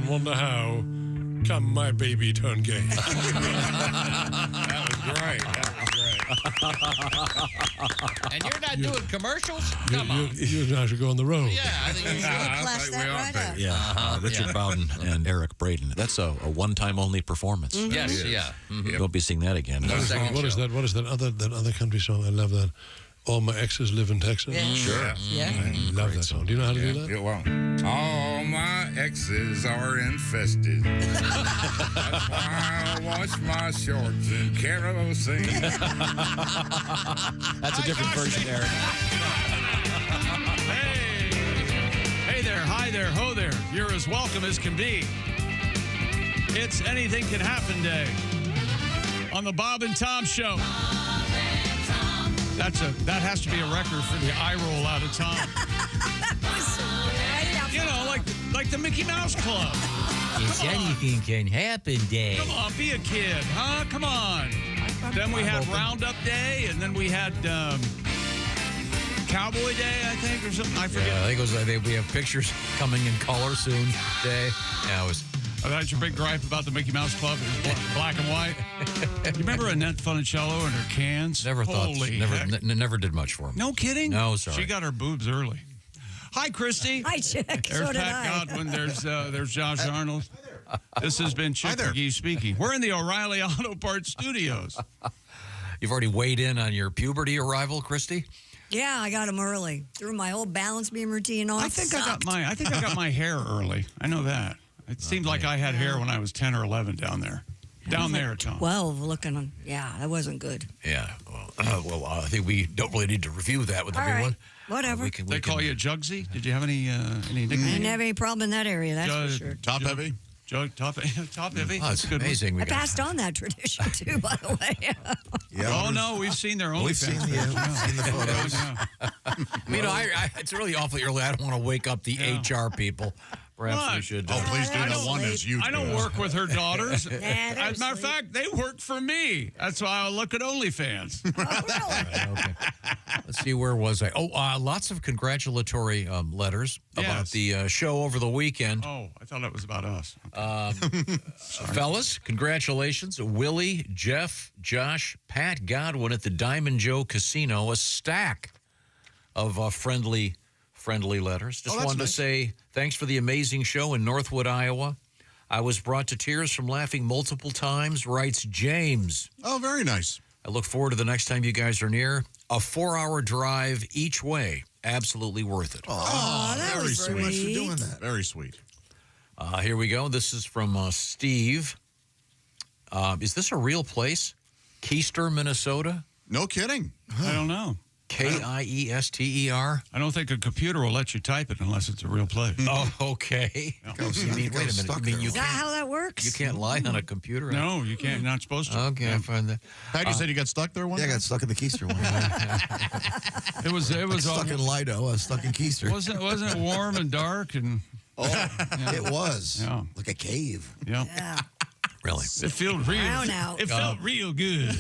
and wonder how come my baby turn gay. That was great. That was great. And you're not doing commercials? Come on. You have to go on the road. Yeah, I think you should. Flash that right up. Yeah, Richard Bowden and Eric Braden. That's a one-time only performance. Yes, yeah. You won't be seeing that again. What is that? What is that other country song? I love that. All my exes live in Texas. Yeah. Sure. Yeah. I love that song. Do you know how to do that? It won't. All my exes are infested. That's why I wash my shorts in kerosene. That's a different version, Eric. Hey there, hi there, ho there. You're as welcome as can be. It's Anything Can Happen Day on the Bob and Tom Show. That has to be a record for the eye roll out of Tom. You know, like the Mickey Mouse Club. It's Anything Can Happen Day. Come on, be a kid, huh? Come on. Then we had Roundup Day, and then we had Cowboy Day, I think, or something. I forget. Yeah, I think it was. We have pictures coming in color soon. Day. Yeah, it was. Oh, that's your big gripe about the Mickey Mouse Club? It was black and white. You remember Annette Funicello and her cans? Never thought. Holy Never did much for him. No kidding? No, sorry. She got her boobs early. Hi, Christy. Hi, Chick. There's So did Pat I. Godwin. There's Josh Arnold. This has been Chick McGee speaking. We're in the O'Reilly Auto Parts Studios. You've already weighed in on your puberty arrival, Christy. Yeah, I got them early. Threw my whole balance beam routine on. I think I got my hair early. I know that. It seemed like I had hair when I was 10 or 11 down there. Down there, Tom. 12 looking on. Yeah, that wasn't good. Yeah. Well, I think we don't really need to review that with All everyone. right. Whatever. They call you Jugsy? Did you have any nickname? I didn't have any problem in that area, that's for sure. Top heavy? Top heavy? Oh, it's amazing. I passed on that tradition, too, by the way. Oh, no, we've seen their OnlyFans. We've seen the photos. It's really awfully early. I don't want to wake up the HR people. Perhaps we should. Oh, please do. Yeah, No one is you. I don't work with her daughters. they're As a matter of sweet. fact, they work for me. That's why I look at OnlyFans. Oh, really? Okay. Let's see, where was I? Oh, lots of congratulatory letters about the show over the weekend. Oh, I thought that was about us. Fellas, congratulations. Willie, Jeff, Josh, Pat Godwin at the Diamond Joe Casino. A stack of friendly letters. Just wanted to say thanks for the amazing show in Northwood, Iowa. I was brought to tears from laughing multiple times, writes James. Oh, very nice. I look forward to the next time you guys are near. A 4-hour drive each way. Absolutely worth it. Oh, that Very was sweet. Much for sweet. doing that. Very sweet. Here we go. This is from Steve. Is this a real place? Keister, Minnesota? No kidding. I don't know. Kiester? I don't think a computer will let you type it unless it's a real place. Oh, okay. You mean, wait a minute. You mean Is that how that works? you can't lie on a computer? No, you can't. You're not supposed to. Okay, I find that. Pat, you said you got stuck there one Yeah, I time? got stuck in the keister one. It was Stuck in Lido. I was stuck in keister. wasn't it warm and dark and It was. Yeah. Like a cave. Yeah. Really? it felt real. Wow, now. It felt real good.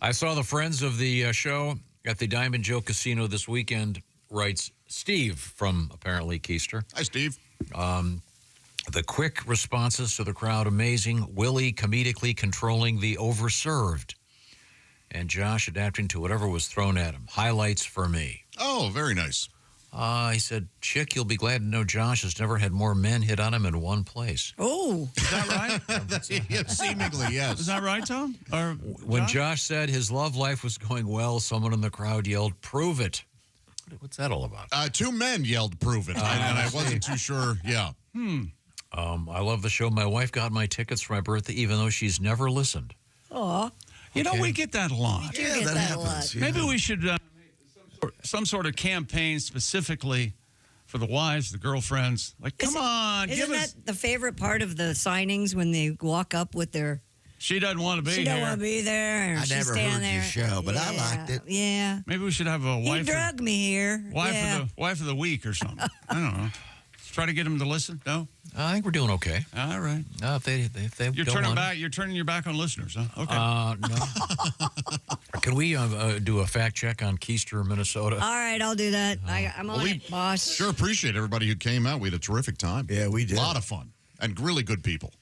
I saw the friends of the show at the Diamond Joe Casino this weekend, writes Steve from apparently Keister. Hi, Steve. The quick responses to the crowd, amazing. Willie comedically controlling the overserved. And Josh adapting to whatever was thrown at him. Highlights for me. Oh, very nice. He said, Chick, you'll be glad to know Josh has never had more men hit on him in one place. Oh. Is that right? Seemingly, yes. Is that right, Tom? Or When Josh said his love life was going well, someone in the crowd yelled, prove it. What's that all about? 2 men yelled, prove it. And I wasn't too sure. Yeah. I love the show. My wife got my tickets for my birthday, even though she's never listened. Aw. You know, we get that a lot. You get that a lot. Yeah. Maybe we should make some sort of campaign specifically for the wives, the girlfriends. Like, come on, Isn't that the favorite part of the signings when they walk up with their... She doesn't want to be She here. don't want to be there. Or I she's never standing heard there. your show, but I liked it. Yeah. Maybe we should have a He wife. drugged me here. Yeah. Wife of the week or something. I don't know. Try to get them to listen. No. I think we're doing okay. All right. If they You're don't turning want back. You're turning your back on listeners, huh? Okay. No. Can we do a fact check on Keister, Minnesota? All right, I'll do that. I'm on it, boss. Sure appreciate everybody who came out. We had a terrific time. Yeah, we did. A lot of fun. and really good people.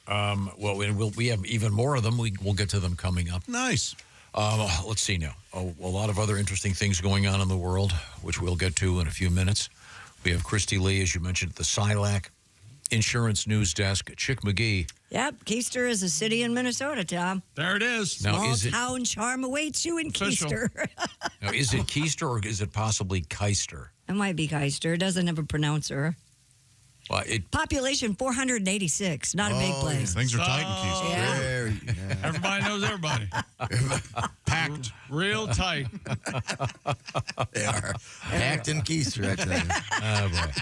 Well, we have even more of them. We'll get to them coming up. Nice. Let's see now. A lot of other interesting things going on in the world, which we'll get to in a few minutes. We have Christy Lee, as you mentioned, at the SILAC Insurance News Desk. Chick McGee. Yep, Keister is a city in Minnesota, Tom. There it is. Now, Small town charm awaits you in Official. Keister. Now, is it Keister or is it possibly Keister? It might be Keister. It doesn't have a pronouncer. Well, Population 486. Not a big place. Things are tight in Keystone. Yeah. Very, Everybody knows everybody. Packed. Real tight. they are packed in Keister, I tell you. oh, boy.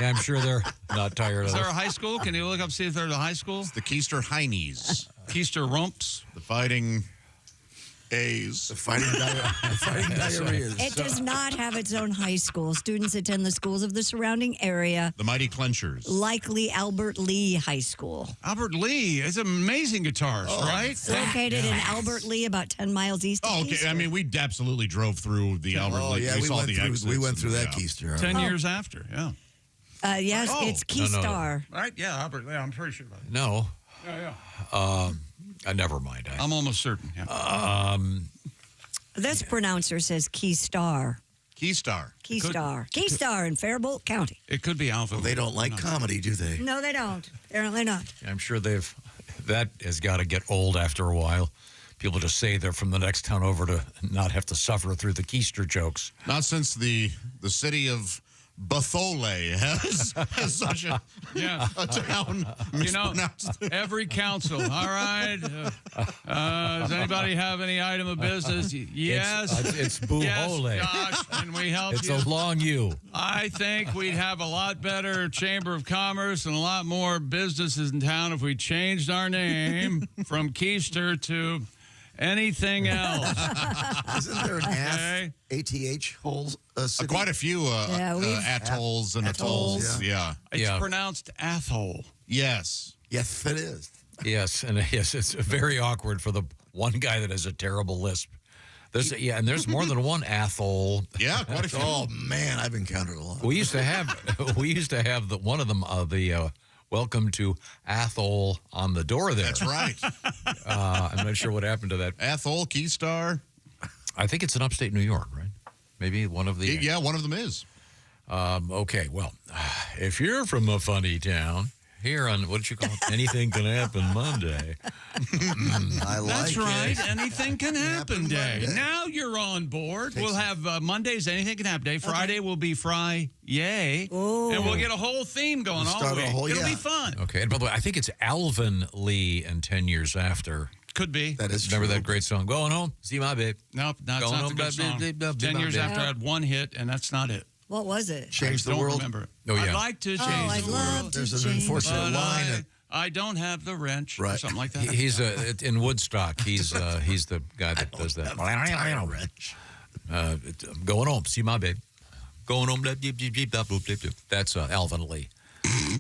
Yeah, I'm sure they're not tired Is of there it. a high school? Can you look up, see if there's a high school? The Keister Heinies. Keister Rumps. The Fighting A's. The fighting diarrhea. It does not have its own high school. Students attend the schools of the surrounding area, The Mighty Clenchers. likely Albert Lee High School. Albert Lee is an amazing guitarist, right? It's located in Albert Lee, about 10 miles east of Oh, okay. Keister. I mean, we absolutely drove through the Albert Oh, Lake. yeah, we we saw went the through. exits. We went through that Yeah. Keister. 10 years after, yeah. Yes, Oh. it's No, no. Keystar. Right? Yeah, Albert Lee. I'm pretty sure about it. No. Yeah, yeah. Never mind. I'm almost certain, yeah. This pronouncer says Keystar. Keystar. Keystar. Keystar in Faribault County. It could be Alpha. They don't like comedy, do they? No, they don't. Apparently not. I'm sure that has got to get old after a while. People just say they're from the next town over to not have to suffer through the Keister jokes. Not since the city of Bathole has such a town You know, mispronounced. every council, all right? Does anybody have any item of business? Yes. It's Yes, Boo-hole. Josh, can we help It's you? a long U. I think we'd have a lot better Chamber of Commerce and a lot more businesses in town if we changed our name from Keister to anything else. Isn't there an Okay. ATH holes? City? Quite a few atolls and atolls. Yeah. It's Yeah. pronounced Athole. Yes. Yes, it is. Yes, and yes, it's very awkward for the one guy that has a terrible lisp. There's more than one Athol. Yeah, quite a few. Oh man, I've encountered a lot. We used to have one of them the welcome to Athol on the door there. That's right. I'm not sure what happened to that. Athol, Keystar. I think it's in upstate New York, right? Maybe one of the. Yeah, one of them is. Okay, well, if you're from a funny town, here on what did you call it? Anything Can Happen Monday. I like That's right. it. Anything can happen day. Monday. Now you're on board. We'll have Mondays, Anything Can Happen Day. Friday will be Fry Yay. Ooh. And we'll get a whole theme going We'll all start a week. whole- It'll be yeah. fun. Okay, and by the way, I think it's Alvin Lee and 10 Years After. Could be. That is Remember true. that great song, Going Home, See My Babe? Nope, that's Going not home, the good song. 10 years after I had one hit, and that's not it. What was it? Change the Don't world. remember it. Oh, yeah. I'd like to change I'd the love world, to There's an change. unfortunate but line. I don't have the wrench or Right. something like that. He's in Woodstock. He's the guy that does that. Going home, see my babe. Going home. That's Alvin Lee.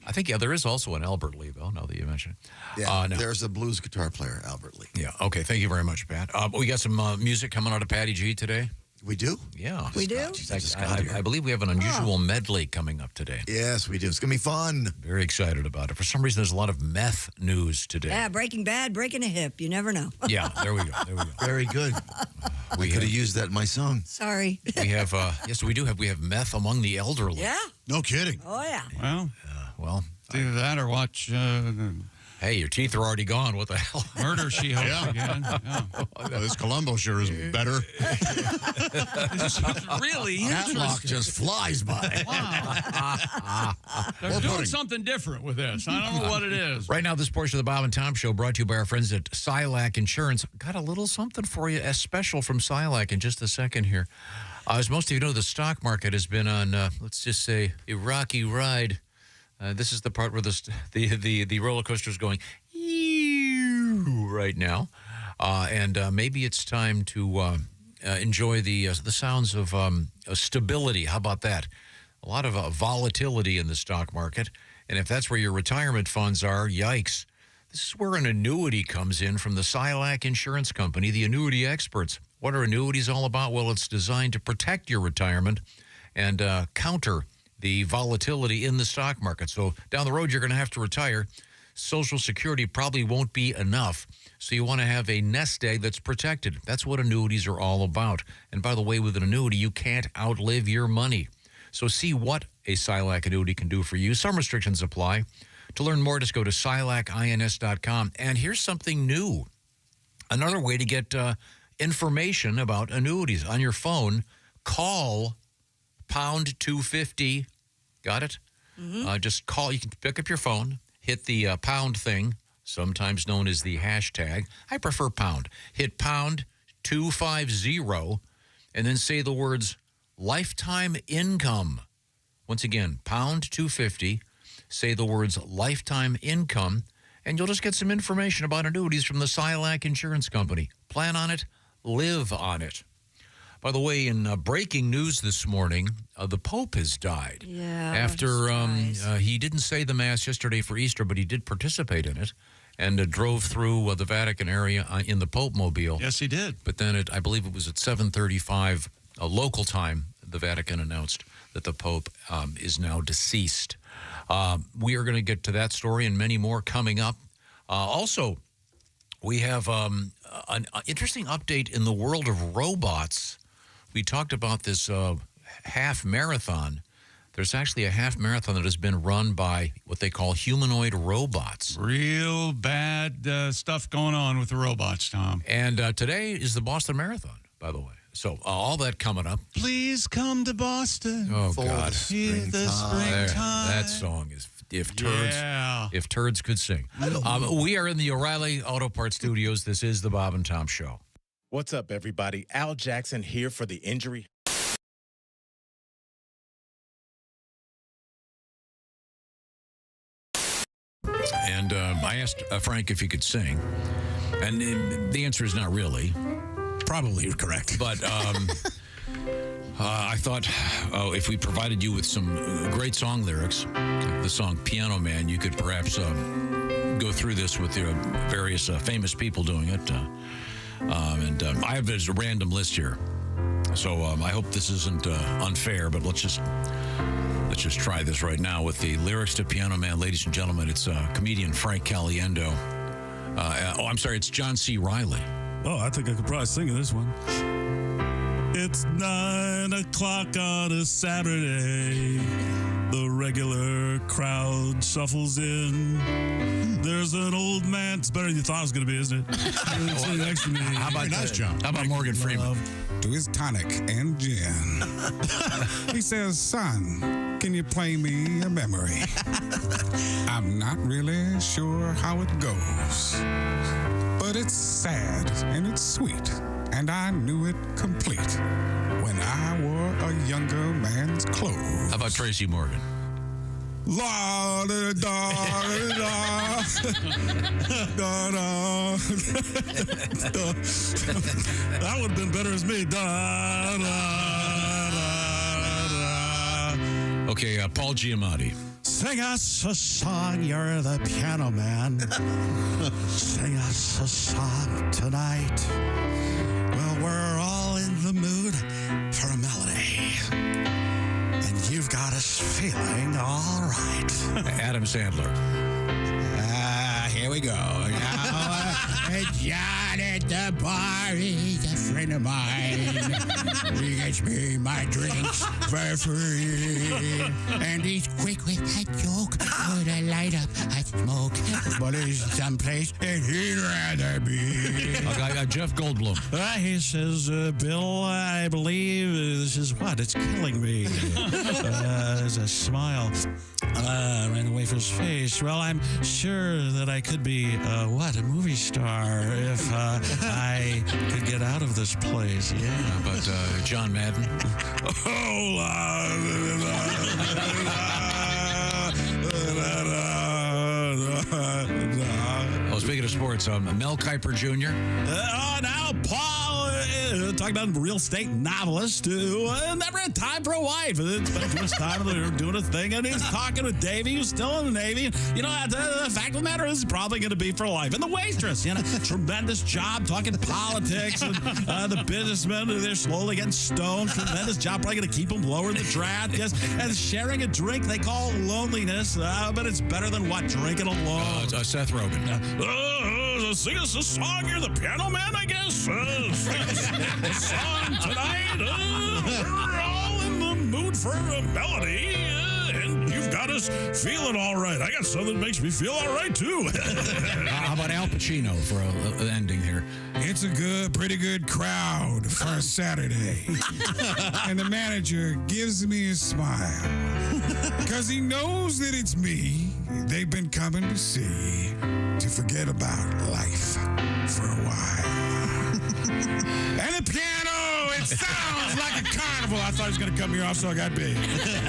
I think there is also an Albert Lee though. Now that you mention it. Yeah, No. there's a blues guitar player, Albert Lee. Yeah. Okay. Thank you very much, Pat. We got some music coming out of Patty G today. We do? Yeah. We do? In fact, I believe we have an unusual medley coming up today. Yes, we do. It's going to be fun. Very excited about it. For some reason, there's a lot of meth news today. Yeah, Breaking Bad, breaking a hip. You never know. Yeah, there we go. Very good. We could have used that in my song. Sorry. We have yes, we do have. We have meth among the elderly. Yeah. No kidding. Oh, yeah. Well, Well, it's either that or watch hey, your teeth are already gone. What the hell? Murder, She Hopes Yeah. again. Yeah. Well, this Columbo sure is better. This is really That lock interesting. just flies by. Wow. They're doing something different with this. I don't know what it is. Right now, this portion of the Bob and Tom Show brought to you by our friends at SILAC Insurance. Got a little something for you, a special from SILAC in just a second here. As most of you know, the stock market has been on, let's just say, a rocky ride. This is the part where the roller coaster is going right now, and maybe it's time to enjoy the sounds of stability. How about that? A lot of volatility in the stock market, and if that's where your retirement funds are, yikes! This is where an annuity comes in from the SILAC Insurance Company, the annuity experts. What are annuities all about? Well, it's designed to protect your retirement and counter the volatility in the stock market. So down the road, you're going to have to retire. Social Security probably won't be enough. So you want to have a nest egg that's protected. That's what annuities are all about. And by the way, with an annuity, you can't outlive your money. So see what a SILAC annuity can do for you. Some restrictions apply. To learn more, just go to silacins.com. And here's something new. Another way to get information about annuities on your phone, call pound 250. Got it? Just call. You can pick up your phone, hit the pound thing, sometimes known as the hashtag. I prefer pound. Hit pound 250 and then say the words lifetime income. Once again, pound 250, say the words lifetime income, and you'll just get some information about annuities from the SILAC Insurance Company. Plan on it, live on it. By the way, in breaking news this morning, the Pope has died. Yeah. After he didn't say the Mass yesterday for Easter, but he did participate in it and drove through the Vatican area in the Pope mobile. Yes, he did. But then I believe it was at 7:35 local time, the Vatican announced that the Pope is now deceased. We are going to get to that story and many more coming up. Also, we have an interesting update in the world of robots. We talked about this half marathon. There's actually a half marathon that has been run by what they call humanoid robots. Real bad stuff going on with the robots, Tom. And today is the Boston Marathon, by the way. So all that coming up. Please come to Boston. Oh, God. Hear the springtime. That song is if turds could sing. We are in the O'Reilly Auto Parts Studios. This is the Bob and Tom Show. What's up, everybody? Al Jackson here for the injury. And I asked Frank if he could sing, and the answer is not really. Probably correct. But I thought if we provided you with some great song lyrics, like the song Piano Man, you could perhaps go through this with your various famous people doing it. And I have a random list here. So I hope this isn't unfair, but let's just try this right now with the lyrics to Piano Man. Ladies and gentlemen, it's comedian Frank Caliendo. I'm sorry, it's John C. Reilly. Oh, I think I could probably sing this one. It's 9 o'clock on a Saturday. The regular crowd shuffles in. There's an old man. It's better than you thought it was going to be, isn't it? Sitting next to me. How about nice, John? How about Morgan Freeman? To his tonic and gin. He says, son, can you play me a memory? I'm not really sure how it goes, but it's sad and it's sweet, and I knew it complete when I wore a younger man's clothes. How about Tracy Morgan? La da da da da da. That would have been better as me. Da, da, da, da. Okay, Paul Giamatti. Sing us a song, you're the piano man. Sing us a song tonight. Well, we're all in the mood for a melody. And you've got us feeling all right. Adam Sandler. Here we go. Now, John at the bar is a friend of mine. He gets me my drinks for free. And he's quick with that joke. Would light up a smoke. But he's someplace that he'd rather be. Okay, Jeff Goldblum. He says, Bill, I believe this is what? It's killing me. There's a smile ran away from his face. Well, I'm sure that I could be, a movie star if I could get out of this place. Yeah. How about John Madden? Speaking of sports, Mel Kiper Jr. Now Paul talking about a real estate novelist who never had time for a wife. Spent too much time doing a thing, and he's talking with Davey, who's still in the Navy. You know, the fact of the matter is, probably going to be for life. And the waitress, you know, tremendous job talking politics and the businessmen, they're slowly getting stoned. Tremendous job, probably going to keep them lower in the draft. Yes, and sharing a drink they call loneliness, but it's better than what? Drinking alone. Seth Rogen. Sing us a song. You're the piano man, I guess. Sing us a song tonight. We're all in the mood for a melody, and you've got us feeling all right. I got something that makes me feel all right, too. How about Al Pacino for an ending here? It's a pretty good crowd for a Saturday. And the manager gives me a smile. Because he knows that it's me they've been coming to see to forget about life for a while. And the piano, it sounds like a carnival. I thought he was going to cut me off, so I got big.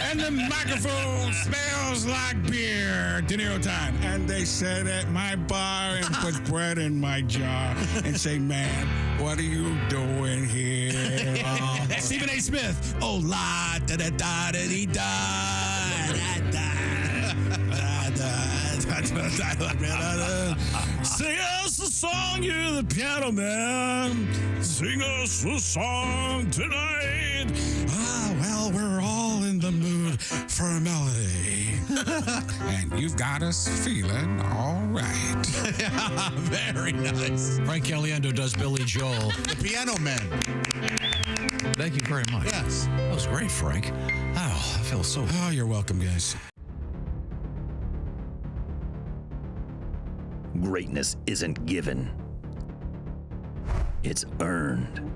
And the microphone smells like beer. De Niro time. And they sit at my bar and put bread in my jar and say, man, what are you doing here? Stephen A. Smith. Oh, la, da, da, da, da, dee, da, da, da. Sing us a song, you're the piano man. Sing us a song tonight. Well, we're all in the mood for a melody. And you've got us feeling all right. Very nice. Frank Caliendo does Billy Joel. The Piano Man. Thank you very much. Yes. That was great, Frank. Oh, I feel so... Oh, you're welcome, guys. Greatness isn't given. It's earned.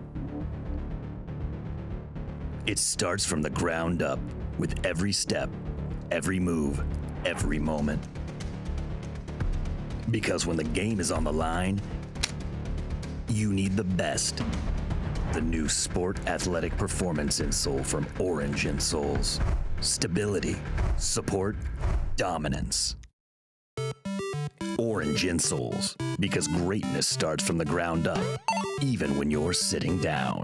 It starts from the ground up with every step, every move, every moment. Because when the game is on the line, you need the best. The new Sport Athletic Performance Insole from Orange Insoles. Stability, support, dominance. Orange Insoles, because greatness starts from the ground up, even when you're sitting down.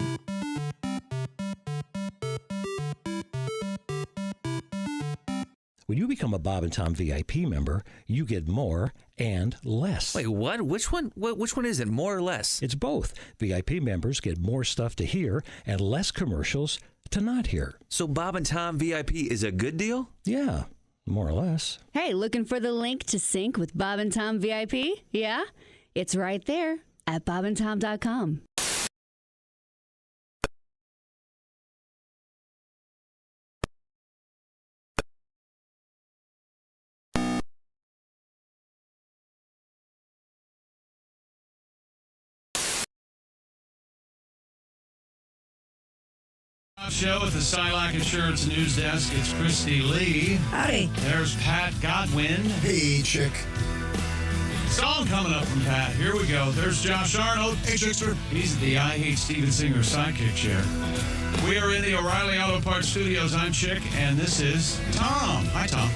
When you become a Bob and Tom VIP member, you get more and less. Wait, what? Which one? Which one is it? More or less? It's both. VIP members get more stuff to hear and less commercials to not hear. So Bob and Tom VIP is a good deal? Yeah, more or less. Hey, looking for the link to sync with Bob and Tom VIP? Yeah? It's right there at bobandtom.com. Show with the Silac Insurance News Desk. It's Christy Lee. Howdy. There's Pat Godwin. Hey, chick. Song coming up from Pat. Here we go. There's Josh Arnold. Hey, Chickster. He's the I Hate Steven Singer sidekick chair. We are in the O'Reilly Auto Parts Studios. I'm Chick, and this is Tom. Hi, Tom.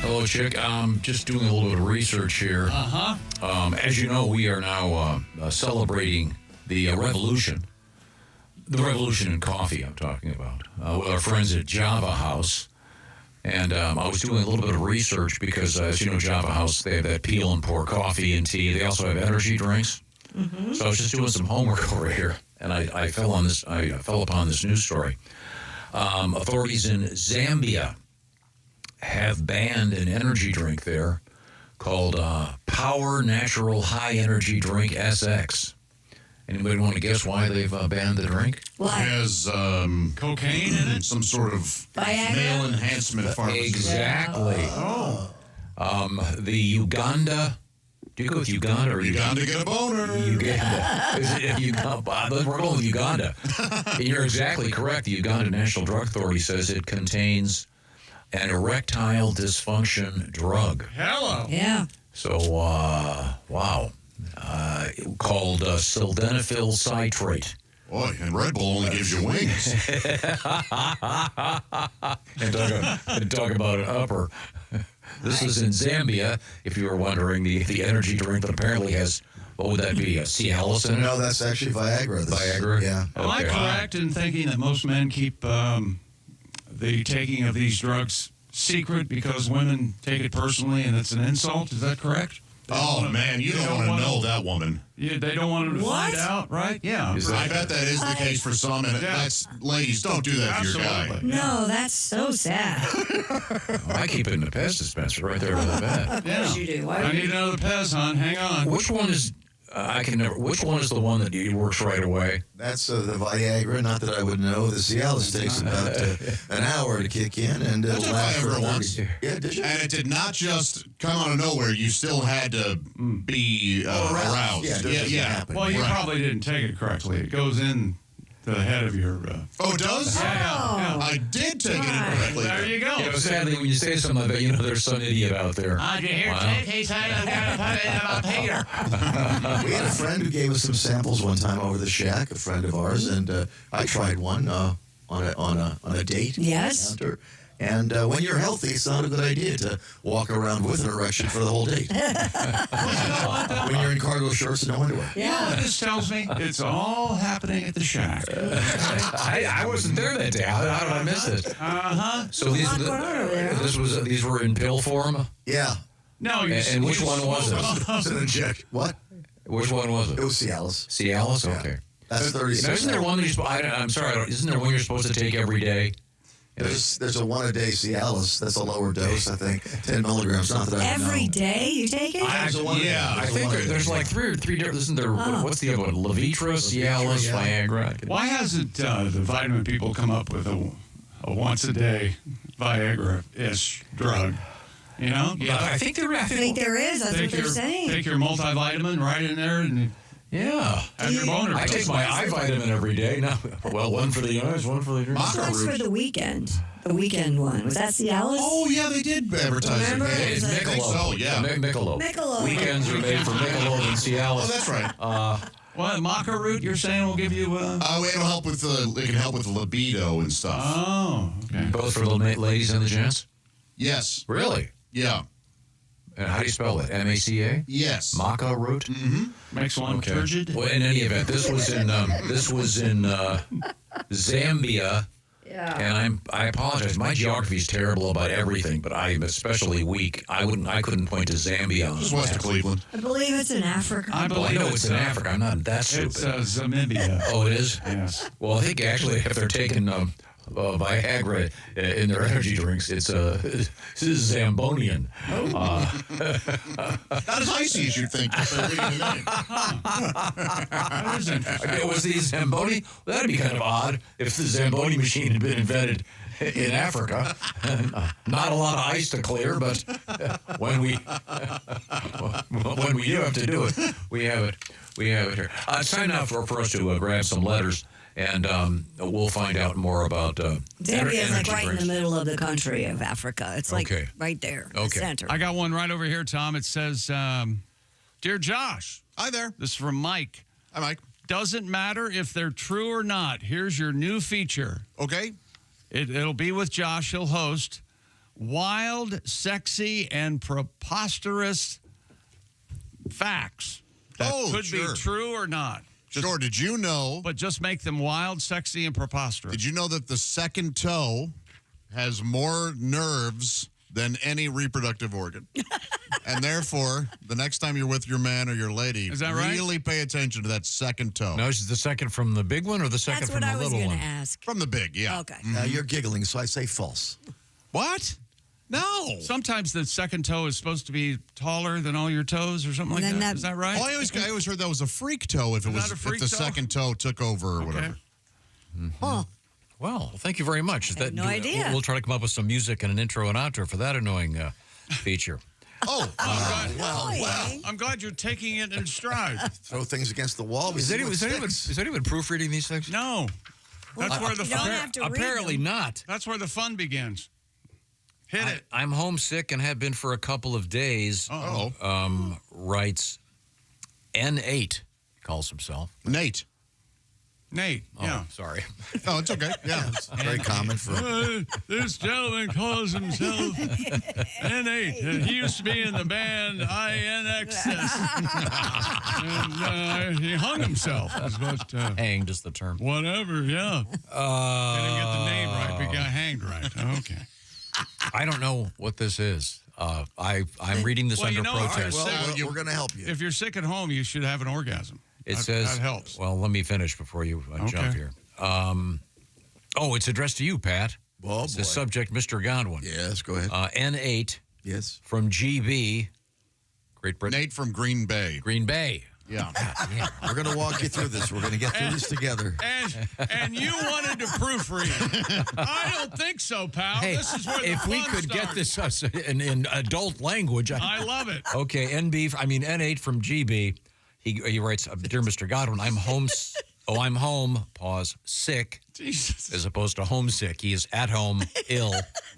Hello, Chick. Just doing a little bit of research here. As you know, we are now celebrating the revolution. The revolution in coffee I'm talking about, with our friends at Java House. And I was doing a little bit of research because, as you know, Java House, they have that peel and pour coffee and tea. They also have energy drinks. Mm-hmm. So I was just doing some homework over here, and I fell upon this news story. Authorities in Zambia have banned an energy drink there called Power Natural High Energy Drink SX. Anybody want to guess why they've banned the drink? Why? It has cocaine in it? Some sort of Viagra? male enhancement pharmacy. Exactly. Oh. The Uganda. Do you go with Uganda or Uganda get a boner? Uganda. We're going with Uganda. You're exactly correct. The Uganda National Drug Authority says it contains an erectile dysfunction drug. Hello. Yeah. So, wow. Called sildenafil citrate. Boy, and Red Bull only gives you wings. and talk about an upper. This is in Zambia, if you were wondering, the energy drink that apparently has, what would that be, Cialis in it? No, that's actually Viagra. Viagra? Yeah. Am I correct in thinking that most men keep the taking of these drugs secret because women take it personally and it's an insult? Is that correct? Oh, man, you don't want to know that woman. Yeah, they don't want them to find out, right? Yeah. I bet that is the case for some, and that's, ladies, don't do that to your guy. No, that's so sad. I keep it in the Pez dispenser right there by the bed. Yeah. Of course you do. Why I need another Pez, hon. Hang on. Which one is... Which one is the one that works right away? That's the Viagra. Not that I would know. The Cialis takes about an hour to kick in, and it'll last for 30. Yeah, did you? And it did not just come out of nowhere. You still had to be aroused. Yeah. Well, you probably didn't take it correctly. It goes in to the head of your... Oh, it does? Yeah. I did take it incorrectly. There you go. Sadly, when you say something like that, there's some idiot out there. Did you hear he said I'm going to put it in my Peter? We had a friend who gave us some samples one time over the shack, a friend of ours, and I tried one on a date. Yes. Encounter. And when you're healthy, it's not a good idea to walk around with an erection for the whole date. When you're in cargo shorts and no underwear. Yeah, this tells me it's all happening at the shack. I wasn't there that day. How did I miss it? So these were in pill form? Yeah. No, and which one was it? It's an injection. What? Which one was it? It was Cialis. Cialis? Okay. That's 36. Isn't there one that I'm sorry, isn't there one you're supposed to take every day? There's a one-a-day Cialis. That's a lower dose, I think. 10 milligrams. Not that I know. Every day you take it? I think there's like three different. Isn't there? What's the other one? Levitra, Cialis, Viagra. Why hasn't the vitamin people come up with a once-a-day Viagra-ish drug? You know? Yeah, I think there is. I think there is. That's what they're saying. Take your multivitamin right in there and... Yeah. Have your boner. I take my eye vitamin every day. Now, well, one for the eyes, one for the ears. That's for the weekend. The weekend one. Was that Cialis? Oh, yeah, they did advertise it. Remember? It's Michelob. Yeah. Michelob. Michelob. Weekends are made for Michelob and Cialis. Oh, that's right. What, maca root you're saying will give you... It'll help with it can help with libido and stuff. Oh, okay. Both for the ladies and the gents? Yes. Really? Yeah. And how do you spell it? M-A-C-A? Yes. Maca root? Mm-hmm. Makes one turgid. Well, in any event, this was in Zambia. Yeah. And I apologize. My geography is terrible about everything, but I'm especially weak. I couldn't point to Zambia. Just west of Cleveland. I believe it's in Africa. I Well, I know it's in Africa. I'm not that stupid. It's Zamibia. Oh, it is? Yes. Well, I think actually if they're taking Viagra in their energy drinks, it's Zambonian. Not as icy as you'd think. Was the Zamboni? Well, that'd be kind of odd if the Zamboni machine had been invented in Africa. Not a lot of ice to clear, but when we do have to do it, we have it. We have it here. It's time now for us to grab some letters. And we'll find out more about Zambia is like right drinks. in the middle of the country of Africa. It's like right there, the center. I got one right over here, Tom. It says, Dear Josh. Hi there. This is from Mike. Hi, Mike. Doesn't matter if they're true or not. Here's your new feature. Okay. It'll be with Josh. He'll host wild, sexy, and preposterous facts that could be true or not. Sure. Did you know? But just make them wild, sexy, and preposterous. Did you know that the second toe has more nerves than any reproductive organ? And therefore, the next time you're with your man or your lady, is that right? Really pay attention to that second toe. No, is it the second from the big one or the second from the little one? That's what I was going to ask. From the big, yeah. Okay. Now you're giggling, so I say false. What? No. Sometimes the second toe is supposed to be taller than all your toes or something like that. Is that right? Oh, I always heard that was a freak toe if the second toe took over or whatever. Huh. Well, thank you very much. No idea. We'll try to come up with some music and an intro and outro for that annoying feature. Oh, well. I'm glad you're taking it in stride. Throw things against the wall. Is anyone proofreading these things? No. That's where the fun. Apparently not. That's where the fun begins. Hit it. I'm homesick and have been for a couple of days. Uh-oh. Writes N8, calls himself. Nate. Nate. Yeah. Sorry. Oh, it's okay. Yeah, it's very common for. This gentleman calls himself N8. He used to be in the band INXS. And he hung himself. Is what, hanged is the term. Whatever, yeah. Didn't get the name right, but got hanged right. Okay. I don't know what this is. I'm reading this under protest. We're going to help you. If you're sick at home, you should have an orgasm. It says that helps. Well, let me finish before you jump here. It's addressed to you, Pat. Oh, it's the subject, Mr. Godwin. Yes, go ahead. N8. Yes. From GB, Great Britain. Nate from Green Bay. Green Bay. Yeah. We're going to walk you through this. We're going to get through this together. And you wanted to proofread. I don't think so, pal. Hey, this is where the if we fun could starts. get this in adult language. I love it. Okay, N8 from GB. He writes, Dear Mr. Godwin, I'm home. I'm home, pause, sick, Jesus. As opposed to homesick. He is at home, ill.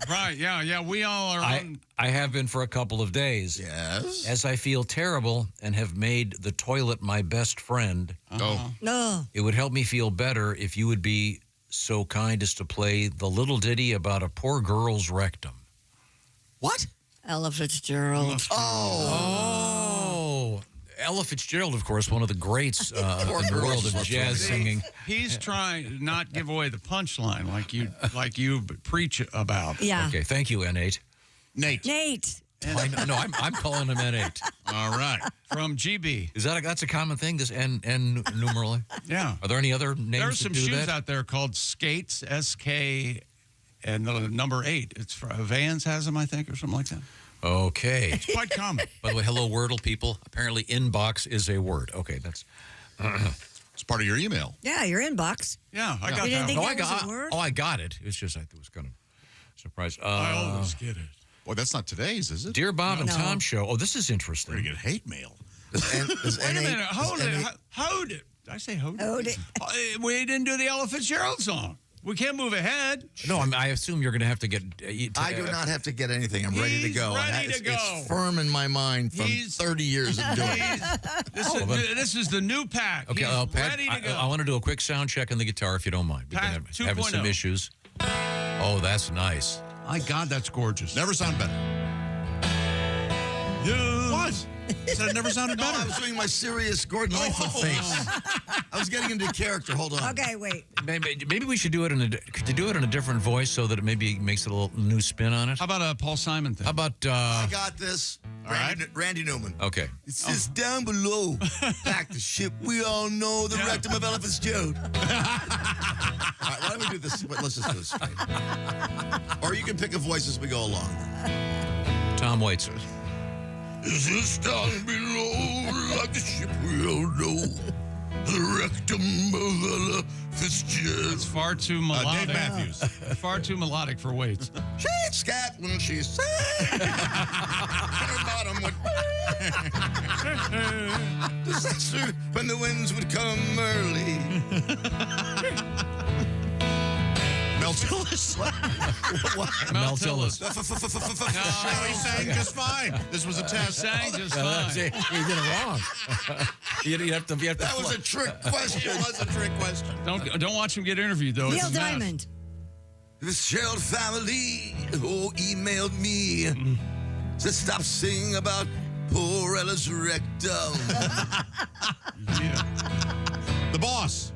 Right, yeah, we all are on. I have been for a couple of days. Yes. As I feel terrible and have made the toilet my best friend. No. It would help me feel better if you would be so kind as to play the little ditty about a poor girl's rectum. What? Ella Fitzgerald. Oh. Ella Fitzgerald, of course, one of the greats in the world of jazz singing. He's trying to not give away the punchline like you preach about. Yeah. Okay, thank you, N8. Nate. I'm calling him N8. All right. From GB. That's a common thing, this N numeral? Yeah. Are there any other names There's some that do shoes that? out there called Skates, SK, and the number 8. It's Vans has them, I think, or something like that. Okay. It's quite common. By the way, hello, Wordle people. Apparently, inbox is a word. Okay, that's... It's part of your email. Yeah, your inbox. Yeah, I got You didn't that. think one. that was a word? I got it. It's just I was kind of surprised. I always get it. Well, that's not today's, is it? Dear Bob and Tom Show. Oh, this is interesting. We're going to get hate mail. Wait a minute. Hold it. Hold it. Did I say hold it? Hold it. We didn't do the Ella Fitzgerald song. We can't move ahead. No, I assume you're going to have to get... I do not have to get anything. I'm ready to go. Ready to go. It's firm in my mind from 30 years of doing it. This is the new Pat. Okay, He's Pat, ready to go. I want to do a quick sound check on the guitar, if you don't mind. We've Pat been having some 2.0. issues. Oh, that's nice. My God, that's gorgeous. Never sound better. What? Said it never sounded No, better. I was doing my serious Gordon Lightfoot face. I was getting into character. Hold on. Okay, wait. Maybe we should do it in a different voice so that it maybe makes a little new spin on it. How about a Paul Simon thing? How about... I got this. Randy Newman. Okay. It says down below, back the ship. We all know the rectum of Ella Fitzgerald. All right, why don't we do this? Wait, let's just do this. Or you can pick a voice as we go along. Tom Waits. Is this down below, like the ship we all know? The rectum of Ella Fitzgerald. It's far too melodic. Dave Matthews. Far too melodic for Waits. She'd scat when she sang. Her bottom would disaster when the winds would come early. Mel Tillis. Mel Tillis. No, he sang just fine. This was a test. He sang just fine. You did it wrong. you have to. That was a trick question. It was a trick question. Don't watch him get interviewed though. Neil It's a mess. Diamond. The Fitzgerald family who emailed me said stop singing about poor Ella's rectum. The Boss.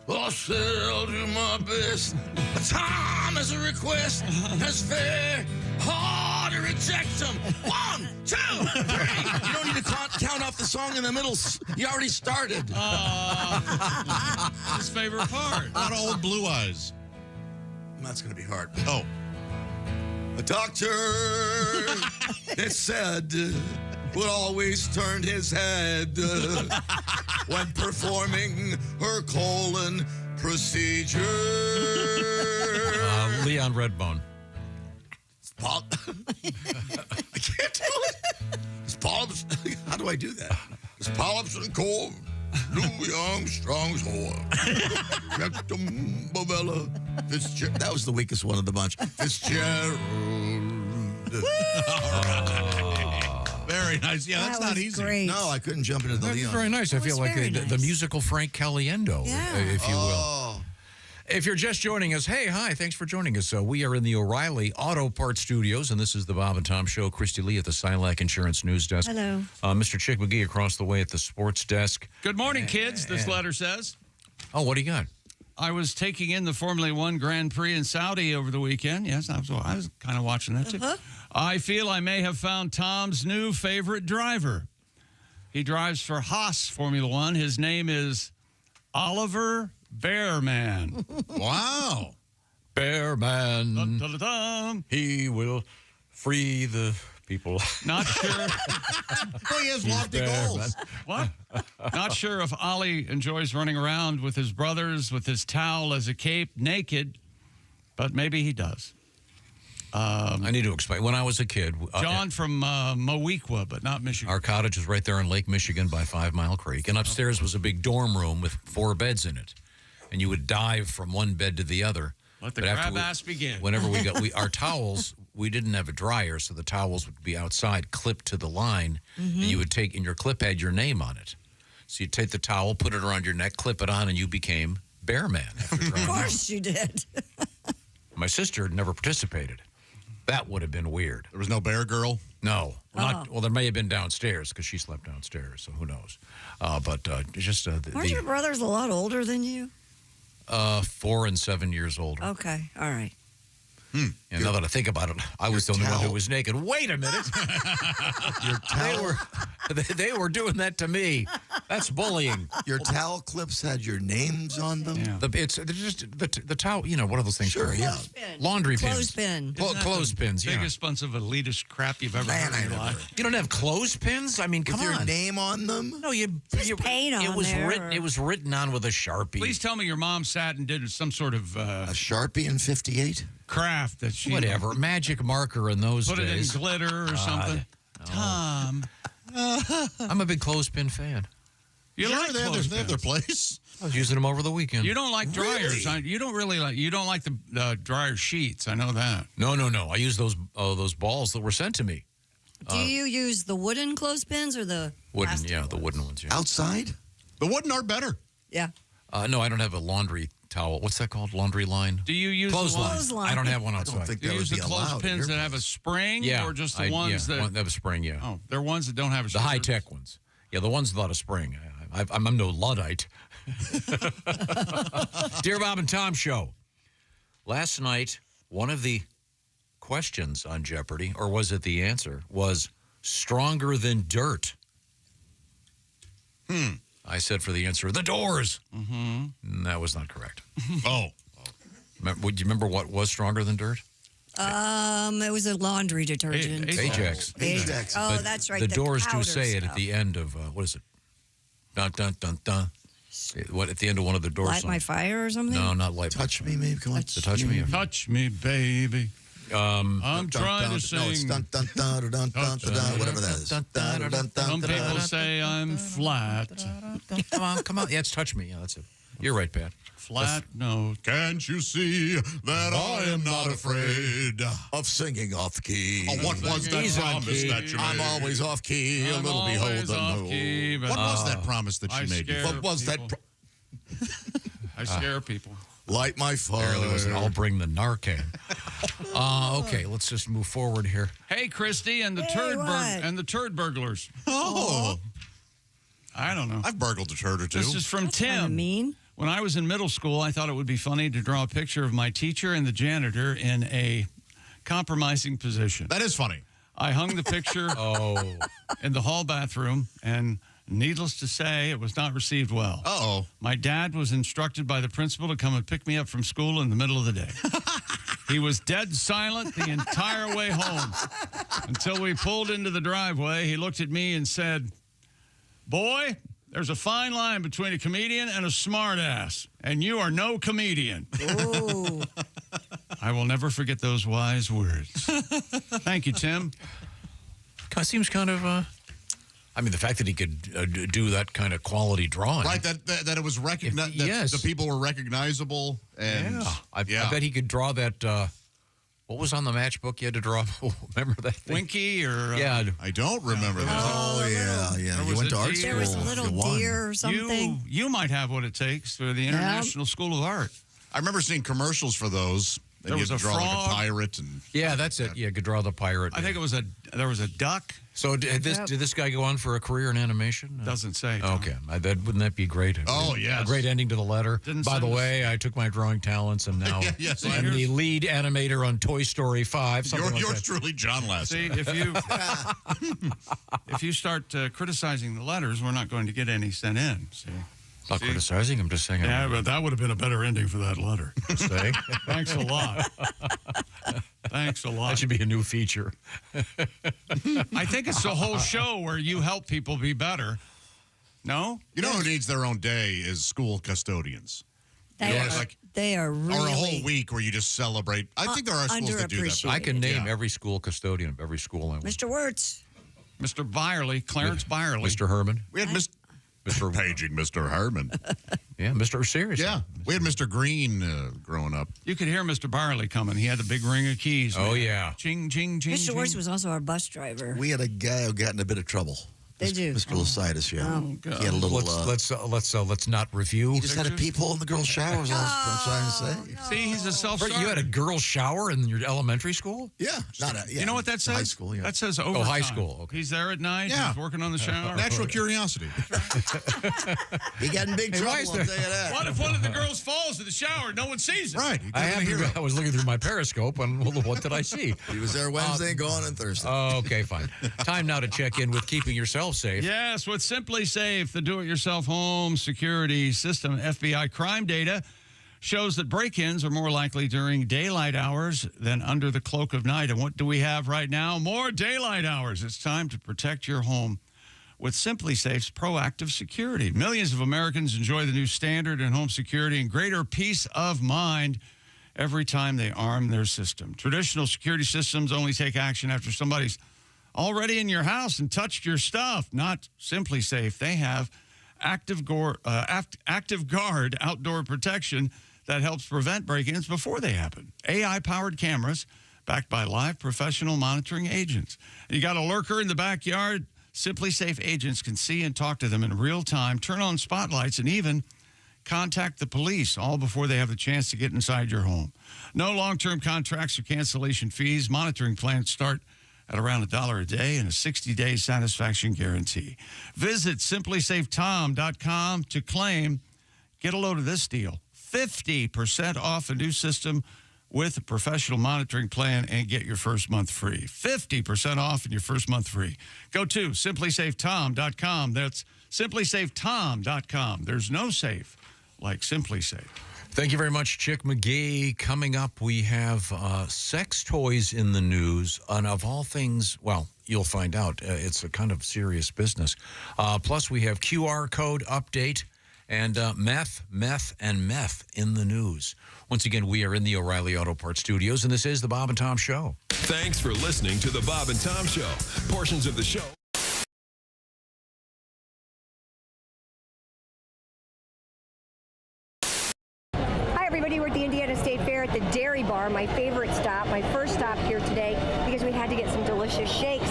I said I'll do my best. But Tom has a request. It's very hard to reject him. 1, 2, 3. You don't need to count off the song in the middle. You already started. His favorite part. A lot of old Blue Eyes. That's going to be hard. Oh. A doctor, it said, would always turn his head when performing her colon procedure. Leon Redbone. I can't do it. It's polyps. How do I do that? It's polyps and cold. Louis Armstrong's whore. Rectum Bovella. Fitzgerald. That was the weakest one of the bunch. Fitzgerald. Very nice. Yeah, that's not easy. Great. No, I couldn't jump into the That's Leon. very nice. I feel like the musical Frank Caliendo, if you will. If you're just joining us, hey, hi, thanks for joining us. We are in the O'Reilly Auto Parts Studios, and this is the Bob and Tom Show. Christy Lee at the Silac Insurance News Desk. Hello. Mr. Chick McGee across the way at the Sports Desk. Good morning, kids, this letter says. Oh, what do you got? I was taking in the Formula One Grand Prix in Saudi over the weekend. Yes, I was kind of watching that, too. I feel I may have found Tom's new favorite driver. He drives for Haas Formula One. His name is Oliver Bearman. Wow. Bearman. Dun, dun, dun, dun. He will free the people. Not sure. Well, he has lofty goals. What? Not sure if Ollie enjoys running around with his brothers with his towel as a cape, naked, but maybe he does. I need to explain. When I was a kid, John from Moweaqua, but not Michigan. Our cottage was right there in Lake Michigan by 5 Mile Creek, and upstairs was a big dorm room with 4 beds in it, and you would dive from one bed to the other. Let the But after crab ass begin. Whenever we got our towels, we didn't have a dryer, so the towels would be outside, clipped to the line, and you would take, and your clip had your name on it. So you'd take the towel, put it around your neck, clip it on, and you became Bearman. Of course you did. My sister had never participated. That would have been weird. There was no bear girl? No. Not, well, there may have been downstairs because she slept downstairs, so who knows. But just... Aren't your brothers a lot older than you? 4 and 7 years older. Okay, all right. And now that I think about it, I was the only one who was naked. Wait a minute. They were doing that to me. That's bullying. Your towel clips had your names on them? Yeah. It's just the towel, what are those things? Sure, yeah. Laundry pins. Clothespin. Clothespins, yeah. Biggest bunch of elitist crap you've ever heard in your life. You don't have clothespins? I mean, come With on. your name on them? No, you paint on it was there, written. or- It was written on with a Sharpie. Please tell me your mom sat and did some sort of A Sharpie in 58? craft that she Whatever, magic marker in those put days. it in glitter or something. Tom, I'm a big clothespin fan. you Sure, like they have their clothespins. place. I was using them over the weekend. You don't like dryers. You don't really like. You don't like the dryer sheets. I know that. No. I use those balls that were sent to me. Do you use the wooden clothespins or the Wooden, plastic yeah, ones? the wooden ones. Yeah. Outside? The wooden are better. Yeah. No, I don't have a laundry towel. What's that called? Laundry line? Do you use Clothesline. the Clothesline. I don't have one I outside. don't think Do that you would use the be allowed. clothespins that have a spring, Yeah. or just the ones that? They have a spring, yeah. Oh, they're ones that don't have a The spring. high-tech ones. Yeah, the ones without a spring. I'm no Luddite. Dear Bob and Tom Show, last night, one of the questions on Jeopardy, or was it the answer, was stronger than dirt. I said for the answer, the Doors. And that was not correct. Oh. Would you remember what was stronger than dirt? It was a laundry detergent. Ajax. Ajax. Oh, But that's right. The Doors do powder say it at stuff. the end of, what is it? Dun, dun, dun, dun. What, at the end of one of the Doors Light songs. my fire or something? No, not Light Touch me, maybe. Come on. The Touch Me. Touch me, baby. I'm trying to sing. No, it's dun, dun, dun, dun, dun, dun, dun, whatever that is. Dun, dun, dun, dun, Some dun, people dun. say I'm flat. Come on. Yeah, it's Touch Me. Yeah, that's it. You're right, Pat. Flat note. Can't you see that I am not afraid Of singing off key. Oh, what was that He's on promise key. that you made? I'm always off key. A I'm little always beholden. off no. key, but What was that promise that I you made? scare What was that? people. I scare people. Light my fire. Apparently wasn't. I'll bring the Narcan. Okay, let's just move forward here. Hey, Christy, and the Hey, turd burglars. Oh. I don't know. I've burgled a turd or two. This is from Kinda Tim. mean. When I was in middle school, I thought it would be funny to draw a picture of my teacher and the janitor in a compromising position. That is funny. I hung the picture in the hall bathroom, and needless to say, it was not received well. Uh-oh. My dad was instructed by the principal to come and pick me up from school in the middle of the day. He was dead silent the entire way home until we pulled into the driveway. He looked at me and said, "Boy, there's a fine line between a comedian and a smartass, and you are no comedian." Ooh. I will never forget those wise words. Thank you, Tim. Seems kind of, I mean, the fact that he could do that kind of quality drawing. Right, that it was recognized. Yes. The people were recognizable. And I bet he could draw that What was on the matchbook you had to draw? Remember that thing? Winky or... Yeah. I don't remember that. Oh, yeah. You went to art school. There was a little deer or something. You might have what it takes for the International School of Art. I remember seeing commercials for those. And There you was had to a draw like frog. a pirate. And Yeah, that's it. Yeah, you could draw the pirate. I think there was a duck. So did this guy go on for a career in animation? Doesn't say. Okay. Wouldn't that be great? Oh, yes. A great ending to the letter. Didn't By send the us- way, I took my drawing talents and now Yes, I'm the lead animator on Toy Story 5. Something like yours that. truly, John Lasseter. See, if you start criticizing the letters, we're not going to get any sent in. See? Not criticizing, I'm just saying. Yeah, but that would have been a better ending for that letter. Say. Thanks a lot. Thanks a lot. That should be a new feature. I think it's the whole show where you help people be better. No? You know who needs their own day is school custodians. They are really... Or a whole week where you just celebrate. I think there are schools that do that. I can name every school custodian of every school I went. Mr. Wirtz. Mr. Byerly, Clarence Byerly. Mr. Herman. We had Mr. Paging Mr. Herman. Yeah, Mr. Serious. Yeah, we had Mr. Green growing up. You could hear Mr. Byerly coming. He had the big ring of keys. Oh, man. yeah. Ching, ching, ching, Mr. ching. Wirtz was also our bus driver. We had a guy who got in a bit of trouble. Did you? Mr. Lasitis, yeah. Oh, He had a little... Let's not review. He just had a peephole in the girls' showers, I'm trying to say. See, he's a self-starter. You had a girls' shower in your elementary school? Yeah. You know what that says? High school, yeah. That says overtime. Oh, high school. Okay. He's there at night. Yeah. He's working on the shower. Natural curiosity. He got in big Hey, why trouble, is I'll there- tell you that. What if one of the girls falls in the shower? No one sees it. Right. I was looking through my Periscope, and what did I see? He was there Wednesday, gone on Thursday. Okay, fine. Time now to check in with keeping yourself safe. Yes, with Simply Safe, the do-it-yourself home security system. FBI crime data shows that break-ins are more likely during daylight hours than under the cloak of night. And what do we have right now? More daylight hours. It's time to protect your home with Simply Safe's proactive security. Millions of Americans enjoy the new standard in home security and greater peace of mind every time they arm their system. Traditional security systems only take action after somebody's already in your house and touched your stuff. Not Simply Safe. They have Active Guard outdoor protection that helps prevent break-ins before they happen. AI-powered cameras backed by live professional monitoring agents. You got a lurker in the backyard? Simply Safe agents can see and talk to them in real time, turn on spotlights, and even contact the police, all before they have the chance to get inside your home. No long-term contracts or cancellation fees. Monitoring plans start at around $1 a day and a 60-day satisfaction guarantee. Visit simplysafetom.com to claim. Get a load of this deal. 50% off a new system with a professional monitoring plan and get your first month free. 50% off and your first month free. Go to simplysafetom.com. That's simplysafetom.com. There's no safe like Simply Safe. Thank you very much, Chick McGee. Coming up, we have sex toys in the news. And of all things, well, you'll find out. It's a kind of serious business. Plus, we have QR code update and meth in the news. Once again, we are in the O'Reilly Auto Parts studios, and this is the Bob and Tom Show. Thanks for listening to the Bob and Tom Show. Portions of the show. Hi, everybody. We're at the Indiana State Fair at the Dairy Bar, my favorite stop, my first stop here today because we had to get some delicious shakes.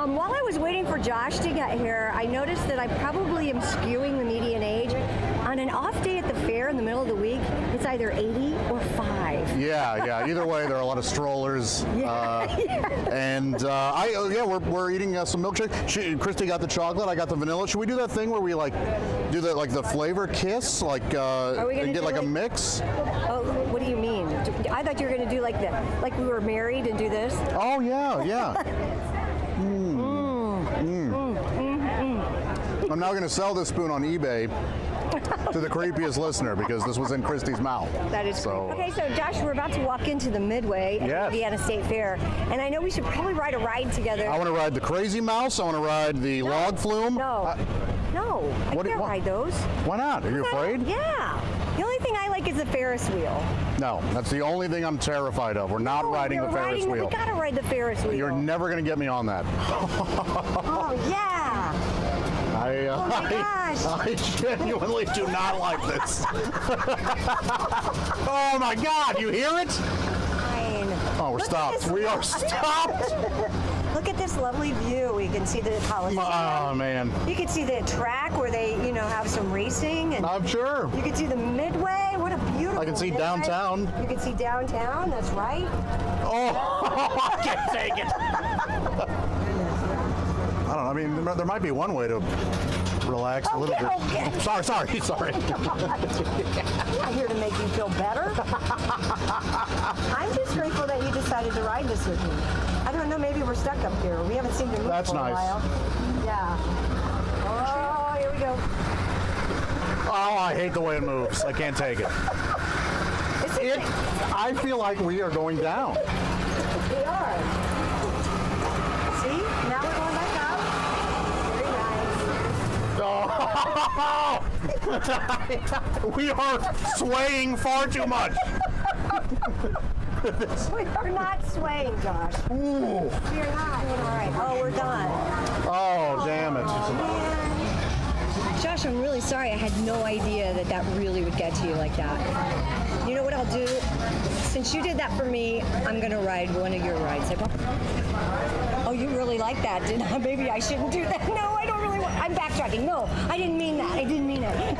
While I was waiting for Josh to get here, I noticed that I probably am skewing the median age. On an off day at the fair in the middle of the week, it's either 80 or 5. Yeah. Either way, there are a lot of strollers. And we're eating some milkshake. Christy got the chocolate. I got the vanilla. Should we do that thing where we do the flavor kiss, and get a mix? Oh, what do you mean? I thought you were going to do like we were married and do this. Oh yeah. I'm now going to sell this spoon on eBay to the creepiest listener because this was in Christy's mouth. That is so. Okay, so Josh, we're about to walk into the Midway at the Indiana State Fair, and I know we should probably ride a ride together. I want to ride the Crazy Mouse. I want to ride the log flume. No, I can't ride those. Why not? Are you afraid? Yeah. The only thing I like is the Ferris wheel. No, that's the only thing I'm terrified of. We're not riding the Ferris wheel. We gotta ride the Ferris wheel. You're never going to get me on that. Oh yeah. Oh my gosh. I genuinely do not like this. Oh my God, you hear it? Fine. Oh, we're stopped. We are stopped. Look at this lovely view. We can see the Coliseum. Oh, man. You can see the track where they, have some racing. And I'm sure. You can see the Midway. What a beautiful I can see Midway. downtown. You can see downtown. That's right. Oh, I can't take it. I don't know. I mean, there might be one way to relax a little bit. Okay. Sorry. I'm not here to make you feel better. I'm just grateful that you decided to ride this with me. I don't know, maybe we're stuck up here. We haven't seen you move That's for a nice. while. Yeah. Oh, here we go. Oh, I hate the way it moves. I can't take it. I feel like we are going down. We are. See? Now we're going back up. Very nice. Oh. We are swaying far too much. We are not swaying, Josh. Ooh. We are not. All right. Oh, we're done. Oh, damn it. Josh, I'm really sorry. I had no idea that really would get to you like that. You know what I'll do? Since you did that for me, I'm going to ride one of your rides. Oh, you really like that, didn't I? Maybe I shouldn't do that. No, I don't really want... I'm backtracking. No, I didn't mean that. I didn't mean it.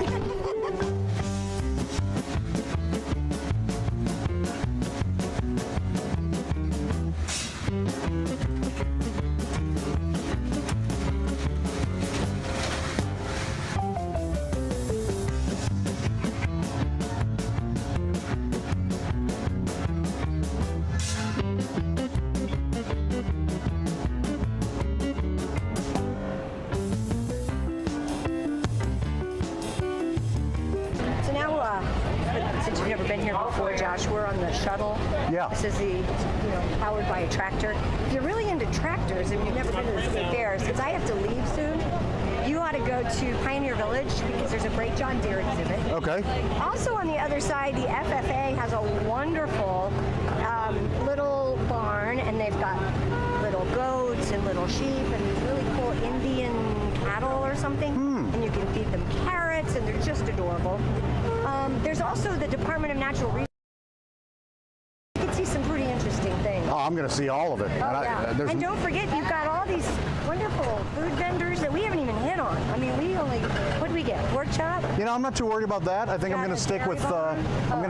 Since you've never been here before, Josh, we're on the shuttle. Yeah. This is the, powered by a tractor. If you're really into tractors and you've never been to the state fair, since I have to leave soon, you ought to go to Pioneer Village because there's a great John Deere exhibit. Okay. Also on the other side, the FFA has a wonderful little barn, and they've got little goats and little sheep and these really cool Indian cattle or something. And you can feed them carrots, and they're just adorable. There's also the Department of Natural Resources. You can see some pretty interesting things. Oh, I'm going to see all of it. And don't forget, you've got all these wonderful food vendors that we haven't even hit on. I mean, what do we get? Pork chop? I'm not too worried about that. I think I'm going to stick with.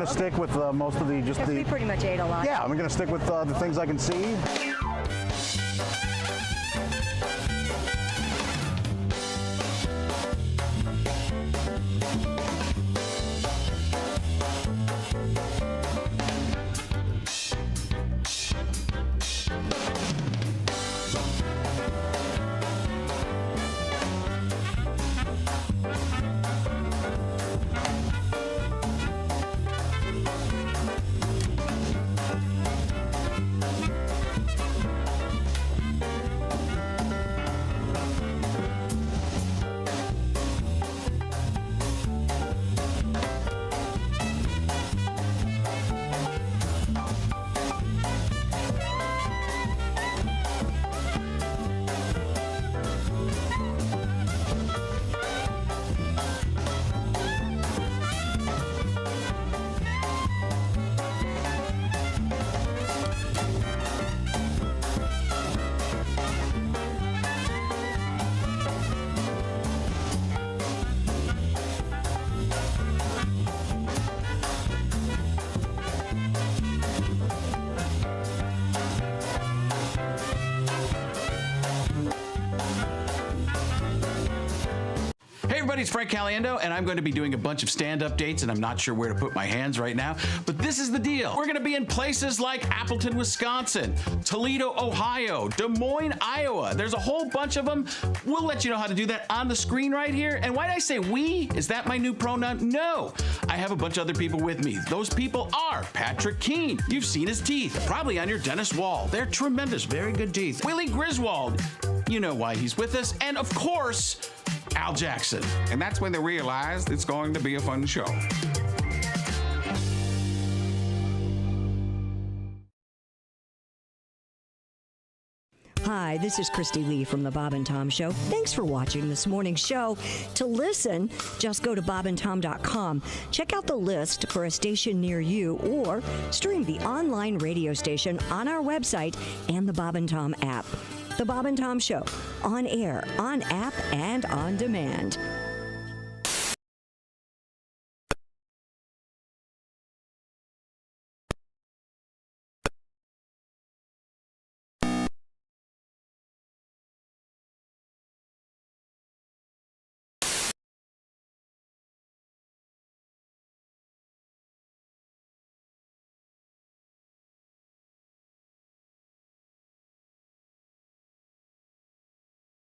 Stick with most of the just the. We pretty much ate a lot. Yeah, I'm going to stick with the things I can see. Hey everybody, it's Frank Caliendo, and I'm going to be doing a bunch of stand-up dates, and I'm not sure where to put my hands right now, but this is the deal. We're going to be in places like Appleton, Wisconsin, Toledo, Ohio, Des Moines, Iowa. There's a whole bunch of them. We'll let you know how to do that on the screen right here. And why did I say we? Is that my new pronoun? No. I have a bunch of other people with me. Those people are Patrick Keene. You've seen his teeth, probably on your dentist wall. They're tremendous, very good teeth. Willie Griswold. You know why he's with us. And of course, Al Jackson. And that's when they realized it's going to be a fun show. Hi, this is Christy Lee from The Bob and Tom Show. Thanks for watching this morning's show. To listen, just go to bobandtom.com. Check out the list for a station near you or stream the online radio station on our website and the Bob and Tom app. The Bob and Tom Show, on air, on app, and on demand.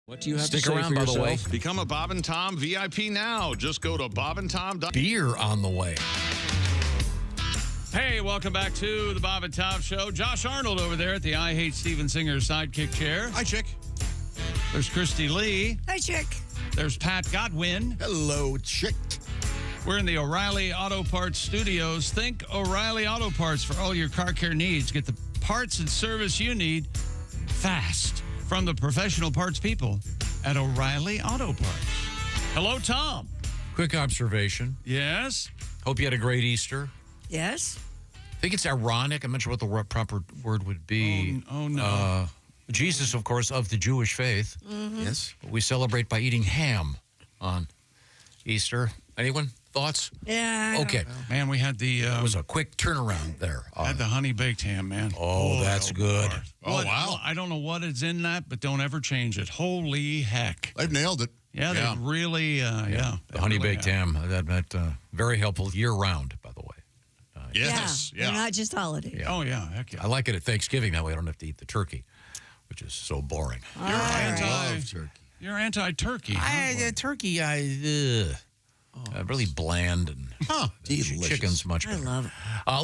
What do you have Stick to say around, for by the way. yourself? Become a Bob and Tom VIP now. Just go to bobandtom.com. Beer on the way. Hey, welcome back to the Bob and Tom Show. Josh Arnold over there at the I Hate Steven Singer sidekick chair. Hi, Chick. There's Christy Lee. Hi, Chick. There's Pat Godwin. Hello, Chick. We're in the O'Reilly Auto Parts studios. Think O'Reilly Auto Parts for all your car care needs. Get the parts and service you need fast from the professional parts people at O'Reilly Auto Parts. Hello, Tom. Quick observation. Yes? Hope you had a great Easter. Yes? I think it's ironic. I'm not sure what the proper word would be. Oh, no. Jesus, of course, of the Jewish faith. Mm-hmm. Yes. We celebrate by eating ham on Easter. Anyone? Thoughts? Yeah. Okay. Man, we had the... It was a quick turnaround there. had the honey-baked ham, man. Oh, that's good. Lord. Oh, What- wow. I don't know what is in that, but don't ever change it. Holy heck. They've nailed it. Yeah, Yeah. they really, The honey-baked ham. That very helpful year-round, by the way. Yes. Yeah. Not just holidays. Yeah. Oh, yeah, heck yeah. I like it at Thanksgiving. That way I don't have to eat the turkey, which is so boring. You're anti-turkey. Turkey, really bland and Delicious. chicken's much I better. love it.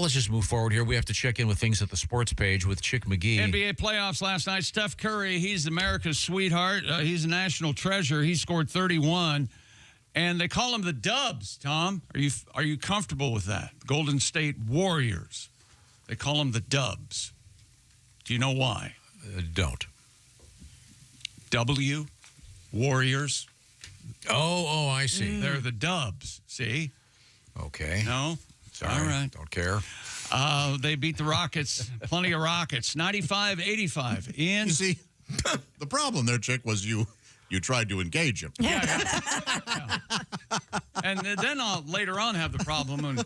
Let's just move forward here. We have to check in with things at the sports page with Chick McGee. NBA playoffs last night. Steph Curry, he's America's sweetheart. He's a national treasure. He scored 31. And they call him the Dubs, Tom. Are you comfortable with that? Golden State Warriors. They call him the Dubs. Do you know why? Don't. W, Warriors. Oh, I see. They're the Dubs, see? Okay. No? Sorry. All right. Don't care. They beat the Rockets. Plenty of Rockets. 95-85. You see, the problem there, Chick, was you tried to engage him. Yeah. And then I'll later on have the problem when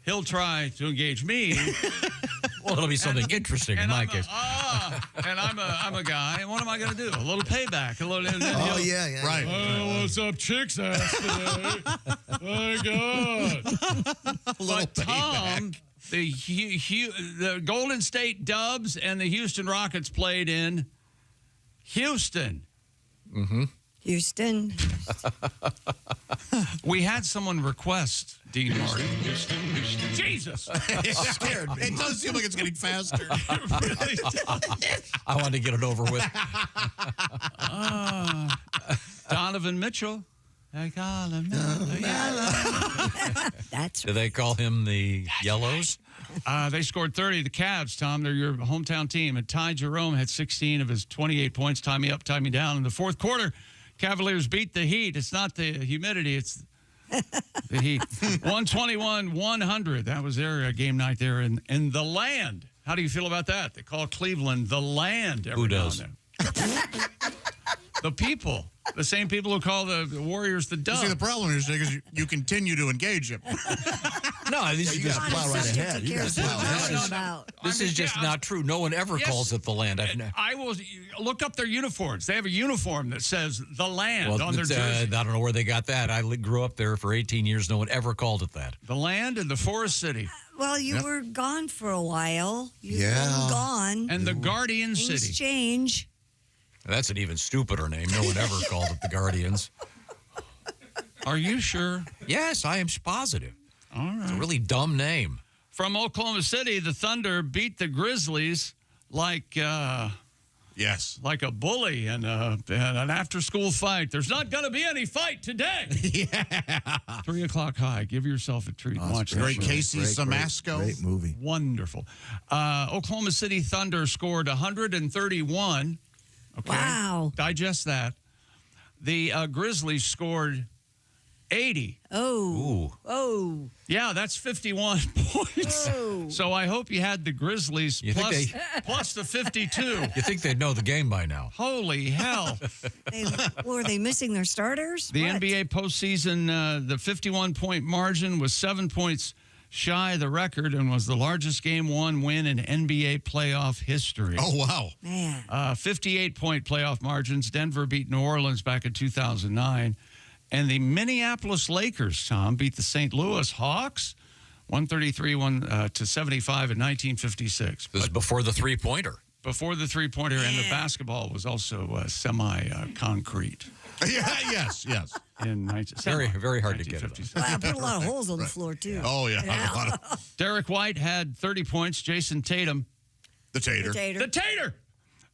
he'll try to engage me. Well, it'll be something interesting in my case. And I'm a guy, and what am I going to do? A little payback. Yeah. Right. Oh, what's up, chicks ass today? My God. But Tom, the Golden State Dubs and the Houston Rockets played in Houston. Mm-hmm. Houston. We had someone request Dean Martin. Jesus. It scared me. It does seem like it's getting faster. I want to get it over with. Donovan Mitchell. I call him. That's Do they call him the Yellows? They scored 30. The Cavs, Tom, they're your hometown team. And Ty Jerome had 16 of his 28 points. Tie me up, tie me down. In the fourth quarter, Cavaliers beat the Heat. It's not the humidity, it's the Heat. 121-100. That was their game night there in the land. How do you feel about that? They call Cleveland the land every Who now does? and then. The people. The same people who call the Warriors the You Dubs. see, the problem is, Chick, is you continue to engage him. No, this You guys plow right ahead. You guys plow ahead. This is just not true. No one ever Yes. calls it the land. I will look up their uniforms. They have a uniform that says the land on their jersey. I don't know where they got that. I grew up there for 18 years. No one ever called it that. The land and the Forest City. Well, you were gone for a while. You've Yeah. been gone. And the Guardian Things City. change. That's an even stupider name. No one ever called it the Guardians. Are you sure? Yes, I am positive. All right. It's a really dumb name. From Oklahoma City, the Thunder beat the Grizzlies like Yes. like a bully in an after-school fight. There's not going to be any fight today. Yeah. 3 o'clock high. Give yourself a treat. and watch that Great show. Casey Samasco. Great movie. Wonderful. Oklahoma City Thunder scored 131. Okay? Wow. Digest that. The Grizzlies scored 80. Oh. Yeah, that's 51 points. So I hope you had the Grizzlies plus the 52. You think they'd know the game by now? Holy hell. Were they missing their starters? The NBA postseason, the 51-point margin was 7 points shy of the record and was the largest game-one win in NBA playoff history. Oh, wow. Man. 58-point playoff margins. Denver beat New Orleans back in 2009. And the Minneapolis Lakers, Tom, beat the St. Louis Hawks 133 to 75 in 1956. This is before the three-pointer. Before the three-pointer, and the basketball was also semi-concrete. Yes. In very hard to get it. Wow, put a lot of holes on the floor, too. Oh, yeah. Derek White had 30 points. Jason Tatum. The Tater. The Tater!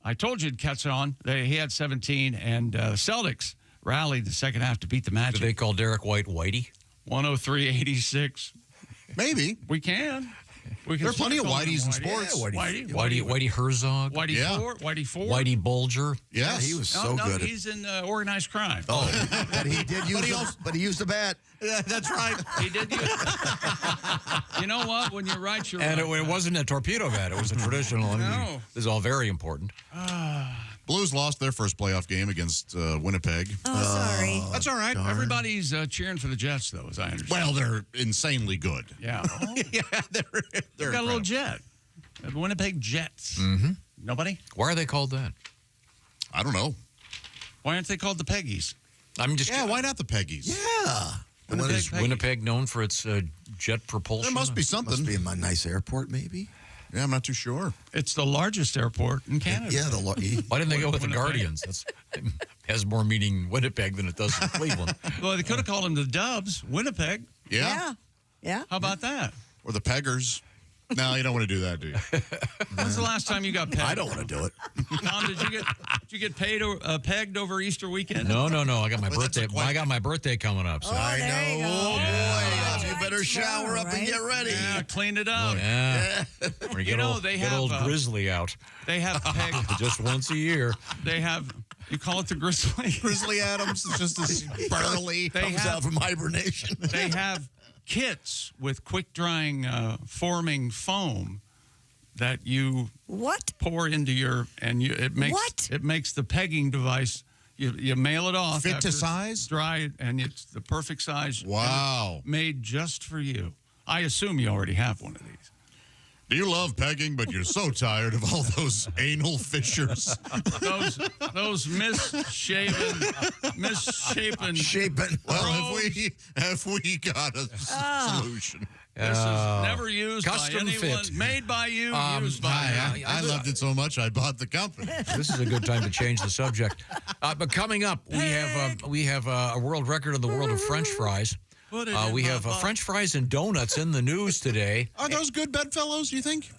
I told you to catch on. He had 17, and Celtics rallied the second half to beat the Magic. Do they call Derek White Whitey? 103-86. Maybe. We can. There are plenty of Whiteys in sports. Yeah, Whitey Herzog. Whitey Ford. Whitey Bulger. Yes. Yeah, he was so good. He's in organized crime. Oh, but he did use but he used a bat. Yeah, that's right. He did use You know what? When you're right, you're and right. it wasn't a torpedo bat. It was a traditional. No. This is all very important. Blues lost their first playoff game against Winnipeg. Oh, sorry. That's all right. Darn. Everybody's cheering for the Jets, though, as I understand. Well, they're insanely good. Yeah. Yeah, they're got a little jet. The Winnipeg Jets. Mm-hmm. Nobody? Why are they called that? I don't know. Why aren't they called the Peggies? I'm just. Yeah, why not the Peggies? Yeah. Is Winnipeg known for its jet propulsion? There must be something. Must be a nice airport, maybe. Yeah, I'm not too sure. It's the largest airport in Canada. Yeah, Why didn't they go with the Winnipeg. Guardians? It has more meaning Winnipeg than it does in Cleveland. Well, they could have called them the Dubs, Winnipeg. Yeah. How about that? Or the Peggers. No, you don't want to do that, do you? When's the last time you got pegged? I don't want to do it. Tom, did you get paid or pegged over Easter weekend? No. I got my birthday. I got my birthday coming up. So. I know. Oh, boy. You better shower up and get ready. Yeah, clean it up. Or get they get have old Grizzly out. They have pegged just once a year. They have. You call it the Grizzly. Grizzly Adams is just this burly. Comes out from hibernation. They have kits with quick drying forming foam that you pour into your it makes the pegging device. You mail it off. Fit to size? Dry it, and it's the perfect size. Wow. Made just for you. I assume you already have one of these. Do you love pegging, but you're so tired of all those anal fissures? those misshapen. Well, have we got a solution? This is never used custom by anyone. fit. Made by you, used by I loved it so much I bought the company. This is a good time to change the subject. But coming up, we have a world record in the world of French fries. We have French fries and donuts in the news today. Are those good bedfellows, you think?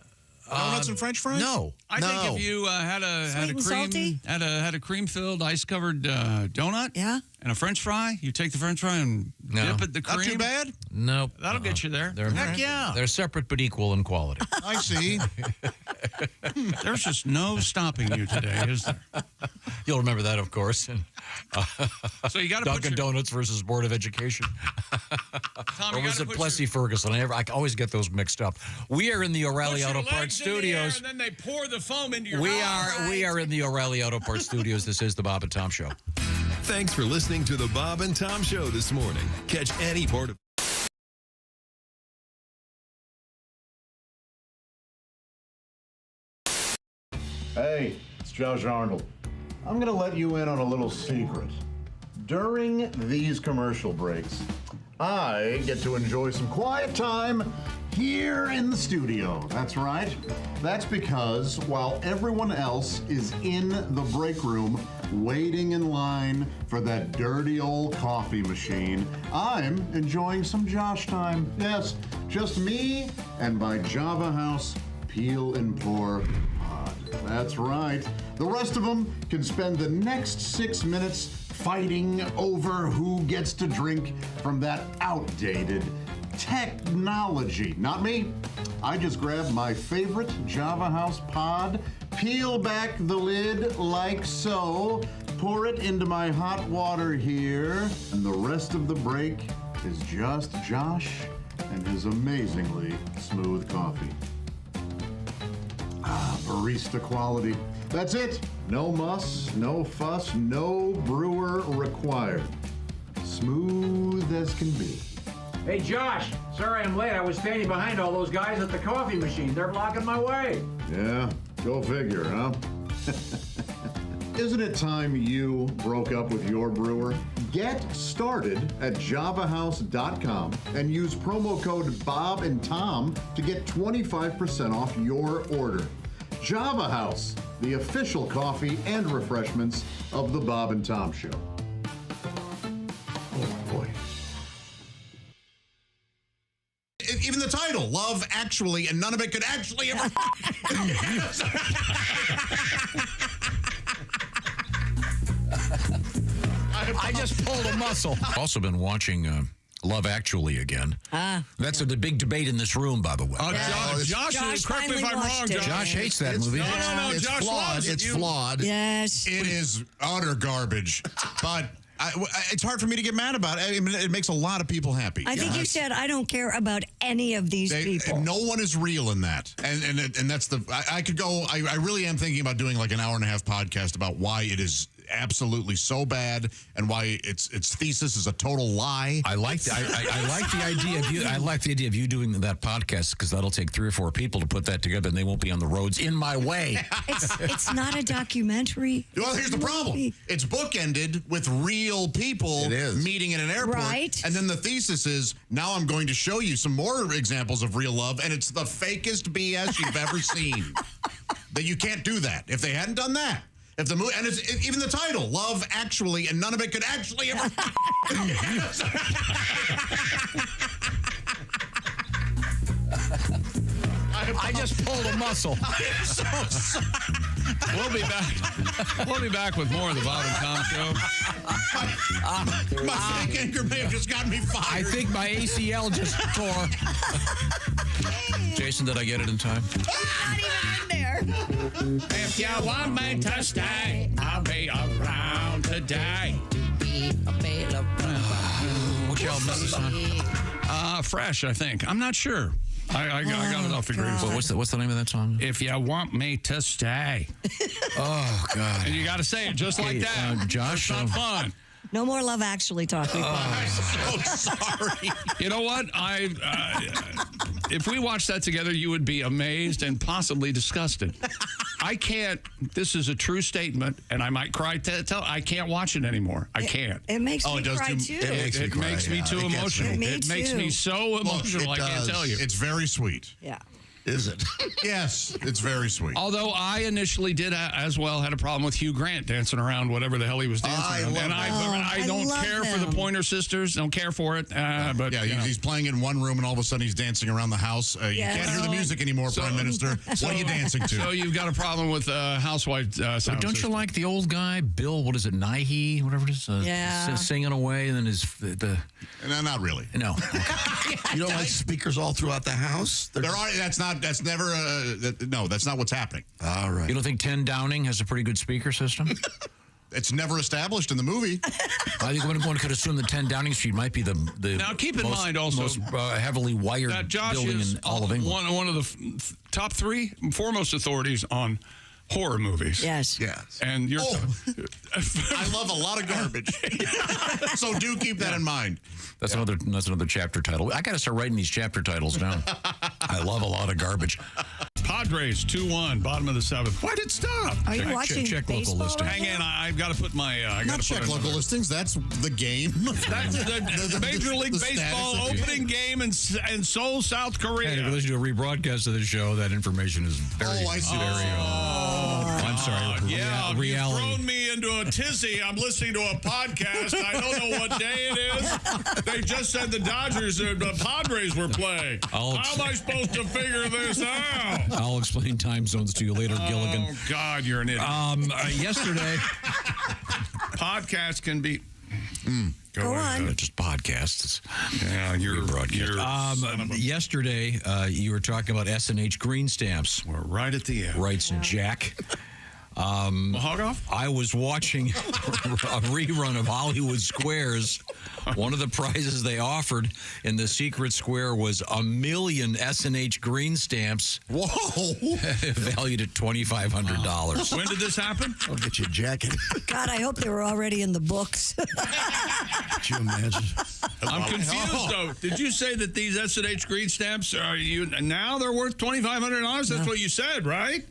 Donuts and French fries? No. I think if you had a cream filled ice covered donut, and a French fry, you take the French fry and dip it in the cream. Not too bad. Nope. That'll get you there. Heck yeah. They're separate but equal in quality. I see. There's just no stopping you today, is there? You'll remember that, of course. And, so you got to Dunkin' Donuts versus Board of Education. Tom, or was it Plessy Ferguson? I always get those mixed up. We are in the O'Reilly Auto Parts Studios. And then they pour the foam into your We are in the O'Reilly Auto Parts Studios. This is the Bob and Tom Show. Thanks for listening to the Bob and Tom Show this morning. Catch any part of Hey, it's Josh Arnold. I'm going to let you in on a little secret. During these commercial breaks, I get to enjoy some quiet time here in the studio. That's right. That's because while everyone else is in the break room waiting in line for that dirty old coffee machine, I'm enjoying some Josh time. Yes, just me and my Java House Peel and Pour pod. That's right. The rest of them can spend the next 6 minutes fighting over who gets to drink from that outdated technology. Not me. I just grabbed my favorite Java House pod, Peel back the lid like so. Pour it into my hot water here. And the rest of the break is just Josh and his amazingly smooth coffee. Barista quality. That's it. No muss, no fuss, no brewer required. Smooth as can be. Hey, Josh. Sorry I'm late. I was standing behind all those guys at the coffee machine. They're blocking my way. Yeah, go figure, huh? Isn't it time you broke up with your brewer? Get started at javahouse.com and use promo code Bob and Tom to get 25% off your order. Java House, the official coffee and refreshments of the Bob and Tom Show. Oh, boy. Even the title, Love Actually, and none of it could actually ever... I just pulled a muscle. Also been watching Love Actually again. That's the big debate in this room, by the way. Josh, correct me if I'm wrong, Josh. Josh hates that movie. No, It's Josh flawed. loves it. It's flawed. Yes. It is utter garbage. But it's hard for me to get mad about it. I mean, it makes a lot of people happy. I think you said I don't care about any of these people. No one is real in that. And that's the... I could go... I really am thinking about doing like an hour-and-a-half podcast about why it is absolutely so bad and why its thesis is a total lie. I like the idea of you. I like the idea of you doing that podcast because that'll take 3 or 4 people to put that together, and they won't be on the roads in my way. It's not a documentary. Well, here's the problem. It's bookended with real people meeting in an airport. Right. And then the thesis is, now I'm going to show you some more examples of real love, and it's the fakest BS you've ever seen. That you can't do that. If they hadn't done that, if the movie, and it's even the title, Love Actually, and none of it could actually ever... I just pulled a muscle. I am so sorry. We'll be back with more of the Bob and Tom Show. My fake anger may have just gotten me fired. I think my ACL just tore. Jason, did I get it in time? Not even in there. If you want me to stay, I'll be around today. What y'all miss this song? Fresh, I think. I'm not sure. I got it off the green. What's the name of that song? If you want me to stay. Oh, God. And you got to say it just like that. Josh. It's not fun. No more Love Actually talking. I'm so sorry. You know what? If we watched that together, you would be amazed and possibly disgusted. I can't. This is a true statement, and I might cry. I can't watch it anymore. I can't. It makes me cry too. It makes me too emotional. It makes me so emotional. I can't tell you. It's very sweet. Yeah. Is it? Yes, it's very sweet. Although I initially did as well had a problem with Hugh Grant dancing around whatever the hell he was dancing around. And I don't care for the Pointer Sisters. Don't care for it. But yeah, he's playing in one room and all of a sudden he's dancing around the house. You can't hear the music anymore, Prime Minister. What are you dancing to? So you've got a problem with housewife sound Don't system. you like the old guy, Bill, what is it, Nighy, whatever it is? Singing away and then No, not really. No. You don't like speakers all throughout the house? That's never that's not what's happening. All right. You don't think 10 Downing has a pretty good speaker system? It's never established in the movie. I think one could assume that 10 Downing Street might be the now keep in mind also most heavily wired that Josh building is in all of England. one of the top 3 foremost authorities on horror movies. Yes. And you're I love a lot of garbage. So do keep that in mind. That's another chapter title. I got to start writing these chapter titles down. I love a lot of garbage. Padres 2-1, bottom of the 7th. Why'd it stop? Are you watching check local baseball listings. right Hang on, I've got to put my. Not check local listings. That's the game. That's the Major League Baseball opening game in Seoul, South Korea. Hey, if you listen to a rebroadcast of the show, that information is very, I see. I'm sorry. Yeah, reality. you've thrown me into a tizzy. I'm listening to a podcast. I don't know what day it is. They just said the Padres were playing. How am I supposed to figure this out? I'll explain time zones to you later, Gilligan. Oh, God, you're an idiot. Yesterday, podcasts can be... Go on. Just podcasts. Yeah, you're broadcast. Yesterday, you were talking about S&H green stamps. We're right at the end. Writes Jack. Hog off? I was watching a rerun of Hollywood Squares. One of the prizes they offered in the secret square was 1 million S&H green stamps. Whoa! Valued at $2,500. When did this happen? I'll get you a jacket. God, I hope they were already in the books. Could you imagine? I'm confused, though. Did you say that these S&H green stamps now they're worth $2,500? That's what you said, right?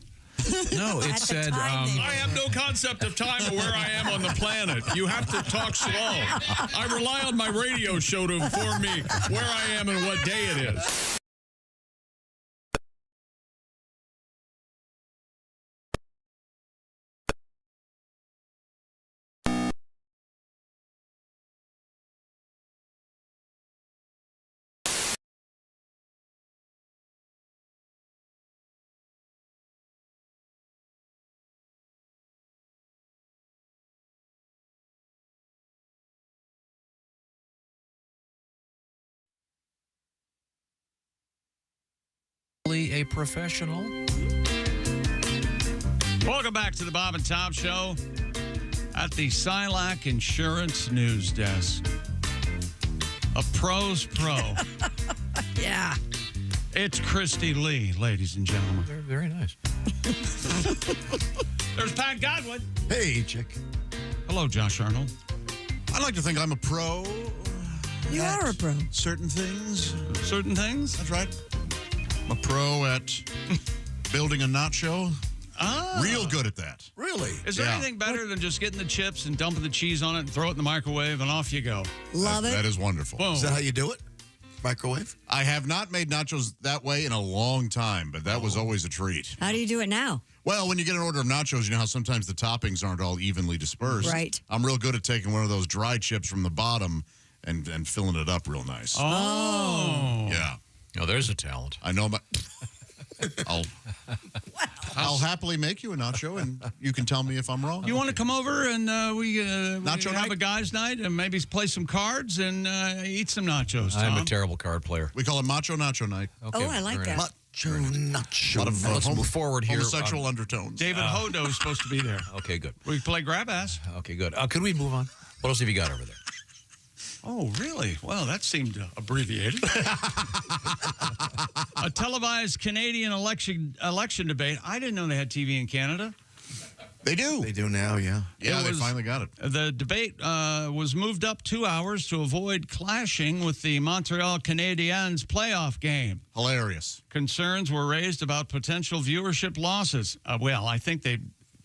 No, it said, I have no concept of time or where I am on the planet. You have to talk slow. I rely on my radio show to inform me where I am and what day it is. A professional. Welcome back to the Bob and Tom Show at the Silac Insurance News Desk. A pro's pro. Yeah. It's Christy Lee, ladies and gentlemen. Very nice. There's Pat Godwin. Hey, chick. Hello, Josh Arnold. I like to think I'm a pro. You are a pro. Certain things. Certain things? That's right. I'm a pro at building a nacho. Real good at that. Really? Is there anything better than just getting the chips and dumping the cheese on it and throw it in the microwave and off you go? Love it. That is wonderful. Boom. Is that how you do it? Microwave? I have not made nachos that way in a long time, but that was always a treat. How do you do it now? Well, when you get an order of nachos, you know how sometimes the toppings aren't all evenly dispersed. Right. I'm real good at taking one of those dry chips from the bottom and filling it up real nice. Oh. Yeah. Oh, there's a talent. I know. I'll happily make you a nacho, and you can tell me if I'm wrong. You want to come over and we Nacho have night? a guys' night and maybe play some cards and eat some nachos, Tom? I'm a terrible card player. We call it Macho Nacho Night. Okay, I like very that. nice. Macho nacho. A lot of Let's move forward here. homosexual undertones. David Hodo is supposed to be there. Okay, good. We play grab ass. Okay, good. Could we move on? What else have you got over there? Oh, really? Well, that seemed abbreviated. A televised Canadian election debate. I didn't know they had TV in Canada. They do. They do now, yeah. Yeah, they finally got it. The debate was moved up 2 hours to avoid clashing with the Montreal Canadiens playoff game. Hilarious. Concerns were raised about potential viewership losses. Well, I think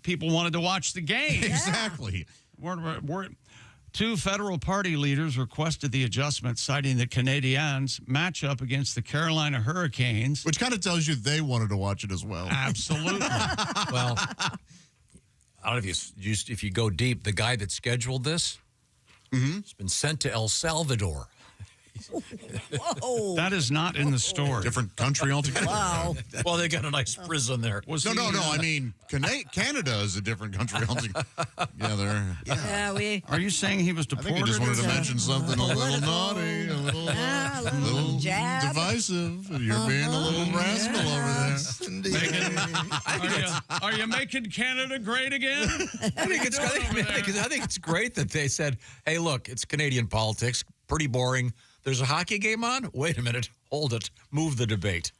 people wanted to watch the game. Exactly. Two federal party leaders requested the adjustment, citing the Canadiens' matchup against the Carolina Hurricanes. Which kind of tells you they wanted to watch it as well. Absolutely. Well, I don't know if you go deep, the guy that scheduled this has been sent to El Salvador. Whoa. That is not in the story. Different country altogether. Wow. Well, they got a nice prison there. No. I mean, Canada is a different country altogether. Yeah, Are you saying he was I deported? think he just wanted to mention something a little naughty, a little jab. divisive. You're being a little rascal over there. Are you making Canada great again? I think it's great that they said, hey, look, it's Canadian politics. Pretty boring. There's a hockey game on? Wait a minute. Hold it. Move the debate.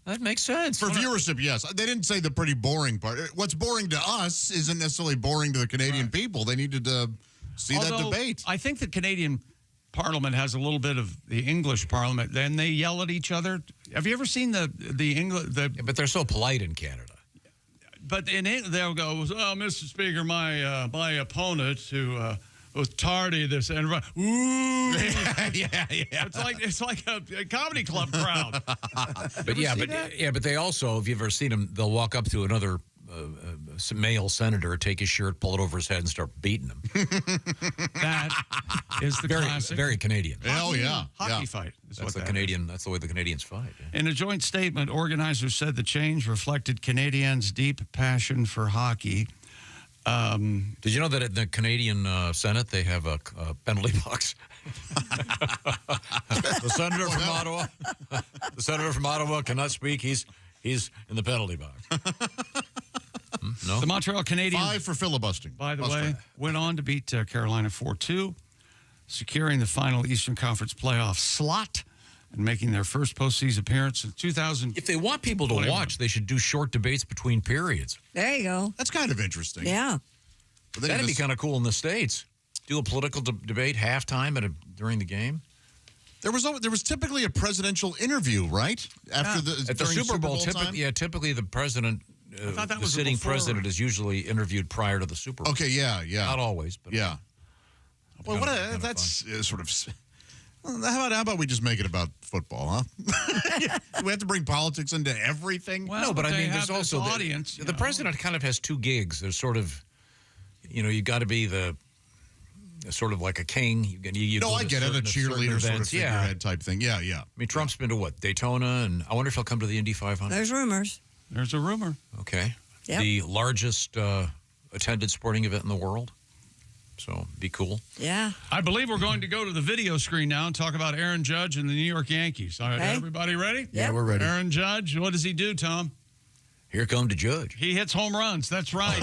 That makes sense. For viewership, yes. They didn't say the pretty boring part. What's boring to us isn't necessarily boring to the Canadian people. They needed to see that debate. I think the Canadian Parliament has a little bit of the English Parliament. Then they yell at each other. Have you ever seen the English? But they're so polite in Canada. But they'll go, oh, Mr. Speaker, my opponent who was tardy this and ooh. yeah. It's like a comedy club crowd. But they also, if you've ever seen them, they'll walk up to another male senator, take his shirt, pull it over his head, and start beating him. That is the classic. Very Canadian. Hell yeah. Hockey fight. That's the Canadian. That's the way the Canadians fight. Yeah. In a joint statement, organizers said the change reflected Canadians' deep passion for hockey. Did you know that at the Canadian Senate they have a penalty box? The senator from Ottawa. The senator from Ottawa cannot speak. He's in the penalty box. No. The Montreal Canadiens. 5 for filibustering. By the way, went on to beat Carolina 4-2, securing the final Eastern Conference playoff slot and making their first postseason appearance in 2000. If they want people to watch, they should do short debates between periods. There you go. That's kind of interesting. Yeah. That'd be kind of cool in the States. Do a political debate halftime during the game. There was typically a presidential interview, right? At the Super Bowl, typically the president, the sitting president, is usually interviewed prior to the Super Bowl. Okay, yeah. Not always, but yeah. Well, that's sort of. How about we just make it about football, huh? Do we have to bring politics into everything? Well, no, but I mean, there's also audience. The president kind of has two gigs. There's sort of, you got to be the sort of like a king. You no, I get it. A cheerleader sort of figurehead type thing. Yeah. I mean, Trump's been to what? Daytona, and I wonder if he'll come to the Indy 500. There's rumors. There's a rumor. Okay. Yep. The largest attended sporting event in the world. So, be cool. Yeah. I believe we're going to go to the video screen now and talk about Aaron Judge and the New York Yankees. All right, everybody ready? Yeah, we're ready. Aaron Judge, what does he do, Tom? Here come the Judge. He hits home runs. That's right.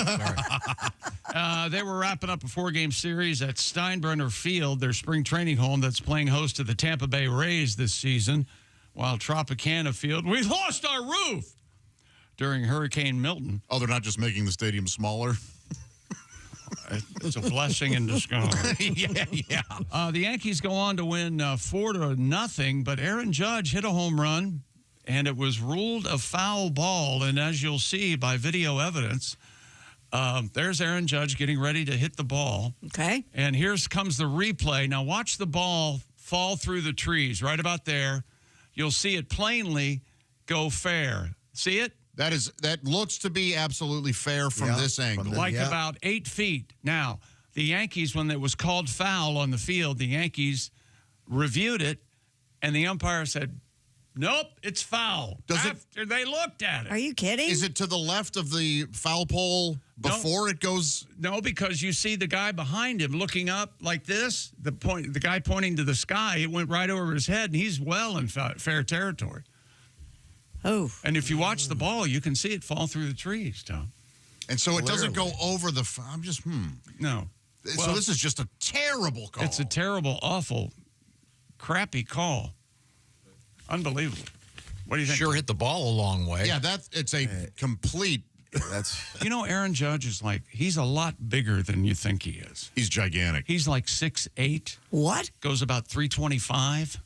They were wrapping up a 4-game series at Steinbrenner Field, their spring training home that's playing host to the Tampa Bay Rays this season, while Tropicana Field, we lost our roof during Hurricane Milton. Oh, they're not just making the stadium smaller? It's a blessing in disguise. Yeah. The Yankees go on to win 4-0, but Aaron Judge hit a home run, and it was ruled a foul ball. And as you'll see by video evidence, there's Aaron Judge getting ready to hit the ball. Okay. And here comes the replay. Now watch the ball fall through the trees right about there. You'll see it plainly go fair. See it? That looks to be absolutely fair from this angle. About 8 feet. Now, the Yankees, when it was called foul on the field, the Yankees reviewed it, and the umpire said, nope, it's foul. After they looked at it. Are you kidding? Is it to the left of the foul pole before it goes? No, because you see the guy behind him looking up like this, the guy pointing to the sky, it went right over his head, and he's well in fair territory. Oh. And if you watch the ball, you can see it fall through the trees, Tom. And so it doesn't go over the... I'm just, No. So this is just a terrible call. It's a terrible, awful, crappy call. Unbelievable. What do you think? Sure hit the ball a long way. Yeah, it's a complete... Aaron Judge is he's a lot bigger than you think he is. He's gigantic. He's like 6'8". What? Goes about 325.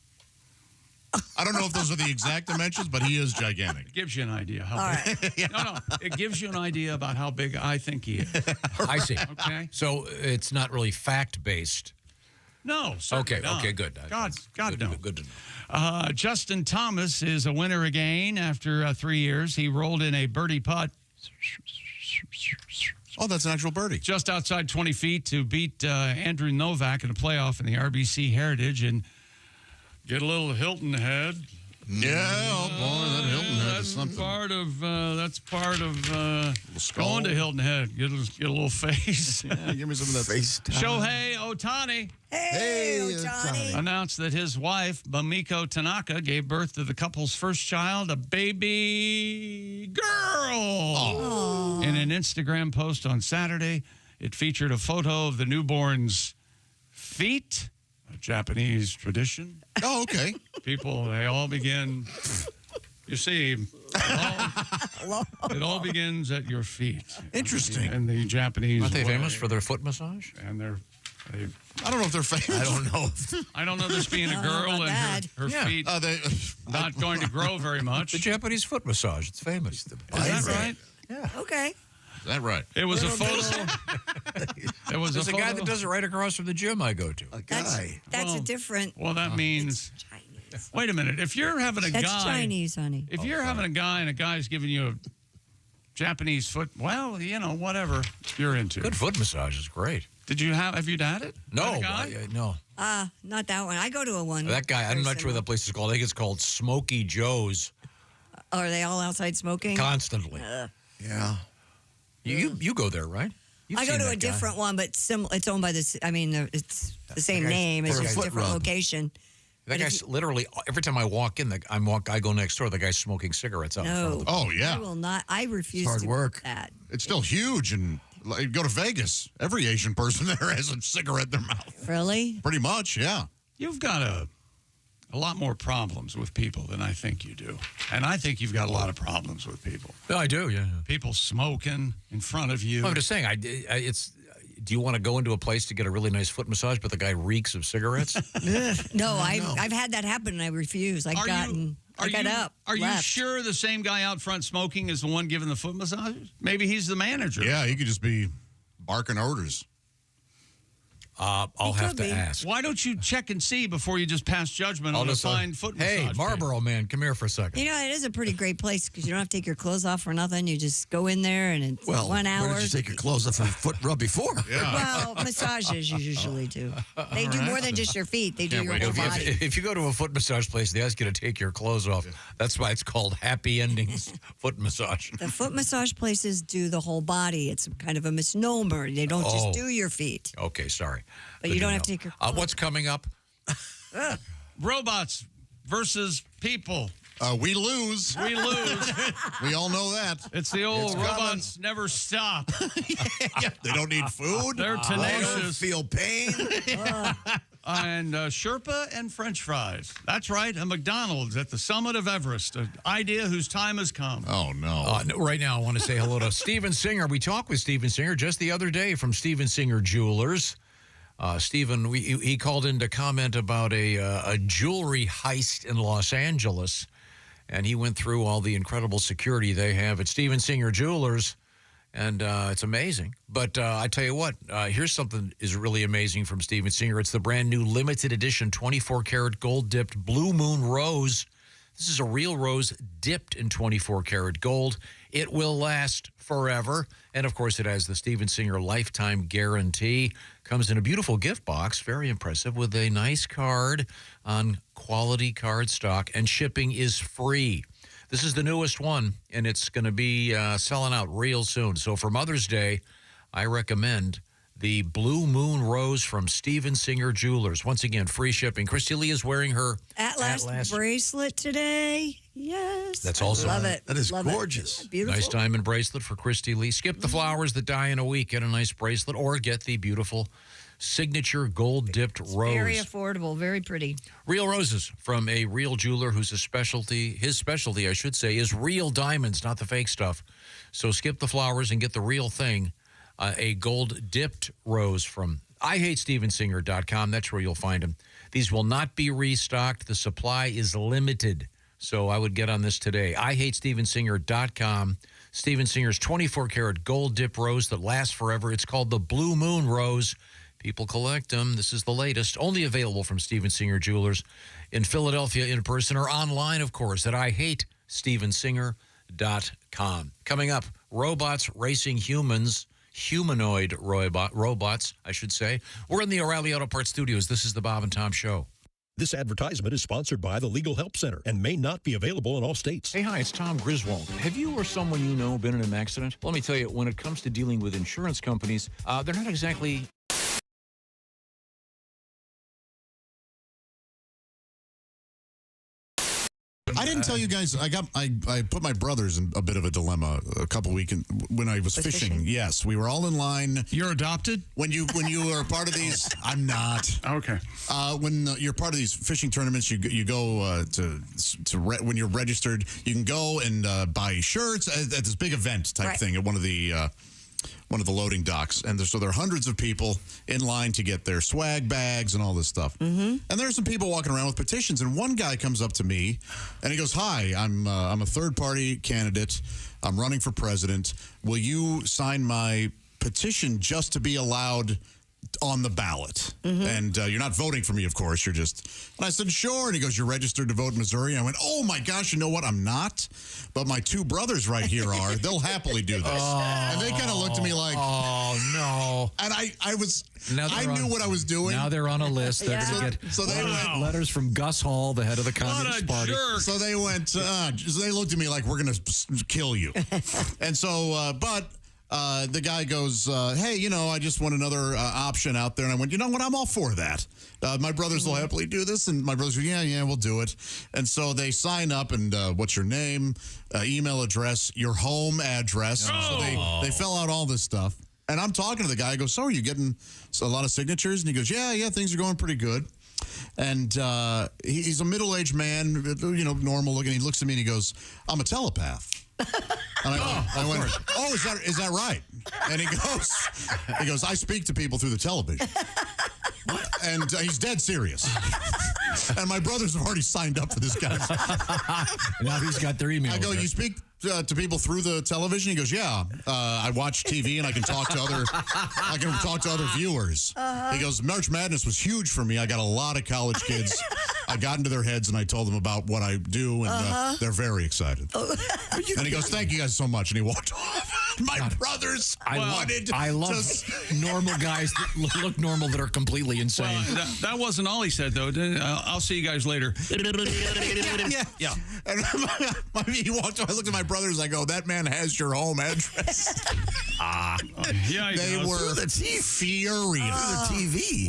I don't know if those are the exact dimensions, but he is gigantic. It gives you an idea how big. No. It gives you an idea about how big I think he is. I see. Okay. So it's not really fact-based. No. Okay, not. good. God, no. Good to know. Justin Thomas is a winner again after 3 years. He rolled in a birdie putt. Oh, that's an actual birdie. Just outside 20 feet to beat Andrew Novak in a playoff in the RBC Heritage and get a little Hilton head. Yeah, oh boy, that Hilton head is something. That's part of going to Hilton Head. Get a little face. Yeah, give me some of that face time. Shohei Ohtani. Hey, Ohtani. Announced that his wife, Bamiko Tanaka, gave birth to the couple's first child, a baby girl. Oh. In an Instagram post on Saturday, it featured a photo of the newborn's feet, a Japanese tradition. Oh, okay. People, they all begin, you see, it all begins at your feet. Interesting. And the Japanese Aren't they famous for their foot massage? And I don't know if they're famous. I don't know. I don't know this being a girl and her feet not going to grow very much. The Japanese foot massage. It's famous. Is that right? Yeah. Okay. Is that right? It was a photo. There's a guy that does it right across from the gym I go to. A guy. That's a different. Well, that means. Chinese. Wait a minute. If you're having a guy. That's Chinese, honey. If you're having a guy and a guy's giving you a Japanese foot, well, whatever you're into. Good foot massage is great. Have you had it? No. No. Not that one. I go to a one. That guy, I'm not sure what that place is called. I think it's called Smoky Joe's. Are they all outside smoking? Constantly. Yeah. You go there, right? I go to a different one, but it's owned by this. I mean, it's the same name. It's just a different location. That guy's literally, every time I walk in, I go next door, the guy's smoking cigarettes out in front of the Oh, yeah. I will not. I refuse hard to work. do that. It's still huge. And like, go to Vegas. Every Asian person there has a cigarette in their mouth. Really? Pretty much, yeah. You've got a lot more problems with people than I think you do. And I think you've got a lot of problems with people. No, I do, yeah. People smoking in front of you. I'm just saying, do you want to go into a place to get a really nice foot massage, but the guy reeks of cigarettes? No, I've had that happen, and I refuse. I got up. Are you sure the same guy out front smoking is the one giving the foot massages? Maybe he's the manager. Yeah, he could just be barking orders. I'll have to ask. Why don't you check and see before you just pass judgment on a fine foot massage? Hey, Marlboro man, come here for a second. You know, it is a pretty great place because you don't have to take your clothes off or nothing. You just go in there and it's 1 hour. Where did you take your clothes off for a foot rub before? Well, massages you usually do. They do more than just your feet. They do your whole body. If you go to a foot massage place, they ask you to take your clothes off. That's why it's called Happy Endings Foot Massage. The foot massage places do the whole body. It's kind of a misnomer. They don't just do your feet. Okay, sorry. But you don't have to take your clothes what's coming up? Robots versus people. We lose. We lose. We all know that. It's the old robots never stop. They don't need food. They're tenacious. Feel pain. And Sherpa and French fries. That's right, a McDonald's at the summit of Everest. An idea whose time has come. Oh, no. Right now, I want to say hello to Steven Singer. We talked with Steven Singer just the other day from Steven Singer Jewelers. Steven, he called in to comment about a jewelry heist in Los Angeles, and he went through all the incredible security they have at Steven Singer Jewelers, and it's amazing. But I tell you what, here's something is really amazing from Steven Singer. It's the brand new limited edition 24-karat gold-dipped Blue Moon Rose. This is a real rose dipped in 24-karat gold. It will last forever. And, of course, it has the Steven Singer lifetime guarantee. Comes in a beautiful gift box, very impressive, with a nice card on quality card stock. And shipping is free. This is the newest one, and it's going to be selling out real soon. So for Mother's Day, I recommend the Blue Moon Rose from Steven Singer Jewelers. Once again, free shipping. Christy Lee is wearing her Atlas bracelet today. Yes. That's also love it. That is love gorgeous. It. Beautiful. Nice diamond bracelet for Christy Lee. Skip the flowers that die in a week. Get a nice bracelet or get the beautiful signature gold-dipped rose. Very affordable. Very pretty. Real roses from a real jeweler whose specialty, I should say, is real diamonds, not the fake stuff. So skip the flowers and get the real thing. A gold-dipped rose from IHateStevenSinger.com. That's where you'll find them. These will not be restocked. The supply is limited. So I would get on this today. IHateStevenSinger.com. Steven Singer's 24-karat gold-dipped rose that lasts forever. It's called the Blue Moon Rose. People collect them. This is the latest. Only available from Steven Singer Jewelers in Philadelphia in person or online, of course, at IHateStevenSinger.com. Coming up, robots racing humans. Humanoid robots, I should say. We're in the O'Reilly Auto Parts studios. This is the Bob and Tom Show. This advertisement is sponsored by the Legal Help Center and may not be available in all states. Hey, hi, it's Tom Griswold. Have you or someone you know been in an accident? Let me tell you, when it comes to dealing with insurance companies, they're not exactly... I didn't tell you guys. I put my brothers in a bit of a dilemma a couple weekends when I was fishing. Yes, we were all in line. You're adopted? When you are part of these, I'm not. Okay. When you're part of these fishing tournaments, you go when you're registered, you can go and buy shirts at this big event type thing at one of the loading docks. And so there are hundreds of people in line to get their swag bags and all this stuff. Mm-hmm. And there's some people walking around with petitions. And one guy comes up to me and he goes, "Hi, I'm a third-party candidate. I'm running for president. Will you sign my petition just to be allowed on the ballot?" Mm-hmm. And you're not voting for me, of course. You're just... And I said, "Sure." And he goes, "You're registered to vote in Missouri?" And I went, "Oh, my gosh, you know what? I'm not. But my two brothers right here are. They'll happily do this." And they kind of looked at me like... Oh, no. And I knew what I was doing. Now they're on a list. They're going to get they went, letters from Gus Hall, the head of the Communist Party. Jerk. So they went... so they looked at me like, "We're going to kill you." And so... but... the guy goes, hey, I just want another option out there. And I went, you know what? I'm all for that. My brothers will happily do this. And my brothers go, yeah, we'll do it. And so they sign up and what's your name, email address, your home address. So they fill out all this stuff. And I'm talking to the guy. I go, so are you getting a lot of signatures? And he goes, yeah, things are going pretty good. And he's a middle-aged man, normal looking. He looks at me and he goes, I'm a telepath. And I went, oh, is that right? And he goes, I speak to people through the television. And he's dead serious. And my brothers have already signed up for this guy. Now he's got their email. I go, you speak to people through the television? He goes, yeah. I watch TV and I can talk to other viewers. He goes, March Madness was huge for me. I got a lot of college kids. I got into their heads and I told them about what I do, and they're very excited. And he goes, thank you guys so much. And he walked off. My brothers I love normal guys that look normal that are completely insane. Well, that wasn't all he said, though. I'll see you guys later. Yeah. And he walked off. I looked at my brothers. I go, that man has your home address. They were furious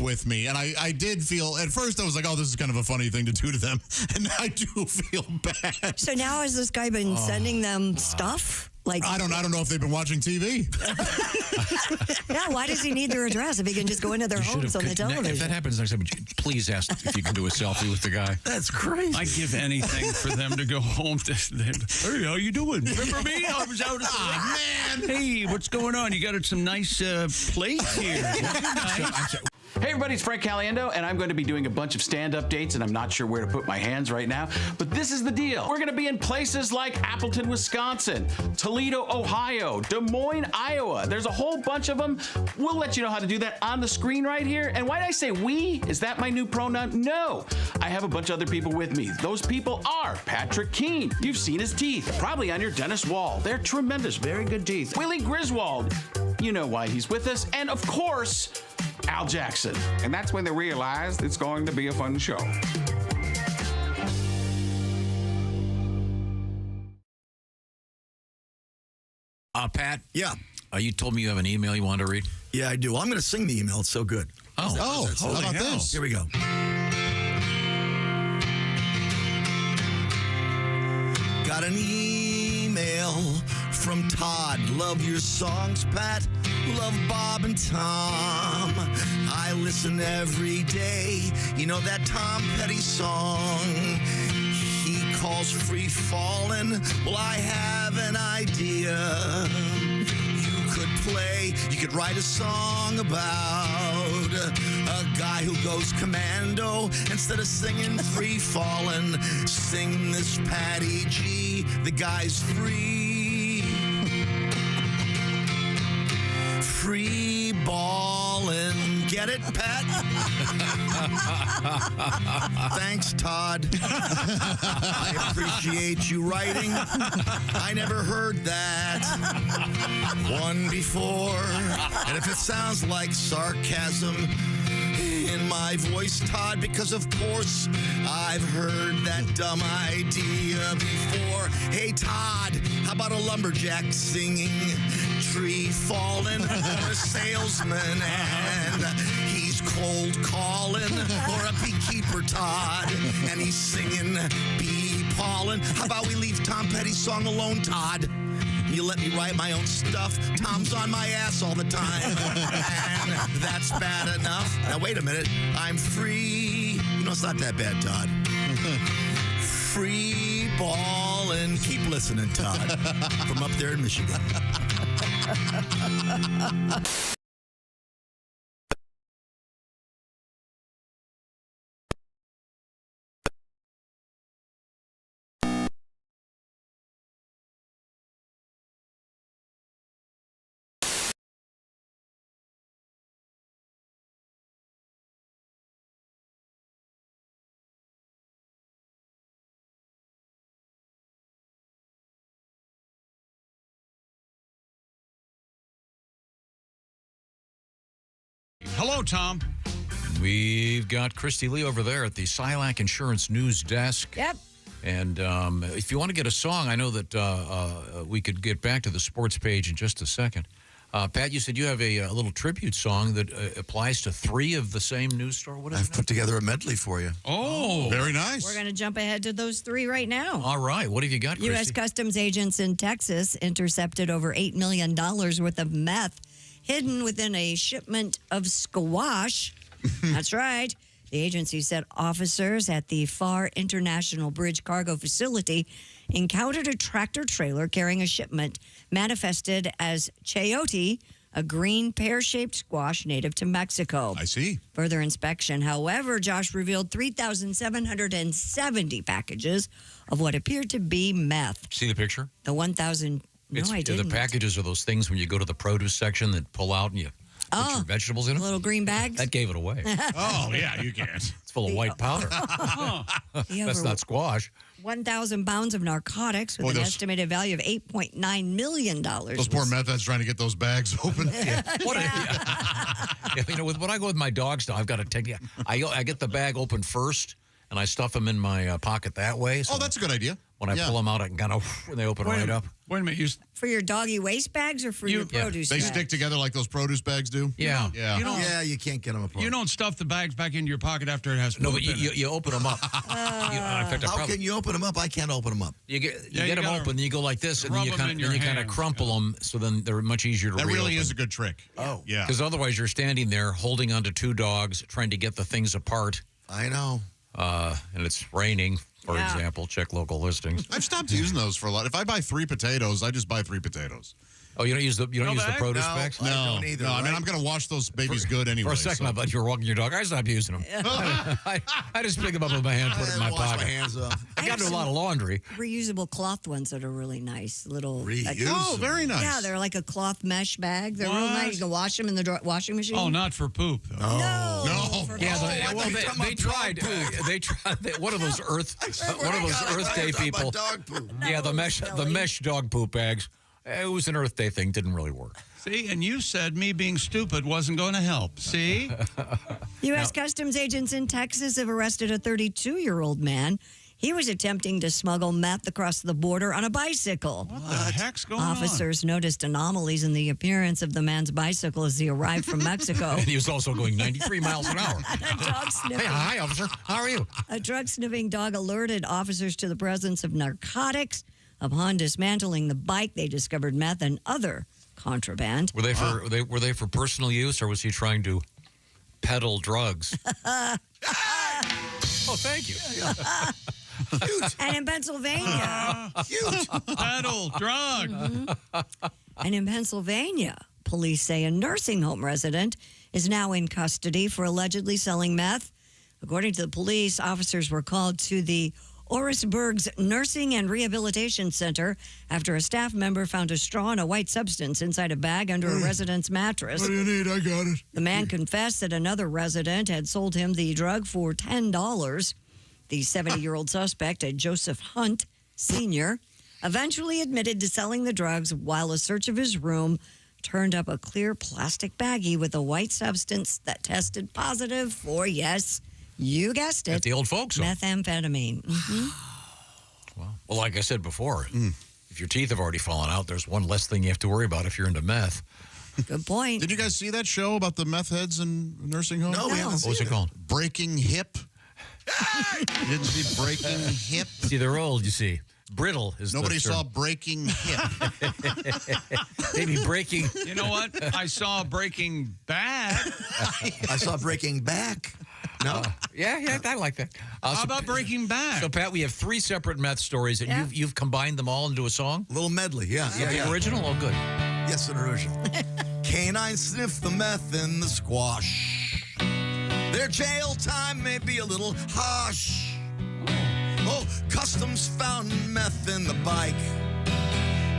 with me. And I did feel, at first I was like, oh, this is kind of a funny thing to do to them. And I do feel bad. So now has this guy been sending them stuff? Like, I don't know if they've been watching TV. Yeah, why does he need their address if he can just go into their homes on the television? If that happens next time, please ask if you can do a selfie with the guy. That's crazy. I'd give anything for them to go home to them. Hey, how you doing? Remember me? I was out at man. Hey, what's going on? You got some nice plates here. Nice. Hey everybody, it's Frank Caliendo, and I'm going to be doing a bunch of stand-up dates, and I'm not sure where to put my hands right now, but this is the deal. We're going to be in places like Appleton, Wisconsin, Toledo, Ohio, Des Moines, Iowa. There's a whole bunch of them. We'll let you know how to do that on the screen right here. And why did I say we? Is that my new pronoun? No. I have a bunch of other people with me. Those people are Patrick Keene. You've seen his teeth, probably on your dentist wall. They're tremendous, very good teeth. Willie Griswold. You know why he's with us. And of course, Al Jackson. And that's when they realized it's going to be a fun show. Pat? Yeah. You told me you have an email you wanted to read? Yeah, I do. I'm going to sing the email. It's so good. Oh, how about this? Here we go. Got an email from Todd. Love your songs, Pat. Love Bob and Tom. I listen every day. You know that Tom Petty song he calls Free Fallin'? Well, I have an idea. You could write a song about a guy who goes commando. Instead of singing Free Fallin', sing this Patty G. The guy's free. Free ballin'. Get it, Pat? Thanks, Todd. I appreciate you writing. I never heard that one before. And if it sounds like sarcasm in my voice, Todd, because of course I've heard that dumb idea before. Hey, Todd, how about a lumberjack singing Tree Fallin', or a salesman and he's cold calling, or a beekeeper, Todd, and he's singing bee pollen? How about we leave Tom Petty's song alone, Todd? You let me write my own stuff. Tom's on my ass all the time, and that's bad enough. Now wait a minute, I'm free. You know it's not that bad, Todd. Free ballin'. Keep listening, Todd, from up there in Michigan. Hello, Tom. We've got Christy Lee over there at the Silac Insurance News Desk. Yep. And if you want to get a song, I know that we could get back to the sports page in just a second. Pat, you said you have a little tribute song that applies to 3 of the same news store. What is I've put together a medley for you. Oh, very nice. We're going to jump ahead to those 3 right now. All right. What have you got, Christy? U.S. Customs agents in Texas intercepted over $8 million worth of meth hidden within a shipment of squash. That's right. The agency said officers at the Far International Bridge Cargo Facility encountered a tractor trailer carrying a shipment manifested as chayote, a green pear-shaped squash native to Mexico. I see. Further inspection, however, Josh revealed 3,770 packages of what appeared to be meth. See the picture? The 1,000... No, I didn't. The packages are those things when you go to the produce section that pull out and you put your vegetables in them. Little green bags? That gave it away. Oh, yeah, you can't. It's full of white powder. That's not squash. 1,000 pounds of narcotics with an estimated value of $8.9 million. Those poor meth heads trying to get those bags open. When I go with my dogs now, I've got to take. I get the bag open first, and I stuff them in my pocket that way. So that's a good idea. When I pull them out, I can kind of when they open right up. Wait a minute, for your doggy waste bags or for your produce? They bags? stick together like those produce bags do. Yeah, you can't get them apart. You don't stuff the bags back into your pocket after it has. No, but in it. you open them up. How can you open them up? I can't open them up. You get them open, you go like this, and then you kind of crumple them, so then they're much easier to. That reopen. really is a good trick. Oh, yeah. Because otherwise, you're standing there holding onto 2 dogs, trying to get the things apart. I know. And it's raining. For example, check local listings. I've stopped using those for a lot. If I buy 3 potatoes, I just buy 3 potatoes. Oh, you don't use the produce no, bags? No, I don't either, I mean, I'm going to wash those babies good anyway. For a second, I thought you were walking your dog. I stopped using them. I just pick them up with my hand, put it in my wash pocket. my hands off. I got to do a lot of laundry. Reusable cloth ones that are really nice. Little. Oh, very nice. Yeah, they're like a cloth mesh bag. They're real nice. You can wash them in the washing machine. Oh, not for poop. No. Yeah, they tried. One of those Earth Day people. Dog poop. Yeah, the mesh dog poop bags. It was an Earth Day thing. Didn't really work. See, and you said me being stupid wasn't going to help. See? U.S. Customs agents in Texas have arrested a 32-year-old man. He was attempting to smuggle meth across the border on a bicycle. What the heck's going Officers noticed anomalies in the appearance of the man's bicycle as he arrived from Mexico. And he was also going 93 miles an hour. Hey, hi, officer. How are you? A drug-sniffing dog alerted officers to the presence of narcotics. Upon dismantling the bike, they discovered meth and other contraband. Were they for personal use, or was he trying to peddle drugs? Oh, thank you. Cute. And in Pennsylvania, Cute. Peddle drug. And in Pennsylvania, police say a nursing home resident is now in custody for allegedly selling meth. According to the police, officers were called to the Orisburg's Nursing and Rehabilitation Center after a staff member found a straw and a white substance inside a bag under a resident's mattress. What do you need? I got it. The man confessed that another resident had sold him the drug for $10. The 70-year-old suspect, a Joseph Hunt Sr., eventually admitted to selling the drugs while a search of his room turned up a clear plastic baggie with a white substance that tested positive for, yes, you guessed it. At the old folks' home. Methamphetamine. Mm-hmm. Well, like I said before, if your teeth have already fallen out, there's one less thing you have to worry about if you're into meth. Good point. Did you guys see that show about the meth heads in nursing homes? No, we haven't seen What was it called? Breaking Hip. You didn't see Breaking Hip? See, they're old, you see. Brittle is Nobody the term. saw Breaking Hip. Maybe Breaking. You know what? I saw Breaking Bad. I saw Breaking Back. No. Yeah, I like that. How about Breaking Bad? So, Pat, we have 3 separate meth stories, and you've combined them all into a song? Little medley, yeah. The original? Oh, good. Yes, an original. Canine sniff the meth in the squash. Their jail time may be a little harsh. Oh, customs found meth in the bike.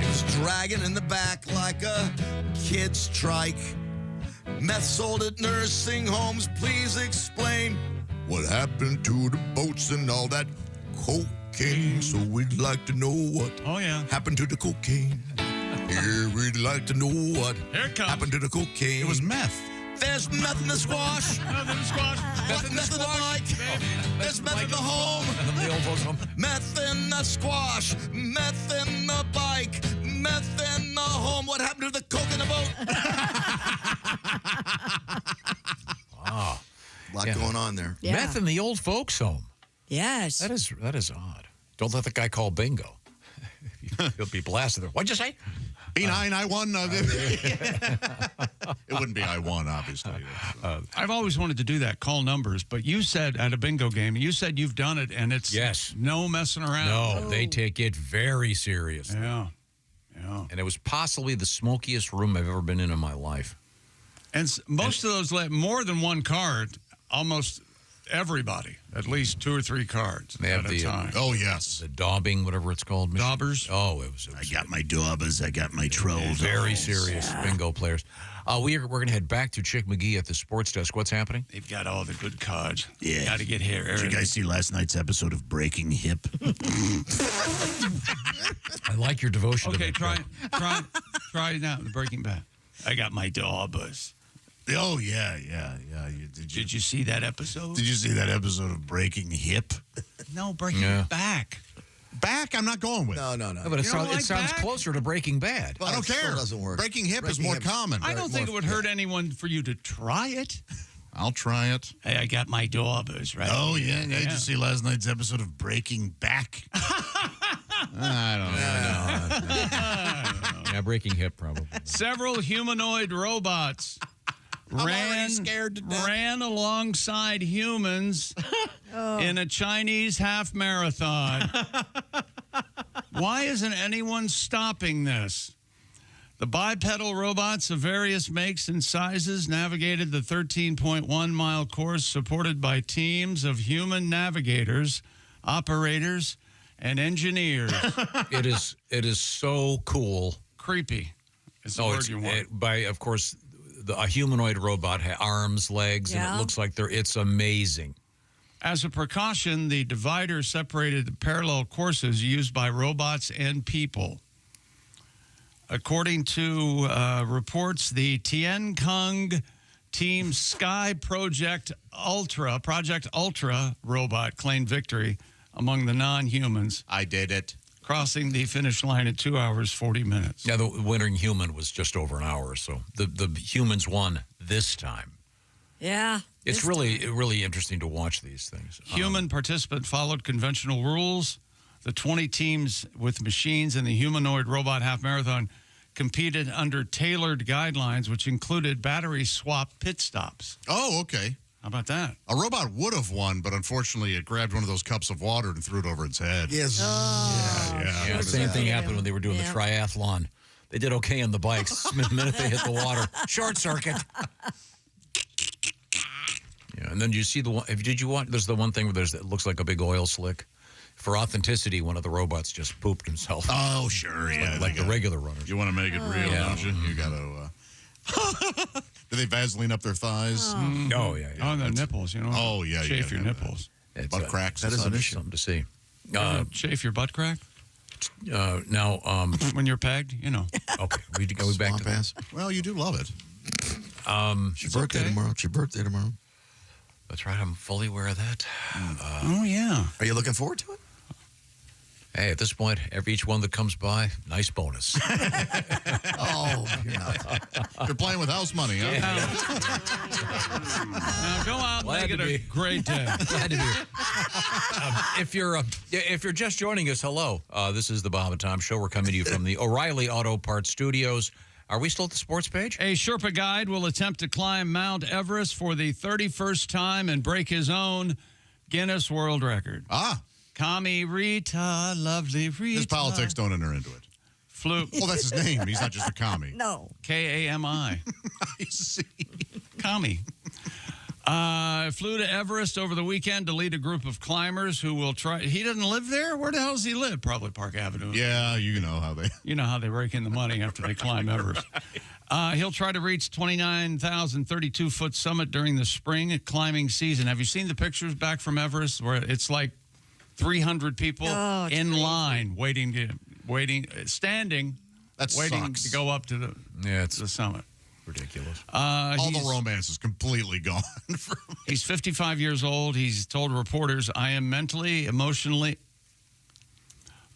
It was dragging in the back like a kid's trike. Meth sold at nursing homes, please explain what happened to the boats and all that cocaine. So we'd like to know what happened to the cocaine. Here we'd like to know what happened to the cocaine. It was meth. There's meth in the squash. Meth in the squash. Meth in the bike. There's meth in the home. The old folks' home. Meth in the squash. Meth in the bike. Meth in the home. What happened to the coke in the boat? lot going on there. Yeah. Meth in the old folks' home. Yes. That is odd. Don't let the guy call bingo. He'll be blasted. What'd you say? B9, I won. It wouldn't be I won, obviously. I've always wanted to do that, call numbers. But you said at a bingo game, you said you've done it, and it's no messing around. No, they take it very seriously. Yeah. And it was possibly the smokiest room I've ever been in my life. And most of those let more than one card, almost everybody, at least 2 or 3 cards They have at a time. Oh, yes. The daubing, whatever it's called. Daubers? Oh, it was. I got my daubers. I got my trolls. Very serious bingo players. We're going to head back to Chick McGee at the sports desk. What's happening? They've got all the good cards. Yeah. Got to get here. Did you guys see last night's episode of Breaking Hip? I like your devotion. Okay, to try now. The Breaking Bad. I got my daubers. Oh, yeah. Did you see that episode? Did you see that episode of Breaking Hip? No, Breaking Back. Back, I'm not going with. No. But it sounds closer to Breaking Bad. I don't care. Doesn't work. Breaking Hip is more common. I don't think it would hurt anyone for you to try it. I'll try it. Hey, I got my daubers, right? Oh, yeah. Did you see last night's episode of Breaking Back? I don't know. Yeah, Breaking Hip, probably. Several humanoid robots ran alongside humans in a Chinese half marathon. Why isn't anyone stopping this? The bipedal robots of various makes and sizes navigated the 13.1-mile course supported by teams of human navigators, operators, and engineers. It is so cool. Creepy. It's the word you want. Of course, a humanoid robot has arms, legs, and it looks like it's amazing. As a precaution, the divider separated the parallel courses used by robots and people. According to reports, the Tiankong Team Sky Project Ultra robot claimed victory among the non-humans. I did it. Crossing the finish line at 2 hours, 40 minutes. Yeah, the winning human was just over an hour, so the humans won this time. Yeah. It's really interesting to watch these things. Human participant followed conventional rules. The 20 teams with machines and the humanoid robot half marathon competed under tailored guidelines, which included battery swap pit stops. Oh, okay. How about that? A robot would have won, but unfortunately it grabbed one of those cups of water and threw it over its head. Yes. Yeah, the same thing happened when they were doing the triathlon. They did okay on the bikes. The minute they hit the water, short circuit. Yeah, and then you see the one. Did you watch? There's the one thing where it looks like a big oil slick. For authenticity, one of the robots just pooped himself. Oh, sure, yeah. Like the regular runners. You want to make it real, don't you? You got to... Do they Vaseline up their thighs? Oh, yeah. On the nipples, you know. Oh, yeah. Chafe your nipples. Butt cracks. That is something to see. Chafe your butt crack? Now... when you're pegged, you know. Okay. We back to that. Well, you do love it. It's your birthday tomorrow. It's your birthday tomorrow. That's right. I'm fully aware of that. Oh, yeah. Are you looking forward to it? Hey, at this point, each one that comes by, nice bonus. Oh, you're not. You're playing with house money, huh? Now go out and make it a great day. Glad to be here. If you're just joining us, hello. This is the Bob and Tom Show. We're coming to you from the O'Reilly Auto Parts Studios. Are we still at the sports page? A Sherpa guide will attempt to climb Mount Everest for the 31st time and break his own Guinness World Record. Kami Rita, lovely Rita. His politics don't enter into it. Flew. Well, that's his name. He's not just a commie. No. K-A-M-I. I see. Kami. Flew to Everest over the weekend to lead a group of climbers who will try. He doesn't live there? Where the hell does he live? Probably Park Avenue. Yeah, you know how they. You know how they rake in the money after they climb Everest. He'll try to reach 29,032-foot summit during the spring climbing season. Have you seen the pictures back from Everest where it's like 300 people in line standing, waiting to go up to the summit. Ridiculous. All the romance is completely gone. He's 55 years old. He's told reporters, I am mentally, emotionally,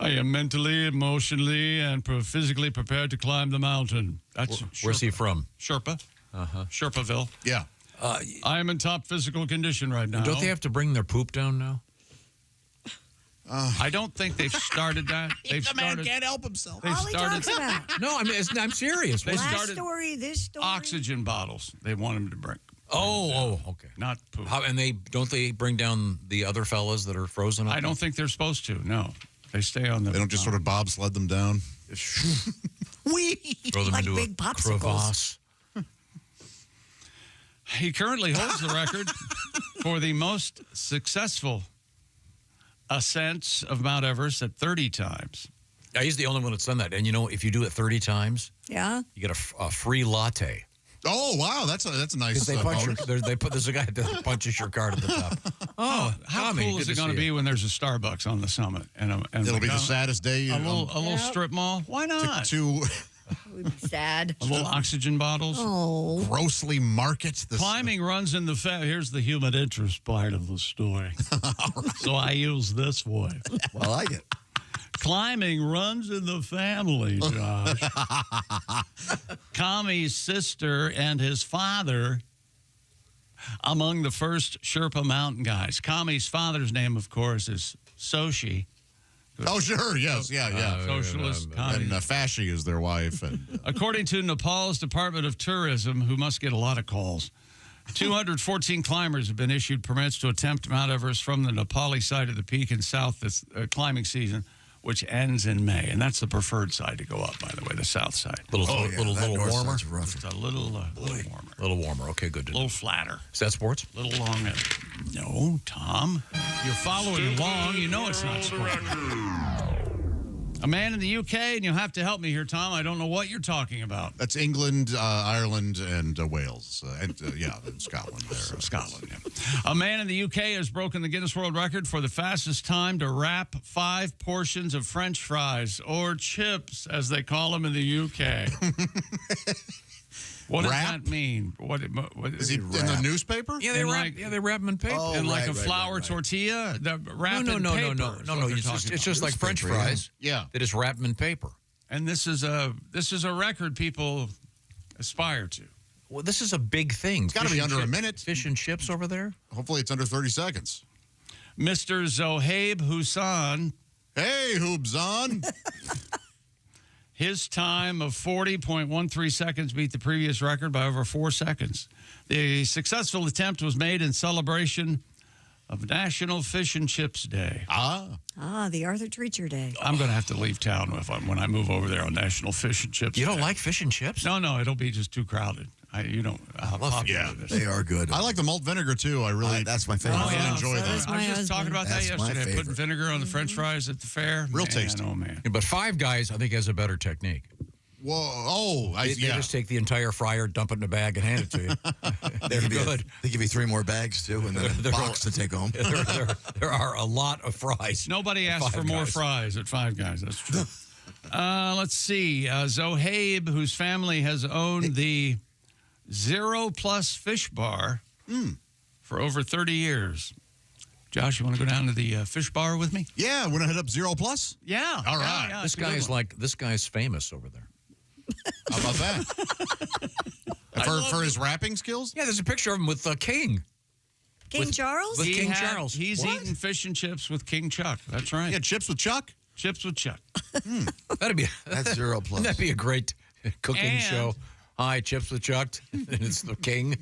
and physically prepared to climb the mountain. That's Where's he from? Sherpa. Sherpaville. Yeah. I am in top physical condition right now. Don't they have to bring their poop down now? I don't think they've started that. They've The man started. can't help himself. They've All he started. talks about. No, I'm serious. They Last started story, this story. oxygen bottles. They want him to bring. Okay. Not poop. And they bring down the other fellas that are frozen up? I don't think they're supposed to. No, they stay on the. They don't just sort of bobsled them down. Throw them like into big a popsicles. crevasse. He currently holds the record for the most successful ascents of Mount Everest at 30 times. Yeah, he's the only one that's done that. And if you do it 30 times, Yeah. you get a free latte. Oh wow, that's a nice. There's a guy that punches your card at the top. How Tommy, cool good is to it going to see be you. when there's a Starbucks on the summit? And It'll be the saddest day. A little strip mall. Why not? To Sad. A little oxygen bottles. Oh. grossly market the Climbing runs in the here's the human interest part of the story. So I use this voice. Well, I like it. Climbing runs in the family, Josh. Kami's sister and his father among the first Sherpa mountain guys. Kami's father's name, of course, is Soshi. Oh, sure. Yes. Yeah. Socialist. And Fashi is their wife. And According to Nepal's Department of Tourism, who must get a lot of calls, 214 climbers have been issued permits to attempt Mount Everest from the Nepali side of the peak in south this climbing season, which ends in May. And that's the preferred side to go up, by the way, the south side. Little warmer? Just a little warmer. A little warmer. Okay, good. A little flatter. Is that sports? A little longer. No, Tom. You're following along. You know it's not sports. A man in the UK, and you'll have to help me here, Tom. I don't know what you're talking about. that's England, Ireland, and Wales, and Scotland. There, Scotland, yeah. A man in the UK has broken the Guinness World Record for the fastest time to wrap 5 portions of French fries, or chips, as they call them in the UK. What does that mean? What is he in the newspaper? Yeah, they wrap them in paper. In like a flour tortilla? Wrapped in paper. No. It's just like French fries. Yeah. They just wrap them in paper. And this is a record people aspire to. Well, this is a big thing. It's got to be under a minute. Fish and chips over there? Hopefully it's under 30 seconds. Mr. Zohaib Hussan. Hey, Hoobzan. His time of 40.13 seconds beat the previous record by over 4 seconds. The successful attempt was made in celebration of National Fish and Chips Day. The Arthur Treacher Day. I'm going to have to leave town when I move over there on National Fish and Chips You don't Day. like fish and chips? No, it'll be just too crowded. I love They are good. I like the malt vinegar, too. I really that's my favorite. I really enjoy that. I was just talking about that That's my yesterday. Putting favorite. vinegar on the French fries at the fair. Real tasty. Oh, man. But Five Guys, I think, has a better technique. Whoa. They just take the entire fryer, dump it in a bag, and hand it to you. They're good. They give you 3 more bags, too, and then a box to take home. There are a lot of fries. Nobody asked for more fries at Five Guys. That's true. Let's see. Zohaib, whose family has owned the Zero Plus Fish Bar for over 30 years. Josh, you want to go down to the fish bar with me? Yeah, want to hit up Zero Plus? Yeah. All right. Yeah, This guy's famous over there. How about that? For his rapping skills? Yeah, there's a picture of him with King. King Charles? With King Charles. He's eating fish and chips with King Chuck. That's right. Yeah, chips with Chuck? Chips with Chuck. That's Zero Plus. Wouldn't that be a great cooking And- show? Hi, Chips with Chuck. And it's the King.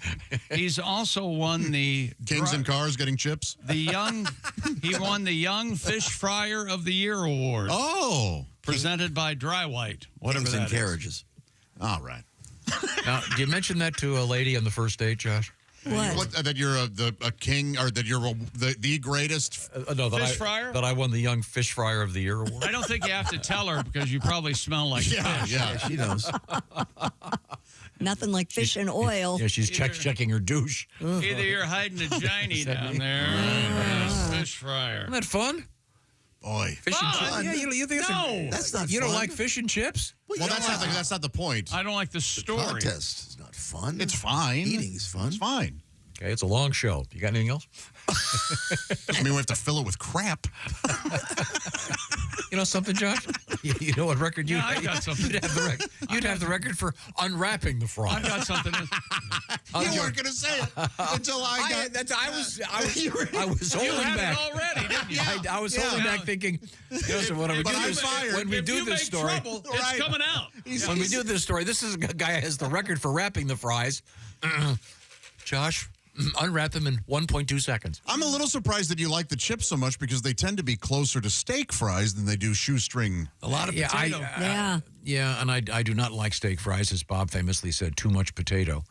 He's also won the Kings and Cars getting chips? he won the Young Fish Fryer of the Year award. Oh. Presented by Dry White. Whatever Kings that and is. Carriages. All right. Now, do you mention that to a lady on the first date, Josh? What? That you're a king, or that you're the greatest Fish fryer? That I won the Young Fish Fryer of the Year award. I don't think you have to tell her because you probably smell like fish. Yeah, she knows. Nothing like fish and oil. Yeah, she's checking her douche. Either you're hiding a giny down there or a fish fryer. Isn't that fun? Boy. Fish and chips? Yeah, you think That's not You fun. don't like fish and chips? Well, that's not the point. I don't like the story. Contest is not fun. It's fine. Eating is fun. It's fine. Okay, it's a long show. You got anything else? I mean, we have to fill it with crap. You know something, Josh? You know what record you I got something. You'd have the record for unwrapping the fry. I got something. You weren't going to say it until I got. I was holding back already, didn't you? I was holding back, thinking, when we do this story, it's coming out. When we do this story, this is a guy who has the record for wrapping the fries. Josh, unwrap them in 1.2 seconds. I'm a little surprised that you like the chips so much because they tend to be closer to steak fries than they do shoestring. A lot of potato. Yeah, and I do not like steak fries, as Bob famously said. Too much potato.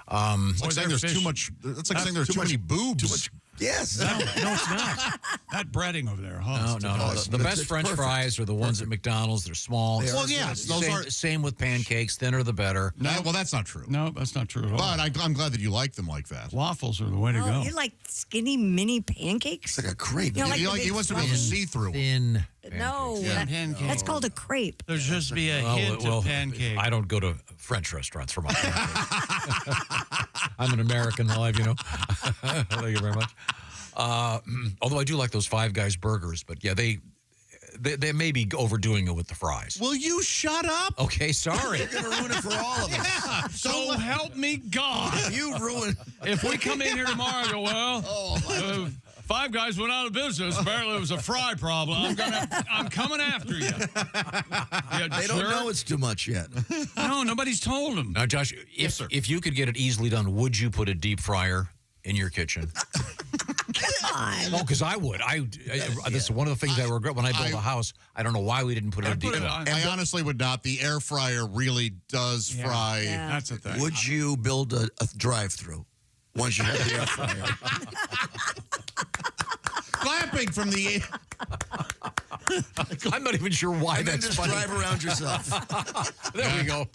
It's like saying there's too much. That's like saying there's too many boobs. Too much. Yes. No, it's not. That breading over there. Oh, No. The best French fries are the ones at McDonald's. They're small. Well, yes. Same with pancakes. Thinner the better. No, well, that's not true. No, that's not true at all. But I'm glad that you like them like that. Waffles are the way to go. You like skinny mini pancakes? It's like a crepe. He wants to be able to see through. Thin. No, that's called a crepe. There's just be a hint of pancake. I don't go to French restaurants for my pancakes. I'm an American, live, you know. Thank you very much. Although I do like those Five Guys burgers, but yeah, they may be overdoing it with the fries. Will you shut up? Okay, sorry. You're going to ruin it for all of us. Yeah. So help me God. You ruined. If we come in here tomorrow and go, well, Five Guys went out of business. Apparently it was a fry problem. I'm coming after you. They don't know it's too much yet. No, nobody's told them. Now, Josh, if you could get it easily done, would you put a deep fryer in your kitchen? Oh, because I would. This is one of the things I regret when I built a house. I don't know why we didn't put it in a deep fryer. I honestly would not. The air fryer really does fry. Yeah. That's the thing. Would you build a drive-through once you have the air fryer? Clapping from the. I'm not even sure why that's just funny. Drive around yourself. There we go.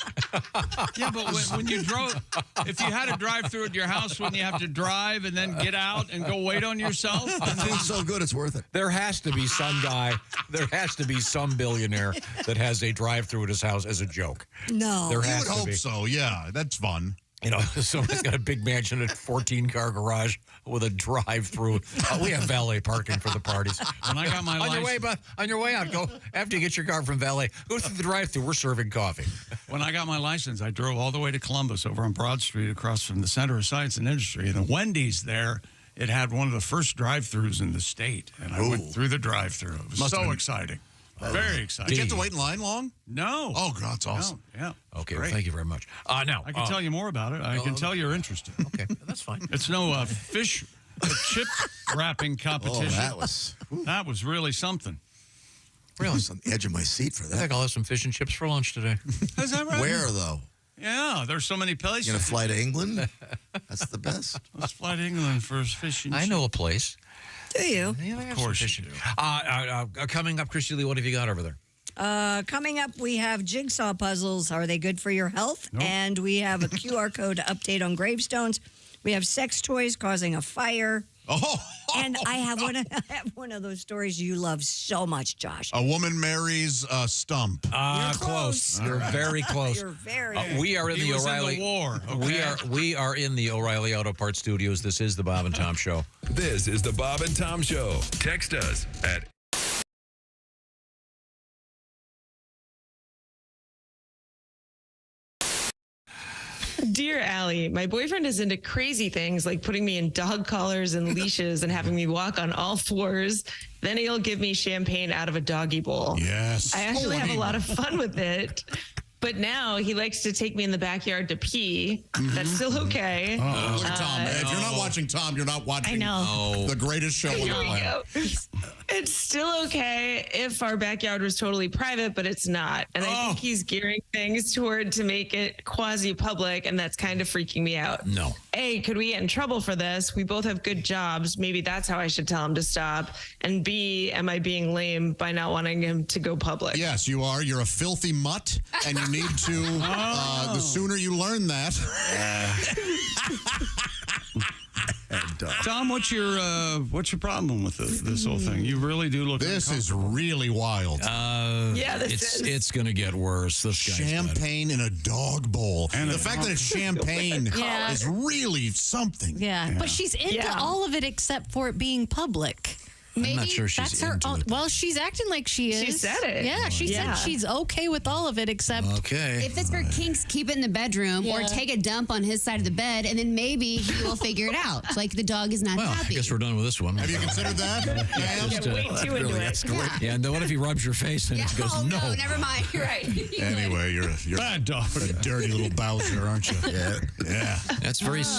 Yeah, but when you drove, if you had a drive-through at your house, wouldn't you have to drive and then get out and go wait on yourself? It's so good, it's worth it. There has to be some guy, there has to be some billionaire that has a drive-through at his house as a joke. No. There You has would to hope be. so. Yeah, that's fun. You know, someone's got a big mansion, a 14-car garage with a drive-through. We have valet parking for the parties. When I got my on your way out, go after you get your car from valet. Go through the drive-through. We're serving coffee. When I got my license, I drove all the way to Columbus over on Broad Street across from the Center of Science and Industry. And the Wendy's there, it had one of the first drive-throughs in the state. And I went through the drive-through. It was so exciting. Very exciting. Did you have to wait in line long? No. Oh, God, that's awesome. No, yeah. Okay, well, thank you very much. Now I can tell you more about it. I can tell you're interested. Okay, that's fine. It's no chip wrapping competition. That was really something. Really? I was on the edge of my seat for that. I think I'll have some fish and chips for lunch today. Is that right? Where, though? Yeah, there's so many places. You going to fly to England? That's the best. Let's fly to England for fish and chips. I know a place. Do you? Yeah, Of course you do. Coming up, Christy Lee, what have you got over there? Coming up, we have jigsaw puzzles. Are they good for your health? Nope. And we have a QR code update on gravestones. We have sex toys causing a fire. And I have one of those stories you love so much, Josh. A woman marries a stump. You're close. You're very close. You're very. We are in He the was O'Reilly. in the war. Okay. We are in the O'Reilly Auto Parts Studios. This is the Bob and Tom Show. This is the Bob and Tom Show. Text us at Dear Allie, my boyfriend is into crazy things like putting me in dog collars and leashes and having me walk on all fours. Then he'll give me champagne out of a doggy bowl. Yes. I actually have a lot of fun with it. But now he likes to take me in the backyard to pee. That's still okay. Look at Tom. If you're not watching Tom, you're not watching the greatest show on the planet. It's still okay if our backyard was totally private, but it's not. And I think he's gearing things toward to make it quasi-public, and that's kind of freaking me out. No. A, could we get in trouble for this? We both have good jobs. Maybe that's how I should tell him to stop. And B, am I being lame by not wanting him to go public? Yes, you are. You're a filthy mutt, and you need to, the sooner you learn that. Tom, what's your problem with this whole thing? You really do look. This is really wild. It's going to get worse. This guy's champagne in a dog bowl. And the fact that it's champagne is really something. Yeah, but she's into all of it except for it being public. Maybe I'm not sure she's that's her. into it. Well, she's acting like she is. She said it. Yeah, she said she's okay with all of it except. Okay. If it's her kinks, keep it in the bedroom or take a dump on his side of the bed, and then maybe he will figure it out. Like the dog is not Well, happy. I guess we're done with this one. Have you considered that? Way too into it. Yeah, and then what if he rubs your face and it goes, oh, no, never mind. You're right. Anyway, you're Bad dog. a dirty little Bowser, aren't you? Yeah. That's very, as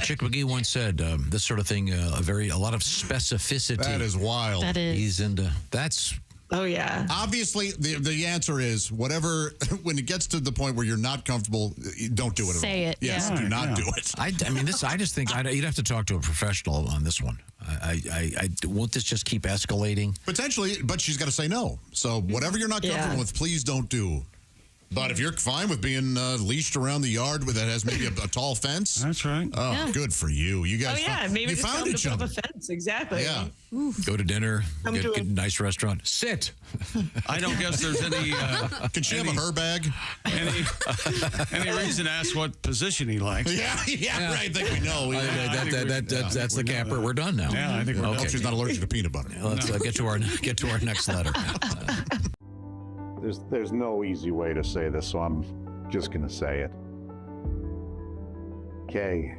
Chick McGee once said, this sort of thing, a lot of specificity. That is wild. That is. He's into, that's. Oh, yeah. Obviously, the answer is whatever, when it gets to the point where you're not comfortable, don't do it at all. Say it, Yes, yeah. do not do it. I mean, this. I just think you'd have to talk to a professional on this one. I won't this just keep escalating? Potentially, but she's got to say no. So whatever you're not comfortable with, please don't do. But if you're fine with being leashed around the yard that has maybe a tall fence, that's right. Oh, good for you. You guys, maybe you just found tell each them to other. put up a fence. Exactly. Yeah. Go to dinner, Come to get a nice restaurant. Sit. I don't guess there's any. Can she have a her bag? Any reason to ask what position he likes? Yeah, right. I think we know. That's the capper. We're done now. Yeah, I think we're I done. hope she's not allergic to peanut butter. Let's get to our next letter. There's no easy way to say this, so I'm just going to say it. Kay,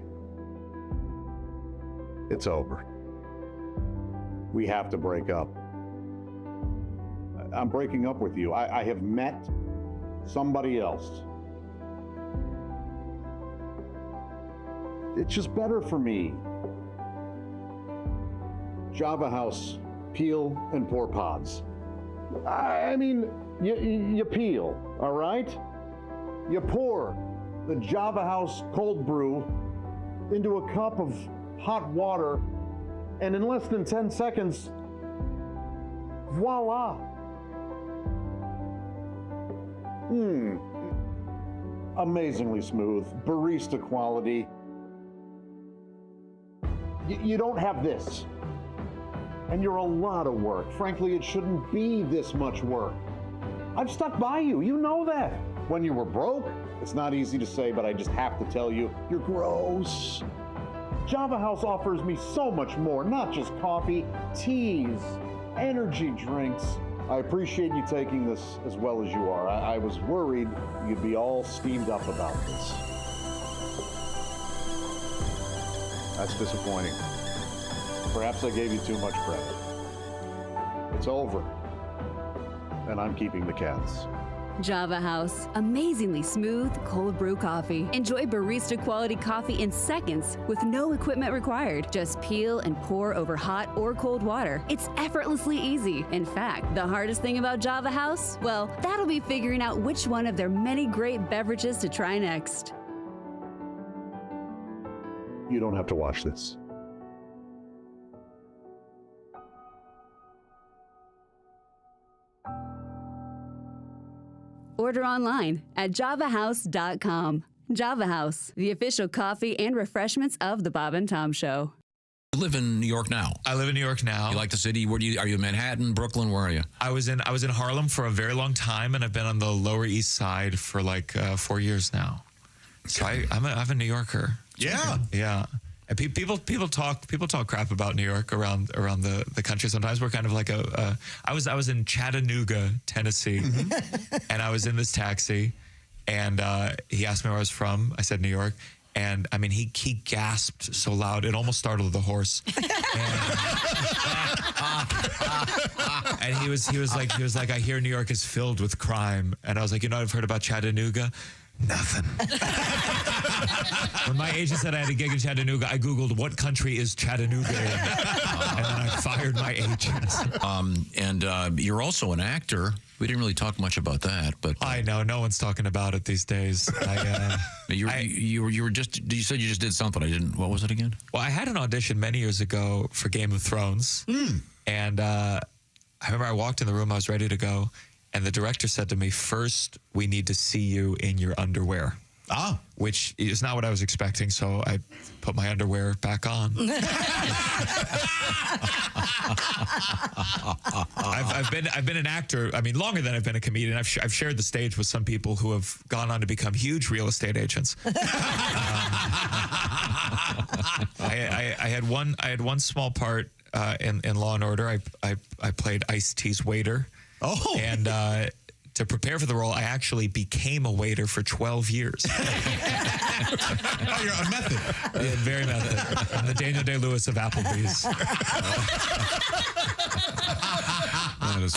it's over. We have to break up. I'm breaking up with you. I have met somebody else. It's just better for me. Java House, peel and pour pods. I mean, you peel, all right? You pour the Java House cold brew into a cup of hot water, and in less than 10 seconds, voila. Amazingly smooth, barista quality. You don't have this. And you're a lot of work. Frankly, it shouldn't be this much work. I've stuck by you. You know that. When you were broke, it's not easy to say, but I just have to tell you, you're gross. Java House offers me so much more, not just coffee, teas, energy drinks. I appreciate you taking this as well as you are. I was worried you'd be all steamed up about this. That's disappointing. Perhaps I gave you too much credit. It's over, and I'm keeping the cats. Java House, amazingly smooth cold brew coffee. Enjoy barista quality coffee in seconds with no equipment required. Just peel and pour over hot or cold water. It's effortlessly easy. In fact, the hardest thing about Java House, well, that'll be figuring out which one of their many great beverages to try next. You don't have to watch this. Order online at javahouse.com. Java House, the official coffee and refreshments of the Bob and Tom Show. You live in New York now. I live in New York now. You like the city? Are you in Manhattan, Brooklyn? Where are you? I was in Harlem for a very long time, and I've been on the Lower East Side for like 4 years now. So I'm a New Yorker. Yeah. Yeah. And people talk crap about New York around the country. Sometimes we're kind of like I was in Chattanooga, Tennessee, and I was in this taxi, and he asked me where I was from. I said New York, and I mean he gasped so loud it almost startled the horse. And he was like I hear New York is filled with crime, and I was like, you know, I've heard about Chattanooga. Nothing. When my agent said I had a gig in Chattanooga, I Googled what country is Chattanooga in, and then I fired my agent. And you're also an actor. We didn't really talk much about that, but I know no one's talking about it these days. You said you just did something. I didn't. What was it again? Well, I had an audition many years ago for Game of Thrones, and I remember I walked in the room. I was ready to go. And the director said to me, first, we need to see you in your underwear. Which is not what I was expecting, so I put my underwear back on. I've been an actor, I mean, longer than I've been a comedian. I've shared the stage with some people who have gone on to become huge real estate agents. I had one small part in Law and Order. I played Ice-T's waiter. Oh. And to prepare for the role, I actually became a waiter for 12 years. Oh, you're a method. Yeah, very method. I'm the Daniel Day-Lewis of Applebee's. That is.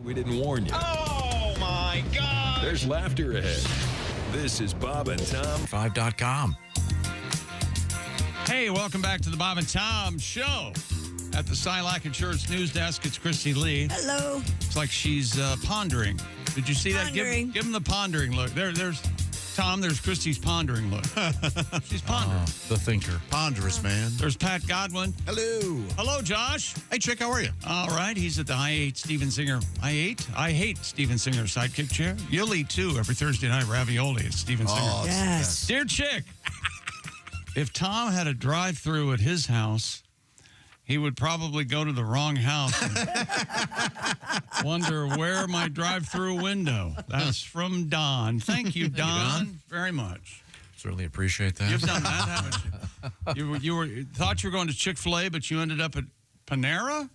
We didn't warn you. Oh, my God. There's laughter ahead. This is Bob and Tom. 5.com. Hey, welcome back to the Bob and Tom Show. At the Silac Insurance News Desk, it's Christy Lee. Hello. Looks like she's pondering. Did you see Pondering. that? Give him the pondering look. There's Tom. There's Christy's pondering look. She's pondering. The thinker. Ponderous, man. There's Pat Godwin. Hello. Hello, Josh. Hey, Chick, how are you? All right. He's at the I Hate Steven Singer sidekick chair. You'll eat, too, every Thursday night, ravioli at Steven Singer. Oh, Yes. Dear Chick, if Tom had a drive-through at his house, he would probably go to the wrong house and wonder where my drive-through window. That's from Don. Thank you, Don, very much. Certainly appreciate that. You've done that, haven't you? You thought you were going to Chick-fil-A, but you ended up at Panera?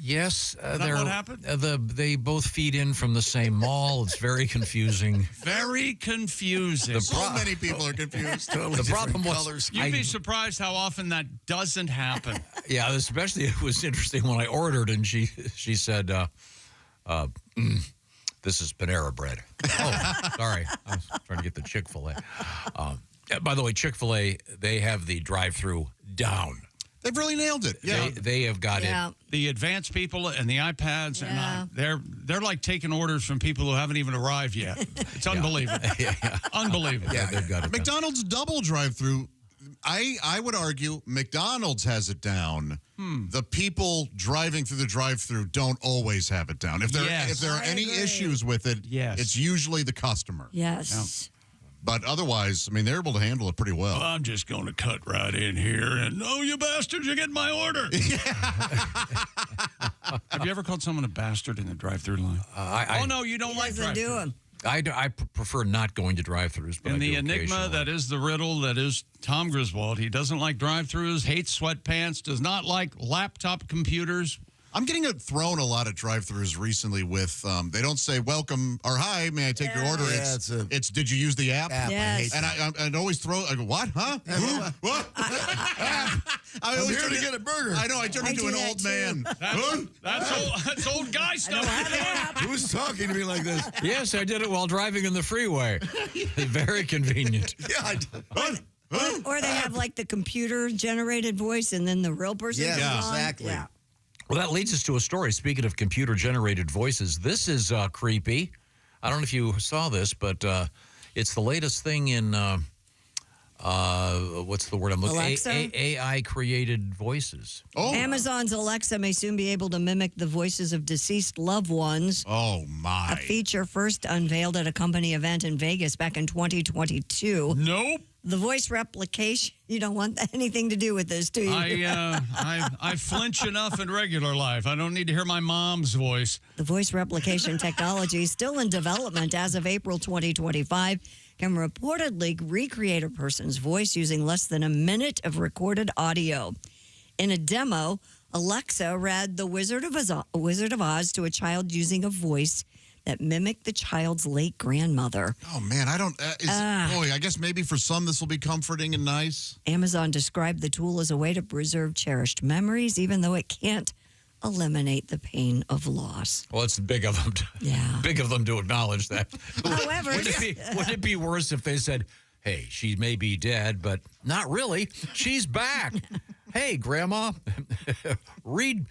Yes. Is that what happened? They both feed in from the same mall. It's very confusing. Very confusing. So many people are confused. The problem was... You'd be surprised how often that doesn't happen. Yeah, especially it was interesting when I ordered and she said, this is Panera bread. Oh, sorry. I was trying to get the Chick-fil-A. By the way, Chick-fil-A, they have the drive-through down. They've really nailed it. Yeah. They have got it. The advanced people and the iPads, and they're like taking orders from people who haven't even arrived yet. It's unbelievable. Unbelievable. Yeah, they've got it. McDonald's double drive-through. I would argue McDonald's has it down. The people driving through the drive-through don't always have it down. If there are any issues with it, it's usually the customer. Yes. But otherwise, I mean, they're able to handle it pretty well. I'm just going to cut right in here and, oh, you bastards, you get my order. Have you ever called someone a bastard in the drive-through line? Oh, no, you don't like drive-through. Do 'em. I prefer not going to drive-thrus. And the enigma that is the riddle that is Tom Griswold. He doesn't like drive-thrus, hates sweatpants, does not like laptop computers. I'm getting thrown a lot of drive-thrus recently with, they don't say welcome or hi, may I take your order? It's did you use the app? Yes. And I always throw, I go, what, huh? What? I'm here to get a burger. I know, I turned into an old man. That's old guy stuff. Who's talking to me like this? Yes, I did it while driving in the freeway. Very convenient. Yeah, Or they have like the computer-generated voice and then the real person. Yes, comes on. exactly. Yeah. Well, that leads us to a story. Speaking of computer-generated voices, this is creepy. I don't know if you saw this, but it's the latest thing in, what's the word I'm looking Alexa? AI-created voices. Oh. Amazon's Alexa may soon be able to mimic the voices of deceased loved ones. Oh, my. A feature first unveiled at a company event in Vegas back in 2022. Nope. The voice replication, you don't want anything to do with this, do you? I flinch enough in regular life. I don't need to hear my mom's voice. The voice replication technology is still in development as of April 2025. Can reportedly recreate a person's voice using less than a minute of recorded audio. In a demo, Alexa read The Wizard of Oz to a child using a voice that mimicked the child's late grandmother. Oh, man, I don't... boy, I guess maybe for some this will be comforting and nice. Amazon described the tool as a way to preserve cherished memories, even though it can't eliminate the pain of loss. Well, it's big of them. Big of them to acknowledge that. However... Wouldn't it be worse if they said, hey, she may be dead, but not really. She's back. Hey, Grandma, read...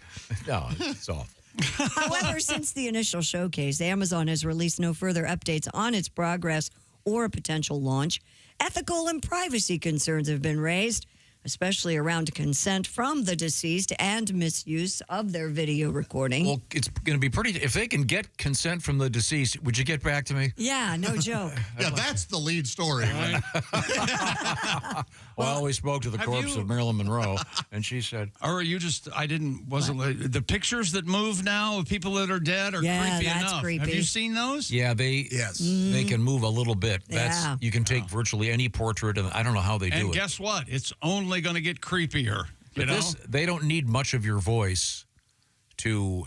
No, it's off. However, since the initial showcase, Amazon has released no further updates on its progress or a potential launch. Ethical and privacy concerns have been raised. especially around consent from the deceased and misuse of their video recording. Well, it's going to be pretty. If they can get consent from the deceased, would you get back to me? Yeah, no joke. Yeah, that's the lead story. Right? Well, we spoke to the corpse of Marilyn Monroe, and she said, Or are you just, the pictures that move now of people that are dead are creepy that's enough. creepy. Have you seen those? yeah, they can move a little bit. Yeah. You can take virtually any portrait, and I don't know how they do And it. guess what? It's only going to get creepier. You know? They don't need much of your voice to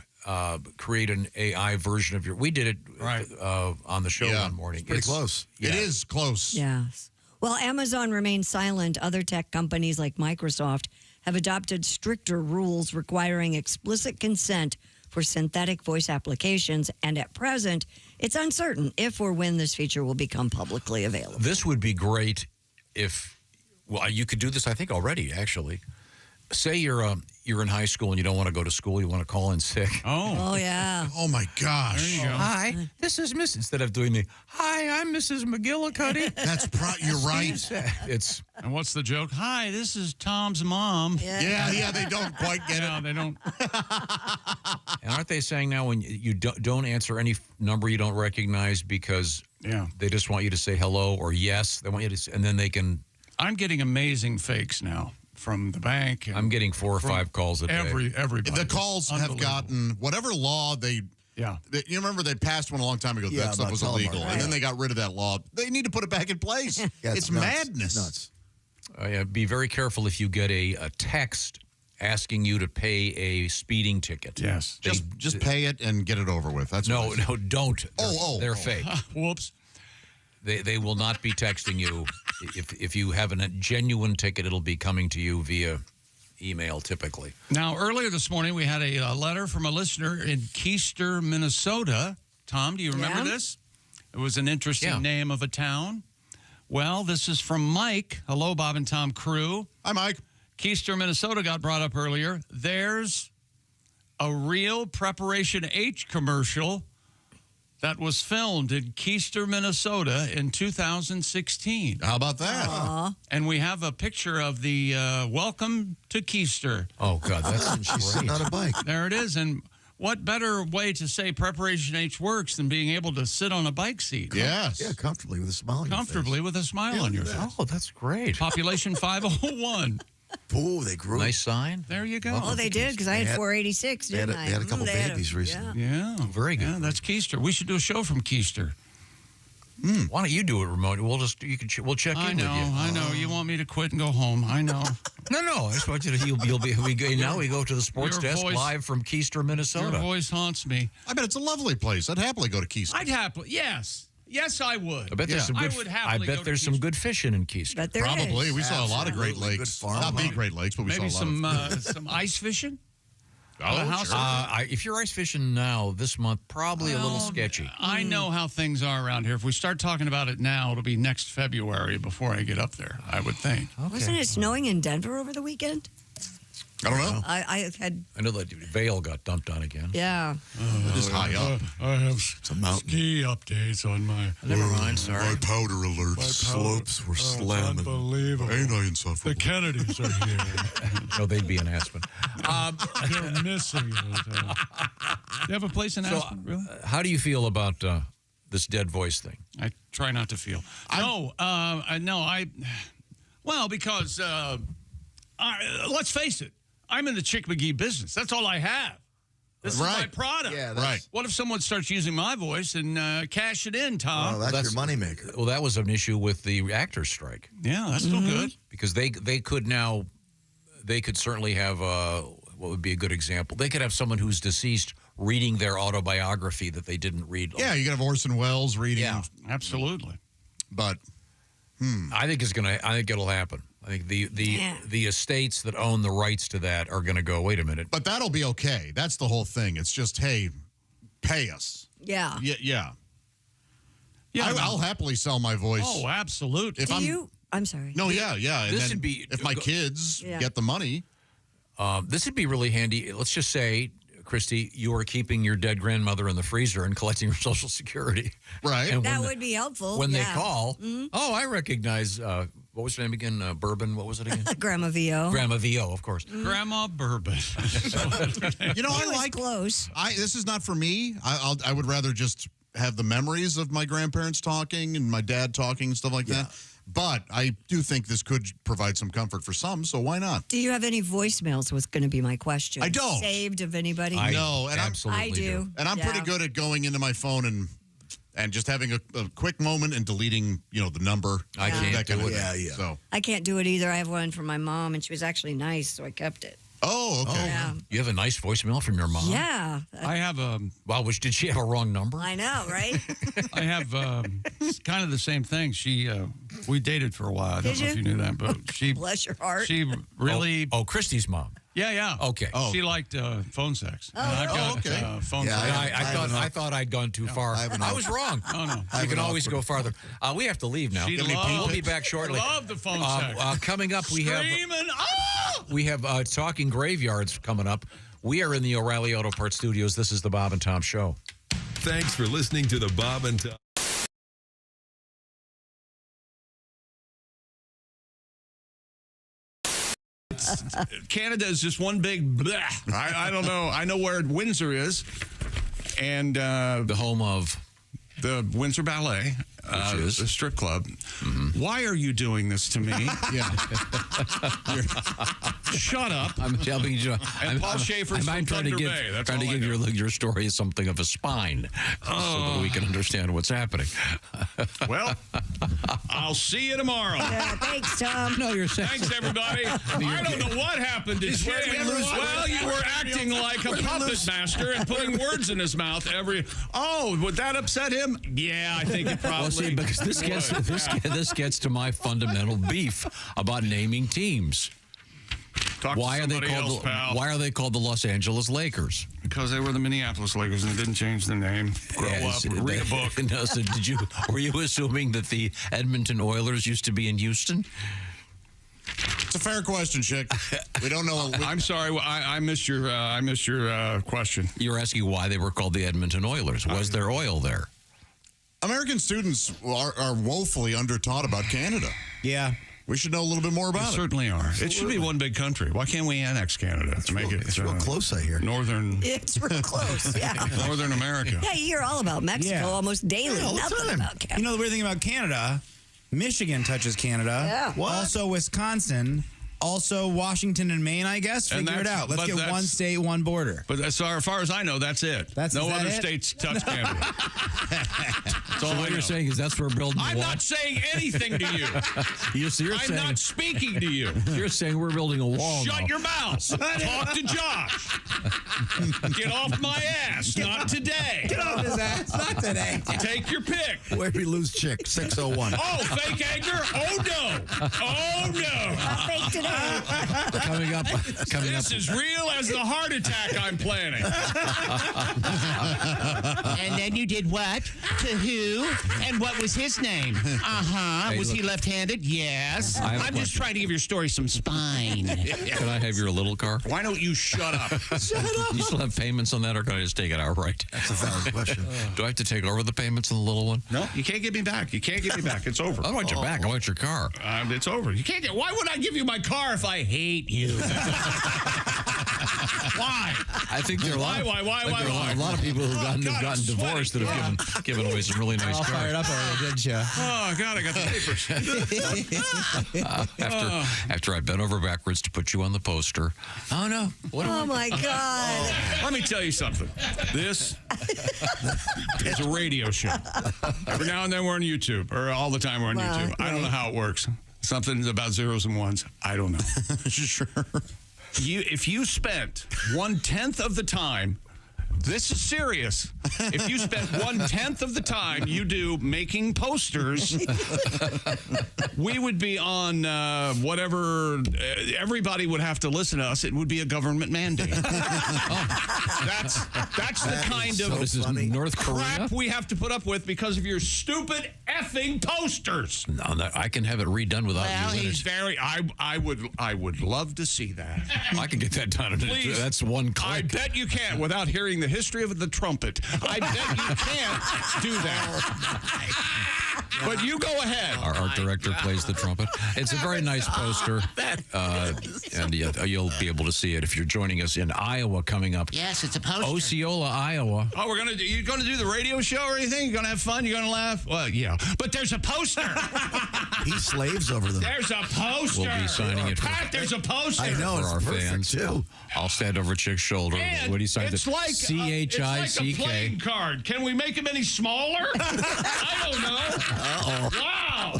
create an AI version of your. We did it on the show one morning. It's pretty close. Yeah. It is close. Yes. Well, Amazon remains silent. Other tech companies like Microsoft have adopted stricter rules requiring explicit consent for synthetic voice applications. And at present, it's uncertain if or when this feature will become publicly available. This would be great if, well, you could do this, I think, already, actually. Say you're in high school and you don't want to go to school, you want to call in sick. Oh, yeah. Oh, my gosh. There you go. Hi, this is Miss. Instead of doing the, hi, I'm Mrs. McGillicuddy. You're right. It's. And what's the joke? Hi, this is Tom's mom. Yeah, they don't quite get it. They don't. And aren't they saying now when you don't answer any number you don't recognize because they just want you to say hello or yes? They want you to, and then they can. I'm getting amazing fakes now from the bank. I'm getting 4 or 5 calls a day. Everybody. The calls have gotten whatever law you remember they passed one a long time ago. Yeah, that stuff was illegal, right. and then they got rid of that law. They need to put it back in place. It's madness. Nuts. Be very careful if you get a text asking you to pay a speeding ticket. Yes. Just pay it and get it over with. That's no, don't. They're fake. Whoops. They will not be texting you. If you have a genuine ticket, it'll be coming to you via email, typically. Now, earlier this morning, we had a letter from a listener in Keister, Minnesota. Tom, do you remember this? It was an interesting name of a town. Well, this is from Mike. Hello, Bob and Tom crew. Hi, Mike. Keister, Minnesota got brought up earlier. There's a real Preparation H commercial that was filmed in Keister, Minnesota in 2016. How about that? Aww. And we have a picture of the welcome to Keister. Oh, God, that's She's sitting on a bike. There it is. And what better way to say Preparation H works than being able to sit on a bike seat? Yes. Yeah, comfortably with a smile on your Comfortably face. with a smile on your face. Oh, that's great. Population 501. Oh, they grew. Nice sign. There you go. Oh, they did, because I had 486, didn't I? They had a couple babies recently. Yeah. Very good. Yeah, that's Keister. We should do a show from Keister. Why don't you do it remote? We'll check in with you. I know. You want me to quit and go home. I know. No. I just want you to. We go to the sports Your desk voice- live from Keister, Minnesota. Your voice haunts me. I bet it's a lovely place. I'd happily go to Keister. I'd happily. Yes, I would. I bet there's some good. I would happily go to there's some Keister. good fishing in Keister. But there Probably. is. We saw a lot of Great Absolutely. Lakes. Good farm. Not the Great Lakes, but we Maybe saw a lot of some ice fishing. Oh, sure. If you're ice fishing now, this month, probably a little sketchy. I know how things are around here. If we start talking about it now, it'll be next February before I get up there, I would think. Wasn't it snowing in Denver over the weekend? I don't know. I had. I know that Vail got dumped on again. Yeah. It is high up. I have ski updates on my. Never mind. Sorry. My powder alert. Slopes were slamming. Unbelievable. Ain't I insufferable? The Kennedys are here. No, they'd be in Aspen. They're missing you. You have a place in Aspen, really? How do you feel about this dead voice thing? I try not to feel. Well, because let's face it, I'm in the Chick McGee business. That's all I have. This is my product. Yeah, Right. What if someone starts using my voice and cash it in, Tom? Oh, that's your moneymaker. Well, that was an issue with the actors' strike. Yeah, that's still good. Because they could certainly have what would be a good example. They could have someone who's deceased reading their autobiography that they didn't read. Yeah, you could have Orson Welles reading. Yeah, absolutely. But I think it'll happen. I think the estates that own the rights to that are going to go, wait a minute. But that'll be okay. That's the whole thing. It's just, hey, pay us. Yeah. Yeah. I'll happily sell my voice. Oh, absolutely. If I'm sorry. No, yeah. And This then would be if my kids Yeah. get the money. This would be really handy. Let's just say, Christy, you are keeping your dead grandmother in the freezer and collecting her Social Security. Right. And That would be helpful. when yeah. they call, Mhm. oh, I recognize What was her name again? Bourbon. What was it again? Grandma VO. Grandma VO, of course. Grandma Bourbon. You know, I like close. This is not for me. I would rather just have the memories of my grandparents talking and my dad talking and stuff like that. But I do think this could provide some comfort for some, so why not? Do you have any voicemails was going to be my question. I don't. Saved of anybody? No, and I do. And I'm pretty good at going into my phone and just having a quick moment and deleting, the number. I can't that kind do of it. thing. So. I can't do it either. I have one from my mom, and she was actually nice, so I kept it. Oh, okay. Yeah. You have a nice voicemail from your mom? Yeah. I have Wow, did she have a wrong number? I know, right? I have kind of the same thing. We dated for a while. I don't know if you knew that, but she bless your heart. She really Christy's mom. Yeah. Okay. She liked phone sex. Oh, And I've got phone sex. I thought I'd gone too far. I was wrong. Oh, no. You can always go farther. We have to leave now. We'll be back shortly. I love the phone sex. Coming up, Screaming, we have Talking Graveyards coming up. We are in the O'Reilly Auto Parts Studios. This is the Bob and Tom Show. Thanks for listening to the Bob and Tom. Canada is just one big bleh. I don't know. I know where Windsor is, and the home of the Windsor Ballet, which is a strip club. Mm-hmm. Why are you doing this to me? Yeah. Shut up. I'm telling you. And Paul Schaefer's from Thunder Bay. That's trying to give your story something of a spine so that we can understand what's happening. Well, I'll see you tomorrow. Yeah, thanks, Tom. No, you're saying. Thanks, everybody. I don't know what happened to Jim. Well, you were acting like a puppet master and putting words in his mouth would that upset him? Yeah, I think it probably. Well, see, because this gets to my fundamental beef about naming teams. Why are they called the Los Angeles Lakers? Because they were the Minneapolis Lakers and they didn't change the name. Grow up, read a book. No, so were you assuming that the Edmonton Oilers used to be in Houston? It's a fair question, Chick. We don't know. I'm sorry. I missed your question. You were asking why they were called the Edmonton Oilers. Was there oil there? American students are woefully undertaught about Canada. Yeah. We should know a little bit more about it. Certainly are. It should be one big country. Why can't we annex Canada? It's real close, I hear. Northern. It's real close, yeah. Northern America. Yeah, you hear all about Mexico almost daily. Nothing about Canada. You know the weird thing about Canada? Michigan touches Canada. Yeah. What? Also Wisconsin. Also Washington and Maine, I guess. Figure it out. Let's get one state, one border. But as far as I know, that's it. No other states touch Canada. That's all what you're saying is that's where we're building I'm a wall. not saying anything to you. I'm not speaking to you. You're saying we're building a wall. Shut your mouth. Talk to Josh. Get off my ass. Not today. Get off his ass. Not today. Take your pick. Where we lose Chick, 601. Oh, fake anger? Oh, no. Oh, no. Fake today. Coming up. This is real as the heart attack I'm planning. And then you did what? To who? And what was his name? Hey, was look, he left-handed? Yes. I'm just trying to give your story some spine. Can I have your little car? Why don't you shut up? You still have payments on that, or can I just take it outright? That's a valid question. Do I have to take over the payments on the little one? No, you can't get me back. You can't get me back. It's over. I don't want you back. I want your car. It's over. You can't get. Why would I give you my car if I hate you? Why? I think there are a lot. Why? A lot of people who've gotten divorced that have given away some really nice cars. Fired up already, didn't you? Oh God, I got the papers. After I bent over backwards to put you on the poster. Oh no! Oh my God! Let me tell you something. This is a radio show. Every now and then we're on YouTube, or all the time we're on YouTube. I don't know how it works. Something about zeros and ones. I don't know. Sure. If you spent 1/10 of the time, this is serious. If you spent 1/10 of the time you do making posters, we would be on whatever. Everybody would have to listen to us. It would be a government mandate. That's the kind of North Korea crap we have to put up with because of your stupid effing posters. No, I can have it redone without Well, you. he's very. I would love to see that. I can get that done. Please. That's one click. I bet you can't without hearing the history of the trumpet. I bet you can't do that. But you go ahead. Our art director plays the trumpet. It's a very nice poster, and you'll be able to see it if you're joining us in Iowa coming up. Yes, it's a poster. Osceola, Iowa. Oh, you're going to do the radio show or anything? You're going to have fun? You're going to laugh? Well, yeah. But there's a poster. He slaves over them. There's a poster. We'll be signing it. Pat, there's a poster. I know, for our fans too. I'll stand over Chick's shoulder when he signs it's it. like CHICK. It's like a playing card. Can we make them any smaller? I don't know. Wow.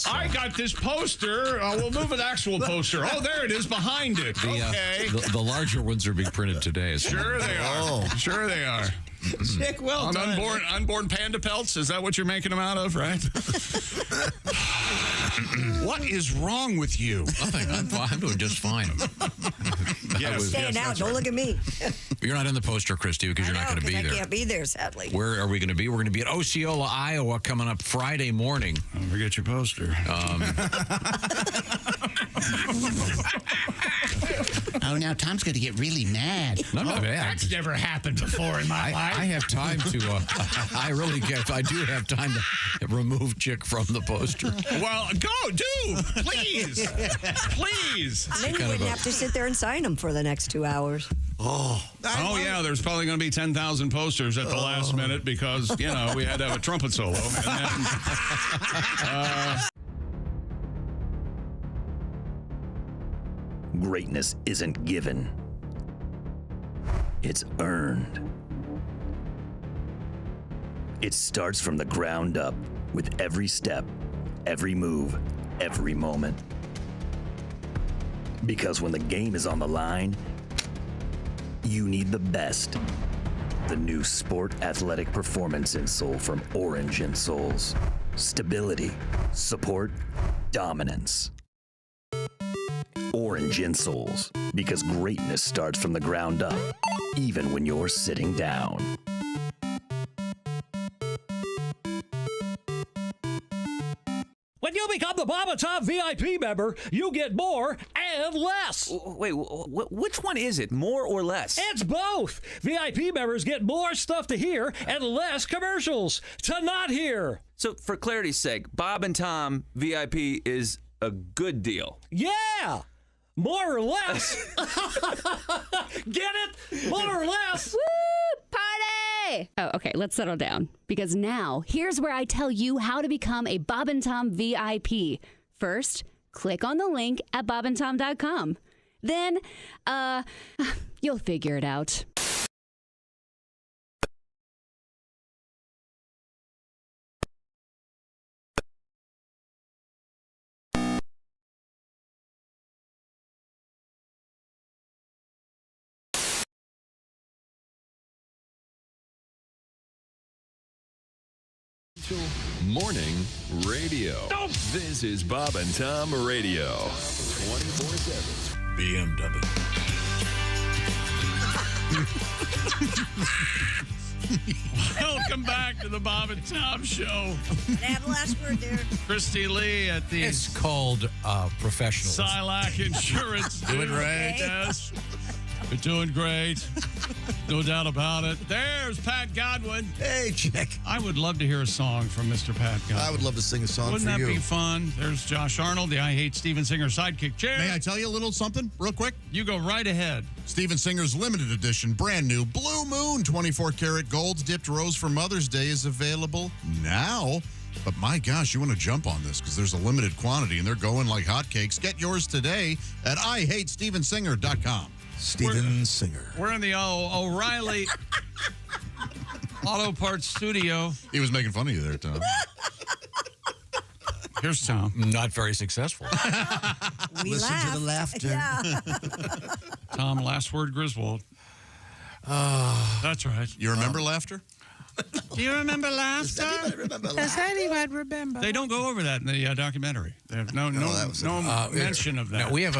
I got this poster. We'll move an actual poster. Oh, there it is behind it. Okay. The larger ones are being printed today. Sure they are. Sure they are. Chick, well done. Unborn panda pelts? Is that what you're making them out of, right? What is wrong with you? Nothing. I'm doing just fine. Staying out. Don't look at me. You're not in the poster, Christy, because you're not going to be there. I can't be there, sadly. Where are we going to be? We're going to be at Osceola, Iowa, coming up Friday morning. Don't forget your poster. Oh, now Tom's going to get really mad. No, mad. That's never happened before in my life. I have time to. I really get. I do have time to remove Chick from the poster. Well, do please, please. And then you wouldn't have to sit there and sign them for the next 2 hours. Oh yeah, there's probably going to be 10,000 posters at the last minute because, we had to have a trumpet solo. And then, Greatness isn't given. It's earned. It starts from the ground up with every step, every move, every moment. Because when the game is on the line, you need the best. The new Sport Athletic Performance Insole from Orange Insoles. Stability, support, dominance. Orange Insoles, because greatness starts from the ground up, even when you're sitting down. When you become the Bob and Tom VIP member, you get more and less. Wait, which one is it, more or less? It's both. VIP members get more stuff to hear and less commercials to not hear. So, for clarity's sake, Bob and Tom VIP is a good deal. Yeah! More or less. Get it? More or less. Woo! Party! Oh, okay, let's settle down. Because now, here's where I tell you how to become a Bob and Tom VIP. First, click on the link at bobandtom.com. Then, you'll figure it out. Morning radio. This is Bob and Tom Radio. 24/7. BMW. Welcome back to the Bob and Tom Show. Can I have the last word there? Christy Lee at the It's called professional. Silac Insurance. Doing great. Yes. You're doing great. No doubt about it. There's Pat Godwin. Hey, Chick. I would love to hear a song from Mr. Pat Godwin. I would love to sing a song Wouldn't for you. that be fun? There's Josh Arnold, the I Hate Steven Singer sidekick chair. May I tell you a little something real quick? You go right ahead. Steven Singer's limited edition, brand new Blue Moon 24-karat gold dipped rose for Mother's Day is available now. But my gosh, you want to jump on this because there's a limited quantity and they're going like hotcakes. Get yours today at IHateStevenSinger.com. Steven Singer. We're in the O'Reilly Auto Parts studio. He was making fun of you there, Tom. Here's Tom. Not very successful. Listen to the laughter. Yeah. Tom, last word, Griswold. That's right. You remember laughter? Do you remember laughter? remember Does anyone remember? They don't go over that in the documentary. There's no mention of that. Now, we have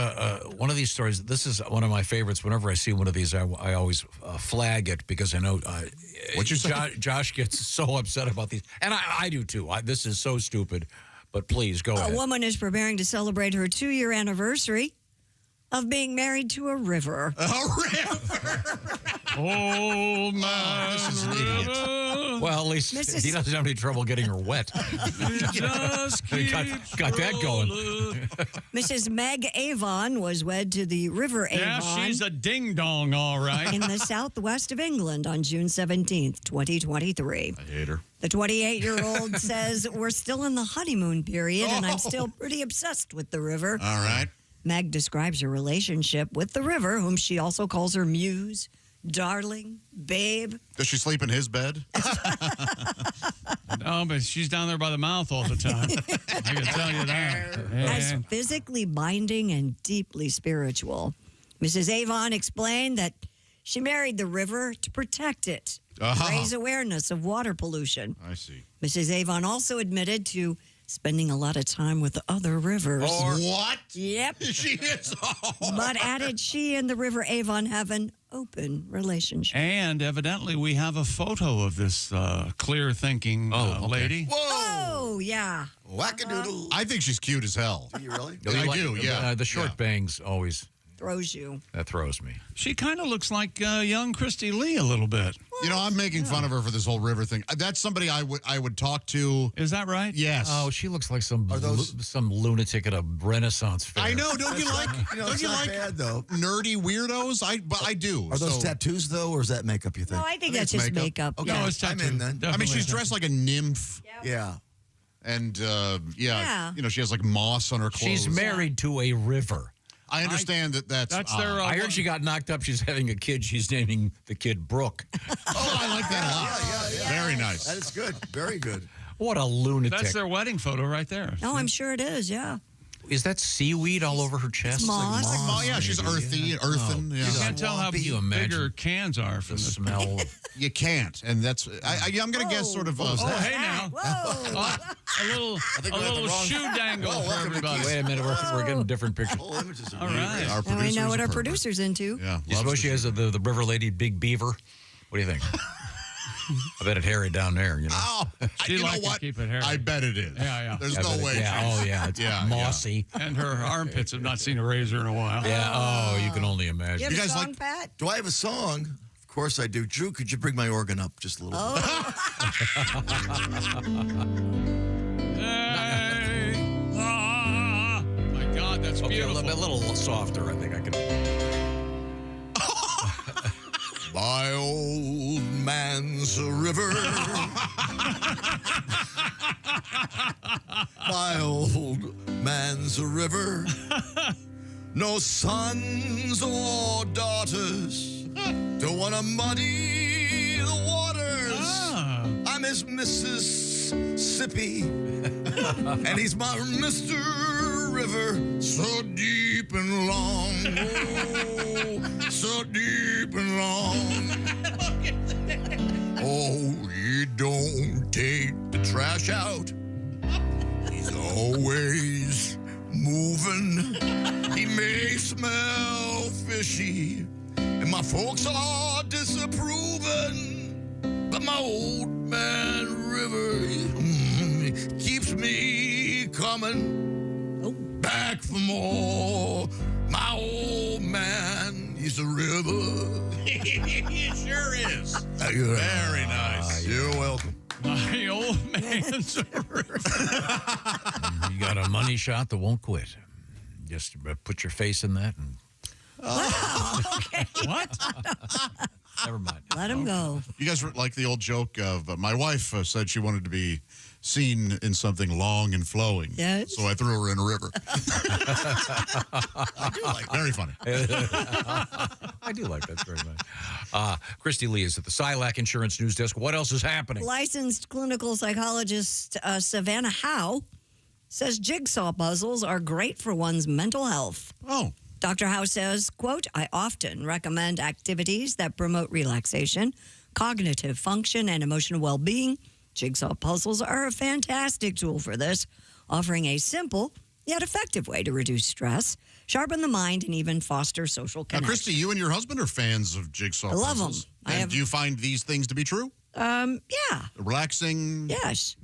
one of these stories. This is one of my favorites. Whenever I see one of these, I always flag it because I know Josh gets so upset about these. And I do too. This is so stupid. But please, go ahead. A woman is preparing to celebrate her 2-year anniversary of being married to a river. Oh, man. This is an idiot. Well, at least he doesn't have any trouble getting her wet. got that going. Mrs. Meg Avon was wed to the River Avon. Yeah, she's a ding-dong, all right. In the southwest of England on June 17th, 2023. I hate her. The 28-year-old says, we're still in the honeymoon period, and I'm still pretty obsessed with the river. All right. Meg describes her relationship with the river, whom she also calls her muse, darling, babe. Does she sleep in his bed? No, but she's down there by the mouth all the time. I can tell you that. As physically binding and deeply spiritual. Mrs. Avon explained that she married the river to protect it, raise awareness of water pollution. I see. Mrs. Avon also admitted to spending a lot of time with other rivers. What? Yep. She is. But added she and the River Avon have an open relationship. And evidently we have a photo of this clear-thinking lady. Oh, yeah. Wackadoodle. I think she's cute as hell. Do you really? I do, yeah. The short bangs always... Throws you. That throws me. She kind of looks like young Christy Lee a little bit. You know, I'm making fun of her for this whole river thing. That's somebody I would talk to. Is that right? Yes. Oh, she looks like some lunatic at a Renaissance fair. I know. Don't you like? Don't you like bad, though. Nerdy weirdos? I do. Are those tattoos though, or is that makeup? You think? No, I think that's just makeup. Okay, No, it's I'm in then. I mean, she's dressed like a nymph. Yeah. And you know, she has like moss on her clothes. She's married to a river. I understand that's their. I heard she got knocked up. She's having a kid. She's naming the kid Brooke. Oh, I like that a lot. Yeah. Very nice. That is good. Very good. What a lunatic. That's their wedding photo right there. No, I'm sure it is, yeah. Is that seaweed all over her chest? It's moss. Yeah, she's earthy, earthen. Yeah. You can't tell how big her cans are from the smell. You can't, and that's. I'm going to guess sort of. Hey now, Whoa. a little shoe dangle for everybody. Wait a minute, we're getting different pictures. All images are All right. Our And we know what our perfect. producer's into. Yeah. You suppose she has the river lady Big Beaver? What do you think? I bet it hairy down there, you know. Oh, you know what? Keep it hairy. I bet it is. Yeah. There's no way. It's mossy. And her armpits have not seen a razor in a while. Yeah, you can only imagine. You have You a guys song, like- Pat? Do I have a song? Of course I do. Drew, could you bring my organ up just a little bit? Hey, my God, that's beautiful. A little softer, I think I can. My old man's a river. My old man's a river. No sons or daughters. Don't want to muddy the waters. I'm his Mississippi. And he's my Mr. River. So deep and long. Oh, so deep and long. Oh, he don't take the trash out. He's always moving. He may smell fishy, and my folks are disapproving. But my old man River keeps me coming back for more. My old man, he's a river. He sure is. Very nice. You're welcome. My old man's a river. You got a money shot that won't quit. Just put your face in that and. Wow, okay. What? Never mind. Let him go. You guys like the old joke of my wife said she wanted to be seen in something long and flowing. Yes. So I threw her in a river. I do like Very funny. I do like that very much. Christy Lee is at the Silac Insurance News Desk. What else is happening? Licensed clinical psychologist Savannah Howe says jigsaw puzzles are great for one's mental health. Oh. Dr. Howe says, quote, I often recommend activities that promote relaxation, cognitive function, and emotional well-being Jigsaw puzzles are a fantastic tool for this, offering a simple yet effective way to reduce stress, sharpen the mind, and even foster social Now, connection. Christy, you and your husband are fans of jigsaw I love puzzles. them. And do you find these things to be true? Yeah. Relaxing? Yes.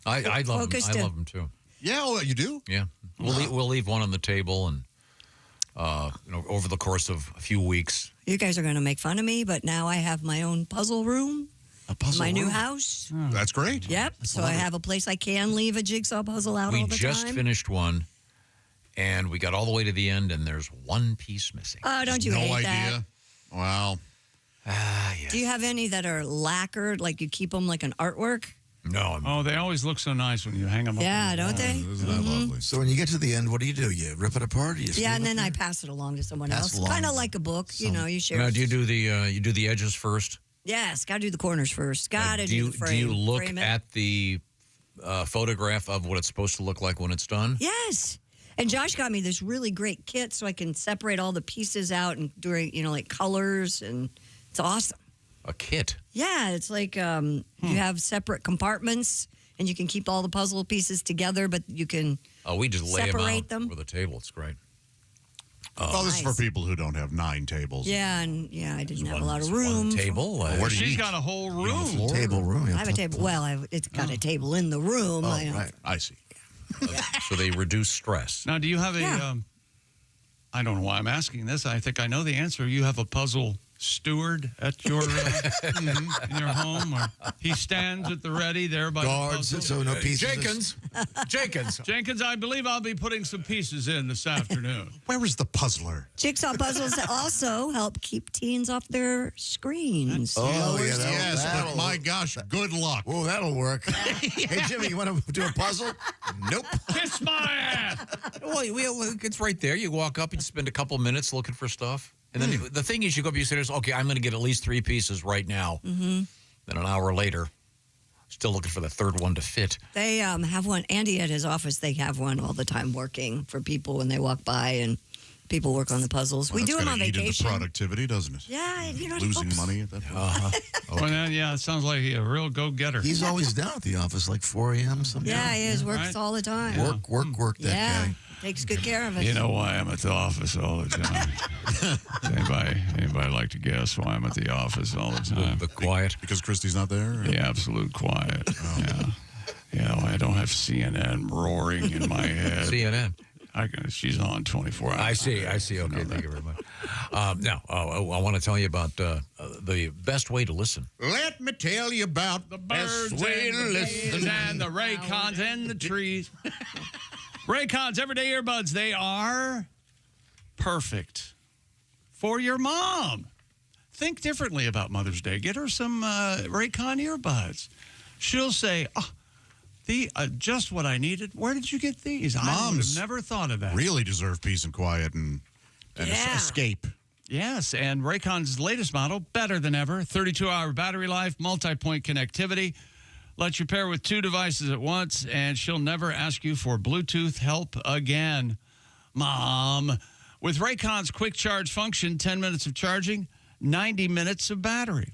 I love them. I love them too. Yeah, well, you do? Yeah. We'll leave one on the table, and over the course of a few weeks. You guys are going to make fun of me, but now I have my own puzzle room. My new house. That's great. Yep. So I have a place I can leave a jigsaw puzzle out all the time. We just finished one, and we got all the way to the end, and there's one piece missing. Oh, don't you hate that? Wow. Yes. Do you have any that are lacquered, like you keep them like an artwork? No. Oh, they always look so nice when you hang them up. Yeah, don't they? Isn't that lovely? So when you get to the end, what do? You rip it apart? Yeah, and then I pass it along to someone else. Kind of like a book, you share. Now, do you do the edges first? Yes, got to do the corners first. Got to do the frame. Do you look frame it. at the photograph of what it's supposed to look like when it's done? Yes. And Josh got me this really great kit so I can separate all the pieces out and do, like colors, and it's awesome. A kit? Yeah, it's like you have separate compartments, and you can keep all the puzzle pieces together, but you can we just lay separate them them over the table. It's great. This is for people who don't have 9 tables. Yeah, and I didn't have a lot of room. One table. Where do you She's eat? got a whole room. Table room. I have a table. Well, it's got a table in the room. Oh, right. I see. So they reduce stress. Now, do you have a? I don't know why I'm asking this. I think I know the answer. You have a puzzle steward at your in your home, or he stands at the ready there by guards, the puzzle? so no pieces. Jenkins, I believe I'll be putting some pieces in this afternoon. Where is the puzzler? Jigsaw puzzles also help keep teens off their screens. Oh, yeah, Yes, but my gosh, good luck. Oh, that'll work. Hey, Jimmy, you want to do a puzzle? Nope. Kiss my ass. Well, it's right there. You walk up and spend a couple minutes looking for stuff. And then the thing is, you go up, you say, okay, I'm going to get at least 3 pieces right now. Mm-hmm. Then an hour later, still looking for the third one to fit. They have one. Andy at his office, they have one all the time working for people when they walk by, and people work on the puzzles. Well, we do them on eat into vacation. productivity, doesn't it? Yeah, Losing money at that point. Well, yeah, it sounds like a real go-getter. He's always down at the office, like 4 a.m. sometimes. Yeah, he is. Works all the time. Work, that guy. Takes good care of us. You know why I'm at the office all the time? anybody like to guess why I'm at the office all the time? The quiet. Because Christy's not there? The absolute quiet. Oh. Yeah, well, I don't have CNN roaring in my head. CNN. She's on 24 hours. I see. Okay, thank you very much. Now, I want to tell you about the best way to listen. Let me tell you about The birds way to listen and the Raycons and the trees. Raycons Everyday Earbuds, they are perfect for your mom. Think differently about Mother's Day. Get her some Raycon earbuds. She'll say, just what I needed. Where did you get these? I would have never thought of that. Really deserve peace and quiet and escape. Yes, and Raycon's latest model, better than ever. 32-hour battery life, multi-point connectivity. Let you pair with 2 devices at once, and she'll never ask you for Bluetooth help again. Mom, with Raycon's quick charge function, 10 minutes of charging, 90 minutes of battery.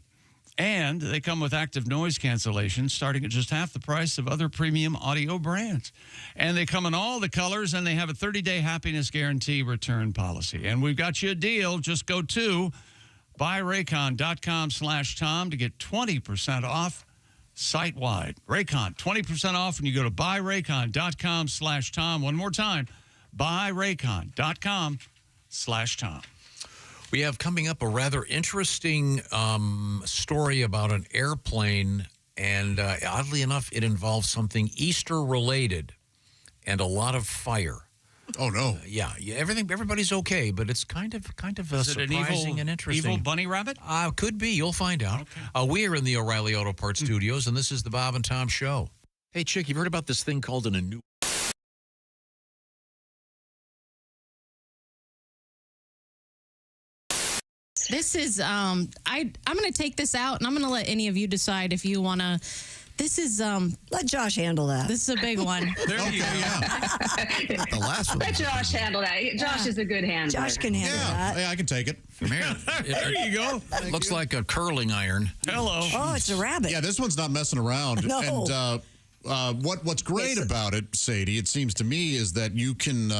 And they come with active noise cancellation, starting at just half the price of other premium audio brands. And they come in all the colors, and they have a 30-day happiness guarantee return policy. And we've got you a deal. Just go to buyraycon.com/Tom to get 20% off site-wide. Raycon, 20% off when you go to buyraycon.com/Tom. One more time, buyraycon.com/Tom. We have coming up a rather interesting story about an airplane, and oddly enough, it involves something Easter-related and a lot of fire. Oh, no. Yeah, everybody's okay, but it's kind of surprising and interesting. Evil bunny rabbit? Could be. You'll find out. Okay. We are in the O'Reilly Auto Parts studios, and this is the Bob and Tom Show. Hey, Chick, you've heard about this thing called an annuity? This is, I'm going to take this out, and I'm going to let any of you decide if you want to This is let Josh handle that. This is a big one. There you go. The last one. Let Josh handle that. Josh is a good handler. Josh can handle that. Yeah, I can take it. From here. There you go. Looks like a curling iron. Hello. Oh, it's a rabbit. Yeah, this one's not messing around. No. And what's great about it, Sadie, it seems to me, is that you can.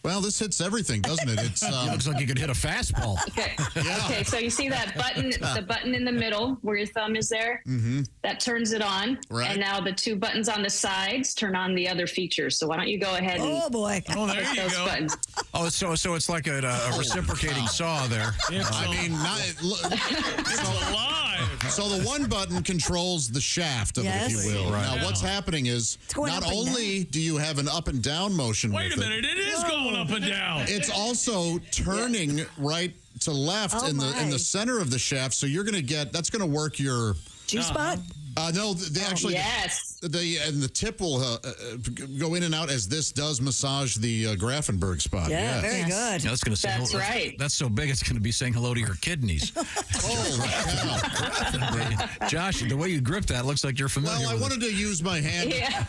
Well, this hits everything, doesn't it? It's looks like you could hit a fastball. Okay. Yeah. Okay, so you see that button, the button in the middle where your thumb is there? Mm-hmm. That turns it on. Right. And now the two buttons on the sides turn on the other features. So why don't you go ahead and Oh, boy. Oh, there push you those go. buttons. Oh, so it's like a reciprocating saw there. I mean, It's alive. so the one button controls the shaft of it, if you will. Right. Now, what's happening is going not up and only do you have an up and down motion Wait with a minute. It is going up and down. it's also turning right to left Oh, in my. the center of the shaft. So you're going to get that's going to work your. G-spot? No, they actually. Yes. The tip will go in and out as this does massage the Grafenberg spot. Yeah, very Yes. good. Yeah, that's going to say. That's right. That's so big, it's going to be saying hello to your kidneys. Josh, the way you grip that looks like you're familiar. Well, I with wanted to use my hand. Yeah.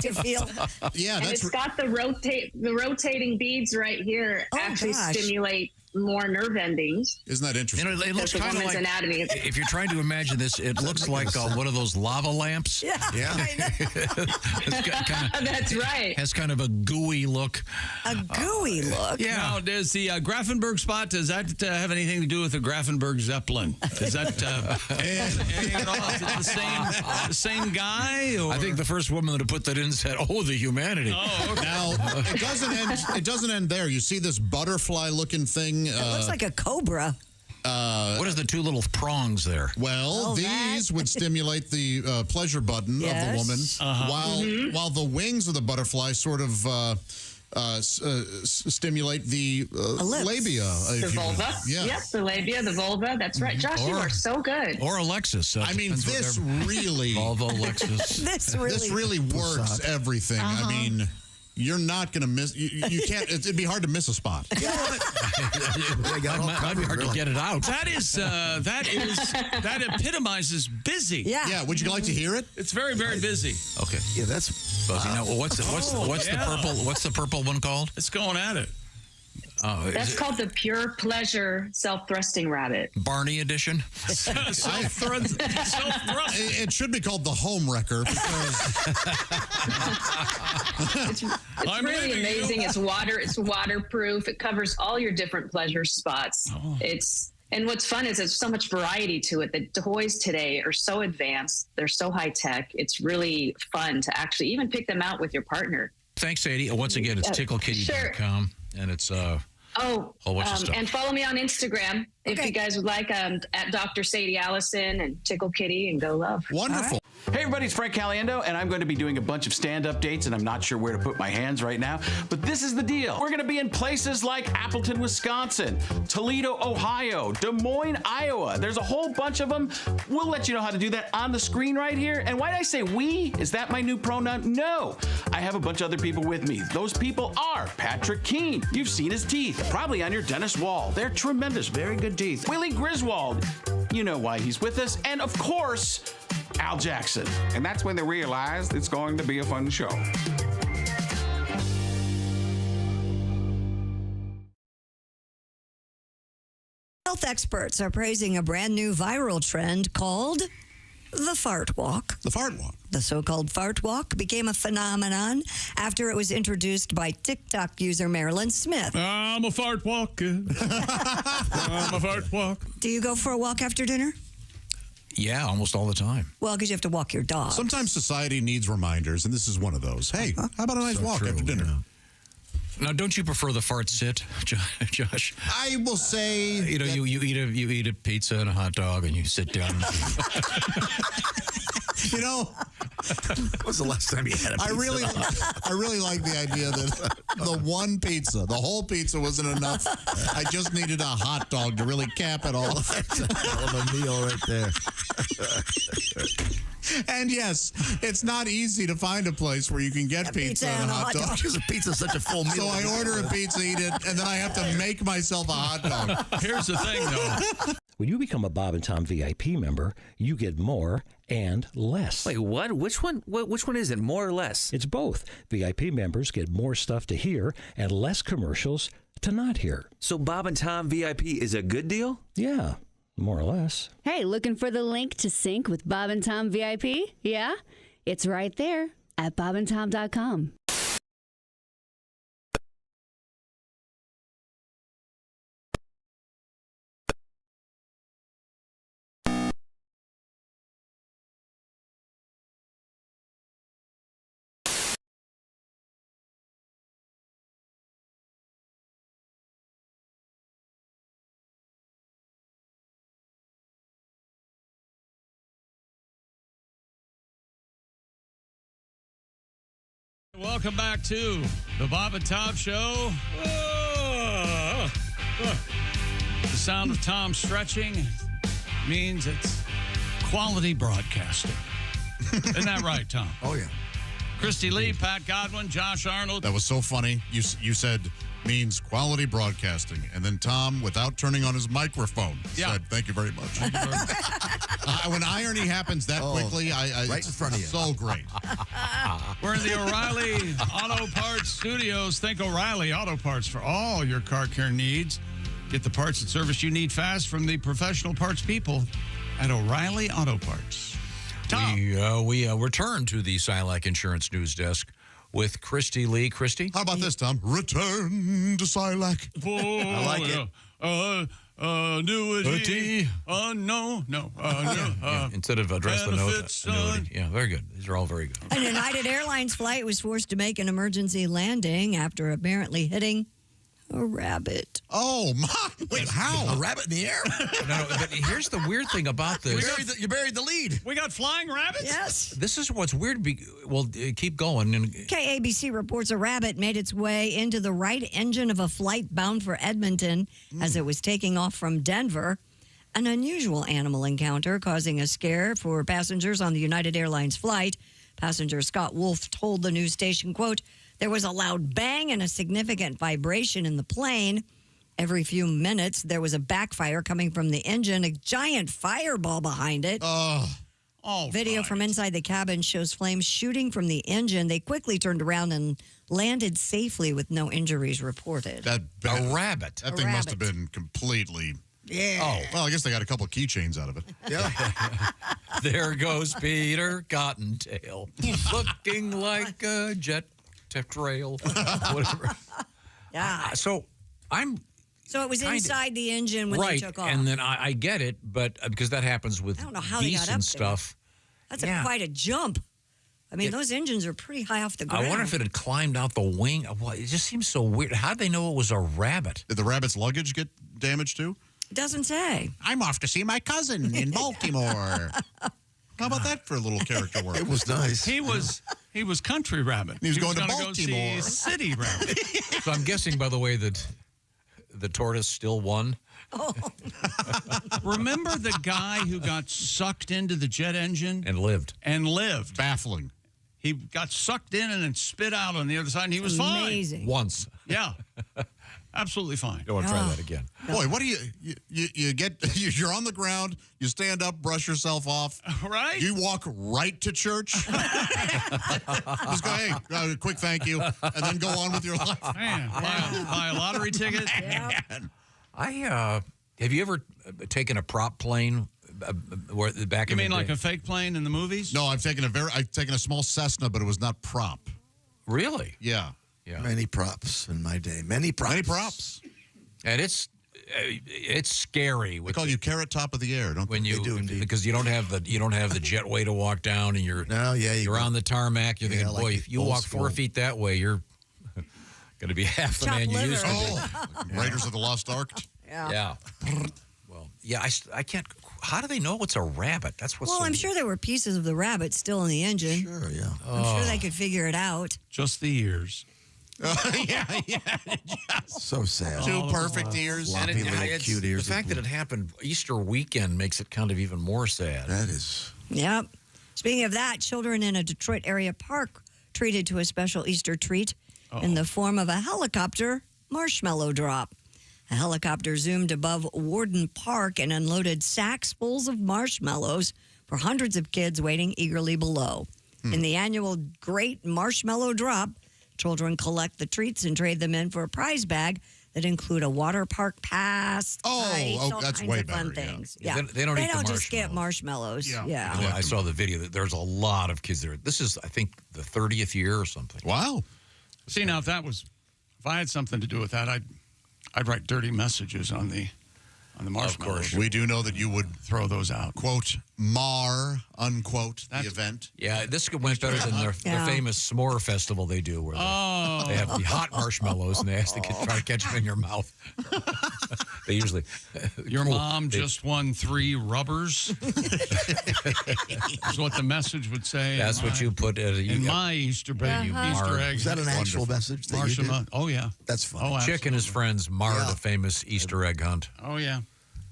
To feel. Yeah, And that's it's got the rotating beads right here Oh, actually gosh. stimulate more nerve endings. isn't that interesting? it looks That's a kind of woman's like anatomy. if you're trying to imagine this, it looks like one of those lava lamps. Yeah. I know. That's right. Has kind of a gooey look. A gooey look. Yeah. Now, does the Grafenberg spot, does that have anything to do with the Grafenberg Zeppelin? Does that anything at all? Is it the same guy? Or? I think the first woman that put that in said, "Oh, the humanity." Oh, okay. Now it doesn't end. It doesn't end there. You see this butterfly-looking thing. It looks like a cobra. What is the two little prongs there? Well, these would stimulate the pleasure button of the Yes. woman, while the wings of the butterfly sort of stimulate the labia. The if you will. vulva. Yeah. Yep, the labia, the vulva. That's right. Josh, you are so good. Or Alexis. I mean, this really, Vulva, Alexis. This really works everything. I mean, you're not going to miss. You can't. It'd be hard to miss a spot. Might be hard to get it out. That epitomizes busy. Yeah. Would you like to hear it? It's very, very busy. Okay. Yeah, that's Buzzy. Now, what's the purple? What's the purple one called? It's going at it. Oh, That's called the Pure Pleasure Self-Thrusting Rabbit. Barney edition. Self-thrust. It should be called the Home Wrecker because It's really amazing. It's waterproof. It covers all your different pleasure spots. And what's fun is there's so much variety to it. The toys today are so advanced. They're so high tech. It's really fun to actually even pick them out with your partner. Thanks, Sadie. Once again, it's ticklekitty.com, and it's whole bunch of stuff. And follow me on Instagram if you guys would like, at Dr. Sadie Allison and Tickle Kitty and Go Love. Wonderful. Hey everybody, it's Frank Caliendo, and I'm going to be doing a bunch of stand-up dates, and I'm not sure where to put my hands right now, but this is the deal. We're going to be in places like Appleton, Wisconsin, Toledo, Ohio, Des Moines, Iowa. There's a whole bunch of them. We'll let you know how to do that on the screen right here. And why did I say we? Is that my new pronoun? No. I have a bunch of other people with me. Those people are Patrick Keene. You've seen his teeth, probably on your dentist wall. They're tremendous, very good teeth. Willie Griswold. You know why he's with us. And of course, Al Jackson. And that's when they realized it's going to be a fun show. Health experts are praising a brand new viral trend called the fart walk. The fart walk. The so-called fart walk became a phenomenon after it was introduced by TikTok user Marilyn Smith. I'm a fart walker. I'm a fart walk. Do you go for a walk after dinner? Yeah, almost all the time. Well, because you have to walk your dog. Sometimes society needs reminders, and this is one of those. Hey, how about a nice walk after dinner? Yeah. Now, don't you prefer the fart sit, Josh? I will say, you eat a pizza and a hot dog, and you sit down. When was the last time you had a pizza? I really like the idea that the one pizza, the whole pizza wasn't enough. I just needed a hot dog to really cap it all. That's a hell of a meal right there. And yes, it's not easy to find a place where you can get pizza and a hot dog. Because a pizza is such a full meal. So I order a pizza, eat it, and then I have to make myself a hot dog. Here's the thing, though. When you become a Bob and Tom VIP member, you get more and less. Wait, what? Which one? Which one is it? More or less? It's both. VIP members get more stuff to hear and less commercials to not hear. So Bob and Tom VIP is a good deal? Yeah, more or less. Hey, looking for the link to sync with Bob and Tom VIP? Yeah? It's right there at bobandtom.com. Welcome back to the Bob and Tom Show. The sound of Tom stretching means it's quality broadcasting. Isn't that right, Tom? Oh, yeah. Christy Lee, Pat Godwin, Josh Arnold. That was so funny. You said means quality broadcasting. And then Tom, without turning on his microphone, said, thank you very much. When irony happens that quickly, right in front of you. So great. We're in the O'Reilly Auto Parts Studios. Think O'Reilly Auto Parts for all your car care needs. Get the parts and service you need fast from the professional parts people at O'Reilly Auto Parts. Tom. We return to the Silac Insurance News Desk with Christy Lee. Christy? How about this, Tom? Return to Silac. I like it. Annuity. No. Instead of address the note. benefits, Annuity. Yeah, very good. These are all very good. A United Airlines flight was forced to make an emergency landing after apparently hitting a rabbit. Oh, my. Wait, how? A rabbit in the air? No, but here's the weird thing about this. You buried the lead. We got flying rabbits? Yes. This is what's weird. Keep going. KABC reports a rabbit made its way into the right engine of a flight bound for Edmonton as it was taking off from Denver. An unusual animal encounter causing a scare for passengers on the United Airlines flight. Passenger Scott Wolf told the news station, quote, "There was a loud bang and a significant vibration in the plane. Every few minutes, there was a backfire coming from the engine, a giant fireball behind it. Video from inside the cabin shows flames shooting from the engine. They quickly turned around and landed safely with no injuries reported. A rabbit. That thing must have been completely... Yeah. Oh, well, I guess they got a couple of keychains out of it. Yeah. There goes Peter Cottontail, looking like a jet trail, whatever. Yeah. So it was inside the engine when they took off. And then I get it, but because that happens with I don't know how they got decent up stuff. That's quite a jump. I mean, those engines are pretty high off the ground. I wonder if it had climbed out the wing. Well, it just seems so weird. How did they know it was a rabbit? Did the rabbit's luggage get damaged too? It doesn't say. I'm off to see my cousin in Baltimore. How about that for a little character work? It was nice. He was country rabbit. He was going to gonna Baltimore. Go see city rabbit. So I'm guessing, by the way, that the tortoise still won. Oh. Remember the guy who got sucked into the jet engine? And lived. Baffling. He got sucked in and then spit out on the other side, and he was Amazing. fine. Once. Yeah. Absolutely fine. Don't want to try that again. Boy, what do you get? You're on the ground. You stand up, brush yourself off. Right. You walk right to church. Just go, hey, quick thank you, and then go on with your life. Man, buy a lottery ticket. Have you ever taken a prop plane? Back You in mean the like day? a fake plane in the movies? No, I've taken a small Cessna, but it was not prop. Really? Yeah. Yeah. Many props in my day. Many props. And it's scary. They call you Carrot Top of the Air, don't when they? you do indeed. because you don't have the jetway to walk down, and you're on the tarmac. You're thinking, like boy, the if you old walk school. 4 feet that way, you're going to be half the Chopped man you liver. used to be. Raiders of the Lost Ark. Yeah. Well, yeah, I can't. How do they know it's a rabbit? That's what's. Well, so I'm weird. sure there were pieces of the rabbit still in the engine. Sure, yeah. I'm sure they could figure it out. Just the ears. So sad. Two perfect ears. Floppy little cute ears. The fact that it happened Easter weekend makes it kind of even more sad. That is. Yep. Speaking of that, children in a Detroit area park treated to a special Easter treat in the form of a helicopter marshmallow drop. A helicopter zoomed above Warden Park and unloaded sacks full of marshmallows for hundreds of kids waiting eagerly below. In the annual Great Marshmallow Drop, children collect the treats and trade them in for a prize bag that include a water park pass. Ice, all that's kinds way of fun better, yeah. things. Yeah, they don't eat the just get marshmallows. Yeah. I saw the video. There's a lot of kids there. This is, I think, the 30th year or something. Wow. See, now if I had something to do with that, I'd write dirty messages on the marshmallows. Of course. We do know that you would throw those out. Quote, unquote, the event. Yeah, this went better than their famous s'more festival they do where they have the hot marshmallows and they ask the kids to try to catch them in your mouth. They usually... Your mom just won 3 rubbers. Is what the message would say. That's what you put in my Easter egg. Easter egg. Is that an actual message that you did? Oh, yeah. That's fun. Oh, Chick and his friends marred a famous Easter egg hunt. Oh, yeah.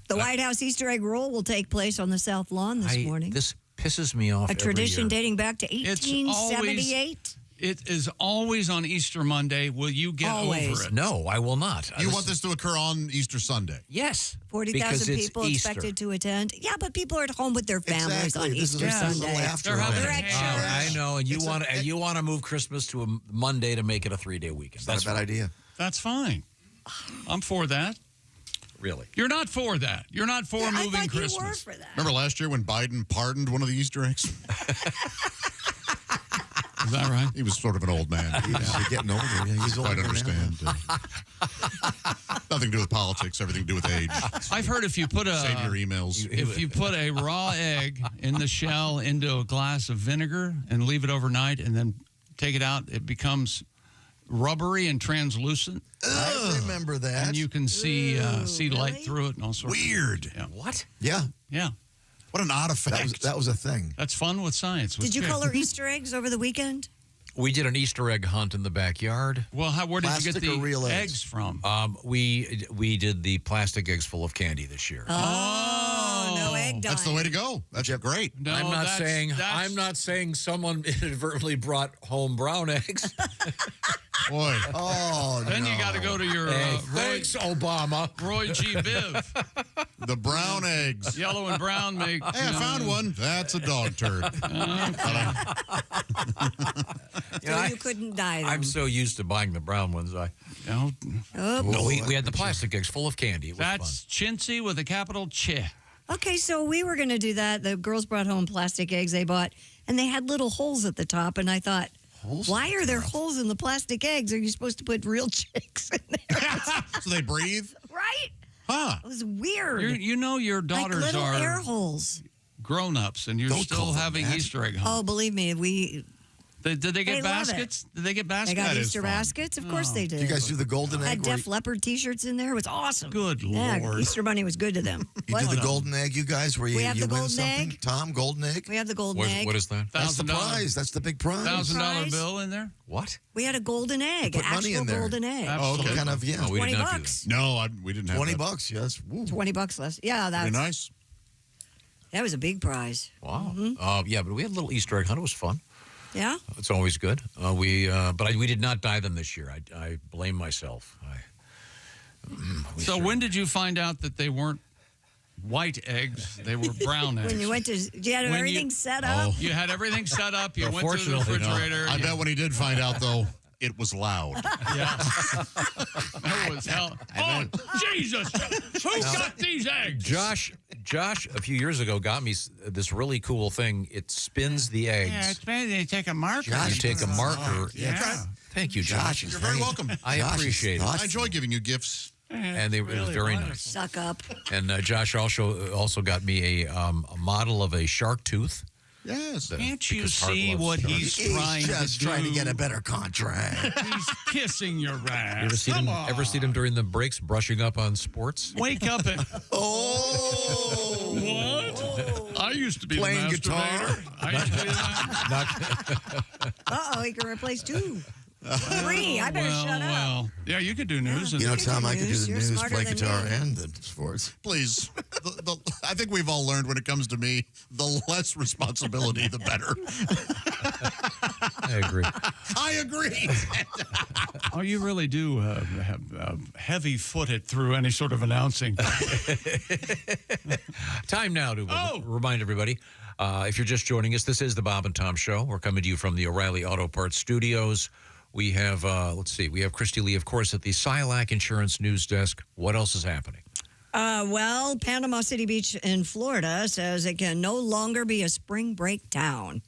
The White House Easter egg roll will take place on the South Lawn this morning. This pisses me off. A tradition every year. dating back to 1878. It is always on Easter Monday. Will you get over it? No, I will not. You want this to occur on Easter Sunday? Yes. 40,000 people expected to attend. Yeah, but people are at home with their families on Easter Sunday. They're at church. I know, and you want to move Christmas to a Monday to make it a 3-day weekend. That's not a bad idea. That's fine. I'm for that. Really? You're not for that. You're not for moving I thought Christmas. You were for that. Remember last year when Biden pardoned one of the Easter eggs? Is that right? He was sort of an old man. He's getting older. Yeah, he's quite older understand. Nothing to do with politics. Everything to do with age. I've heard if you put save your emails. If you put a raw egg in the shell into a glass of vinegar and leave it overnight and then take it out, it becomes rubbery and translucent. I remember that. And you can see light through it and all sorts. Weird. Yeah. What? Yeah. Yeah. What an odd effect. That was a thing. That's fun with science. Did you color Easter eggs over the weekend? We did an Easter egg hunt in the backyard. Well, where did you get the real eggs from? We did the plastic eggs full of candy this year. Oh, no egg dye. That's the way to go. That's great. No, I'm not saying someone inadvertently brought home brown eggs. Boy. Oh, then you got to go to your thanks, Obama. Roy G. Biv. The brown eggs. Yellow and brown make. Hey, I found one. That's a dog turd. You couldn't dye them. I'm so used to buying the brown ones. No, we had the plastic eggs full of candy. It was That's chintzy with a capital Ch. Okay, so we were going to do that. The girls brought home plastic eggs they bought, and they had little holes at the top. And I thought, why are there holes in the plastic eggs? Are you supposed to put real chicks in there? So they breathe? Right? Huh. It was weird. You know your daughters like little are air holes. Grown-ups, and you're still having Easter egg hunts. Oh, believe me, Did they get baskets? Did they get baskets? They got Easter baskets? Of course they did. Do you guys do the golden egg? Had Def Leppard T-shirts in there. It was awesome. Good yeah, Lord. Easter Bunny was good to them. You did the golden egg, you guys, where you, We have you the win golden something? egg. Tom, golden egg? We have the golden egg. What is that? That's the prize. That's the big prize. $1,000 bill in there? What? We had a golden egg, Put an money actual in there. golden egg. Oh, okay. Kind of, yeah. Oh, we did not do $20. that. No, we didn't have 20 that. bucks, yes. Woo. $20 less. Yeah, that's Pretty nice. That was a big prize. Wow. Yeah, but we had a little Easter egg hunt. It was fun. Yeah. It's always good. But we did not dye them this year. I blame myself. When did you find out that they weren't white eggs? They were brown eggs. When you went to, you had everything set up. You had everything set up. You went to the refrigerator. I bet when he did find out, though, it was loud. Yeah. It was hell. Oh, Jesus. Who got these eggs? Josh, a few years ago, got me this really cool thing. It spins the eggs. Yeah, it's bad. They take a marker. You take a marker. Yeah. Thank you, Josh. You're very welcome. I appreciate it. I enjoy giving you gifts. And it was very nice. Suck up. And Josh also got me a model of a shark tooth. Yes. Can't you see what he's trying to do? He's trying to get a better contract. He's kissing your ass. You ever seen him during the breaks brushing up on sports? Wake up and... What? I used to be playing the guitar. I used to be that. Uh-oh, he can replace 2. 3. I better shut up. Well, yeah, you could do news. You know, Tom, I could do the You're news, smarter play than guitar, me. and the sports. Please. I think we've all learned when it comes to me, the less responsibility, the better. I agree. I agree. Oh, you really do have heavy-footed through any sort of announcing. Time now to remind everybody, if you're just joining us, this is the Bob and Tom Show. We're coming to you from the O'Reilly Auto Parts Studios. We have, we have Christy Lee, of course, at the Silac Insurance News Desk. What else is happening? Well, Panama City Beach in Florida says it can no longer be a spring break town.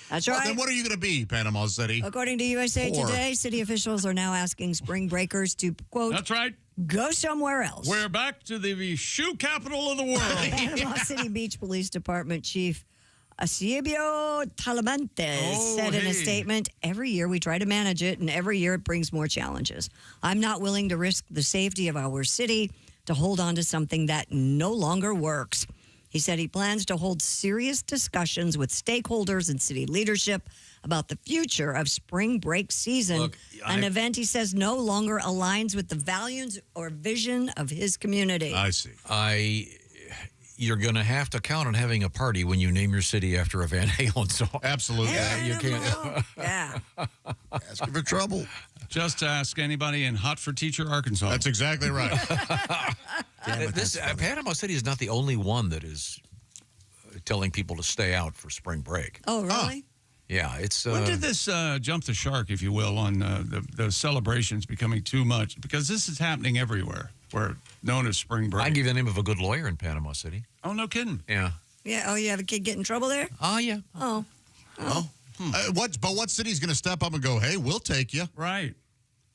That's right. Well, then what are you going to be, Panama City? According to USA Today, city officials are now asking spring breakers to, quote, that's right, go somewhere else. We're back to the shoe capital of the world. Panama City Beach Police Department Chief Eusebio Talamantes said in a statement, every year we try to manage it, and every year it brings more challenges. I'm not willing to risk the safety of our city to hold on to something that no longer works. He said he plans to hold serious discussions with stakeholders and city leadership about the future of spring break season, Look, an event he says no longer aligns with the values or vision of his community. I see. You're going to have to count on having a party when you name your city after a Van Halen song. Absolutely. You can't. Yeah. Asking for trouble. Just ask anybody in Hotford Teacher, Arkansas. That's exactly right. Panama City is not the only one that is telling people to stay out for spring break. Oh, really? Yeah, it's. When did this jump the shark, if you will, on the celebrations becoming too much? Because this is happening everywhere, where known as spring break. I can give you the name of a good lawyer in Panama City. Oh, no kidding. Yeah. Yeah. Oh, you have a kid get in trouble there? Oh, yeah. Oh. But what city's going to step up and go, hey, we'll take you? Right.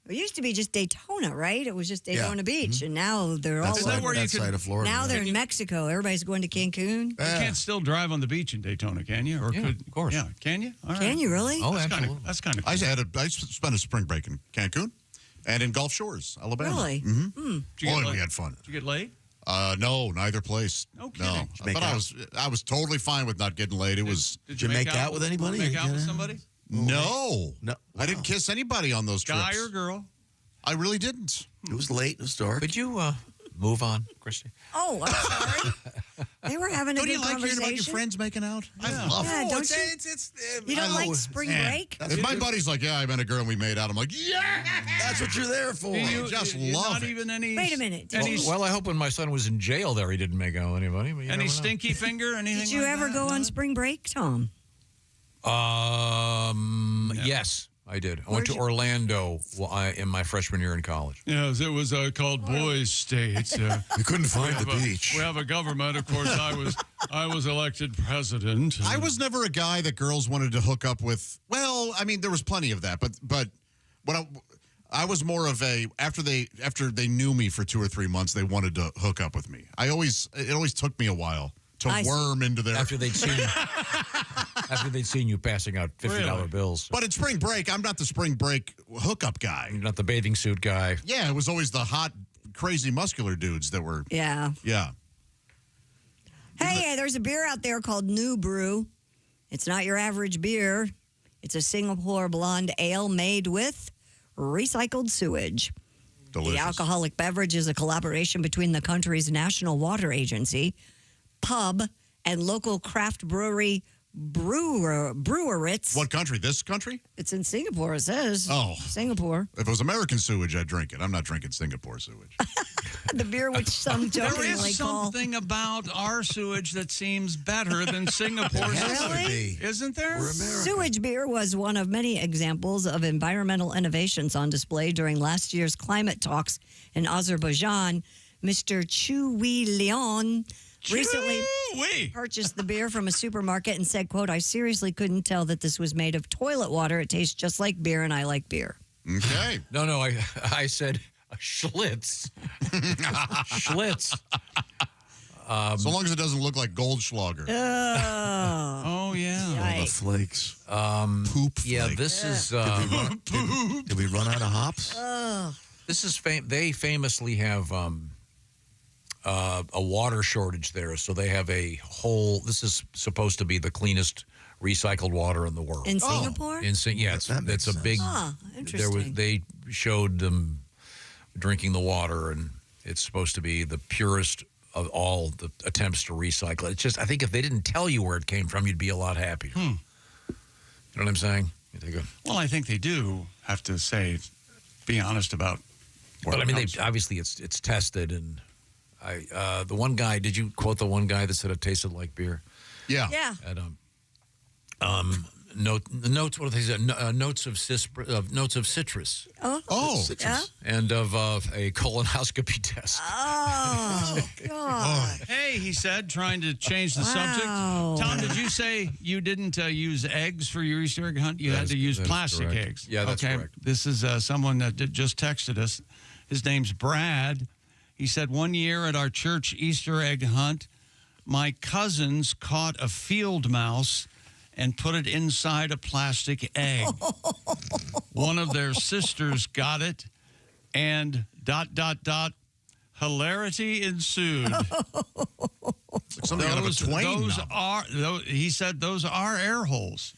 It used to be just Daytona, right? It was just Daytona Beach, and now they're That's all that over. where you could, side of Florida. Now they're in Mexico. Everybody's going to Cancun. You can't still drive on the beach in Daytona, can you? Or Yeah, could, of course. Yeah, can you? All right. Can you really? Oh, That's absolutely. That's kind of cool. I spent a spring break in Cancun and in Gulf Shores, Alabama. Really? Mm-hmm. get Boy, laid? we had fun. Did you get laid? No, neither place. No kidding. No, Did you make but out? I was totally fine with not getting laid. It was. Did you make out with anybody? Make out with somebody? No, No. I didn't kiss anybody on those trips. Guy or girl? I really didn't. It was late. It was dark. Could you move on, Christy? Oh, I'm sorry. They were having a Don't good you like hearing conversation. about your friends making out? I love Yeah, it. don't you? You don't like spring break? If my buddy's like, yeah, I met a girl and we made out, I'm like, yeah, That's what you're there for. you just love not it. even any. Wait a minute. Did, Any, Well, I hope when my son was in jail there, he didn't make out with anybody. But you any never know. stinky finger? Anything? did you like ever that? go on spring break, Tom? Yes, I did. I went Where'd to you- Orlando in my freshman year in college. Yes, it was called Boys State. You couldn't find the beach. We have a government. Of course, I was elected president. I was never a guy that girls wanted to hook up with. Well, I mean, there was plenty of that, but when I was more of a after they knew me for 2 or 3 months, they wanted to hook up with me. It always took me a while to worm into their. After they'd seen you passing out $50 bills. But at spring break, I'm not the spring break hookup guy. You're not the bathing suit guy. Yeah, it was always the hot, crazy, muscular dudes that were. Yeah. Yeah. Hey, there's a beer out there called New Brew. It's not your average beer. It's a Singapore blonde ale made with recycled sewage. Delicious. The alcoholic beverage is a collaboration between the country's National Water Agency, pub, and local craft brewery Breweritz. What country? This country? It's in Singapore, it says. Oh. Singapore. If it was American sewage, I'd drink it. I'm not drinking Singapore sewage. The beer which some There jokingly is call. something about our sewage that seems better than Singapore's. Really? Isn't there? Sewage beer was one of many examples of environmental innovations on display during last year's climate talks in Azerbaijan. Mr. Chu Wei Leon recently purchased the beer from a supermarket and said, quote, I seriously couldn't tell that this was made of toilet water. It tastes just like beer, and I like beer. Okay. No, I said Schlitz. Schlitz. So long as it doesn't look like Goldschlager. Oh, yeah. All the flakes. Poop Yeah, flakes. this is. Did we run out of hops? This is they famously have a water shortage there, so they have a whole. This is supposed to be the cleanest recycled water in the world. In Singapore? Yeah, it's a big. Interesting. They showed them drinking the water, and it's supposed to be the purest of all the attempts to recycle. It's just, I think if they didn't tell you where it came from, you'd be a lot happier. You know what I'm saying? Well, I think they do have to be honest about. But I mean, obviously it's tested, and the one guy. Did you quote the one guy that said it tasted like beer? Yeah. Yeah. And, the notes. What do they say? Notes of citrus. Oh. Citrus. And of a colonoscopy test. Oh, God. Hey, he said, trying to change the subject. Tom, did you say you didn't use eggs for your Easter egg hunt? You had to use plastic eggs. Yeah, that's correct. This is someone that just texted us. His name's Brad. He said, one year at our church Easter egg hunt, my cousins caught a field mouse and put it inside a plastic egg. One of their sisters got it, and ... hilarity ensued. Something out of a Twain he said those are air holes.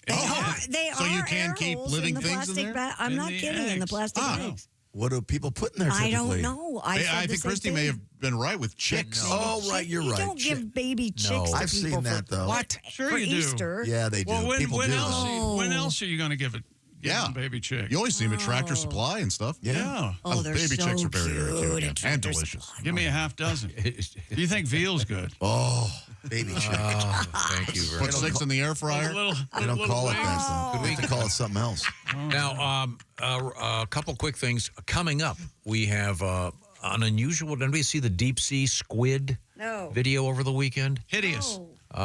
They are. So you can keep living things in there? I'm not kidding. In the plastic eggs. What do people put in there typically? I don't know. I think Christy may have been right with chicks. Oh, right, you're right. You don't give baby chicks to I've people seen that, though. What? Sure for you do. Easter. Yeah, they do. Well, when People else are you going to give it? Yeah, baby chick. You always see them at Tractor Supply and stuff. Yeah. They're baby so chicks are very, very cute cute and delicious. Give me a half dozen. Do you think veal's good? Oh, baby chick. Thank you very much. Put 6 in the air fryer. They don't call it that. Could we call it something else? Now, a couple quick things coming up. We have an unusual. Did anybody see the deep sea squid video over the weekend? Hideous.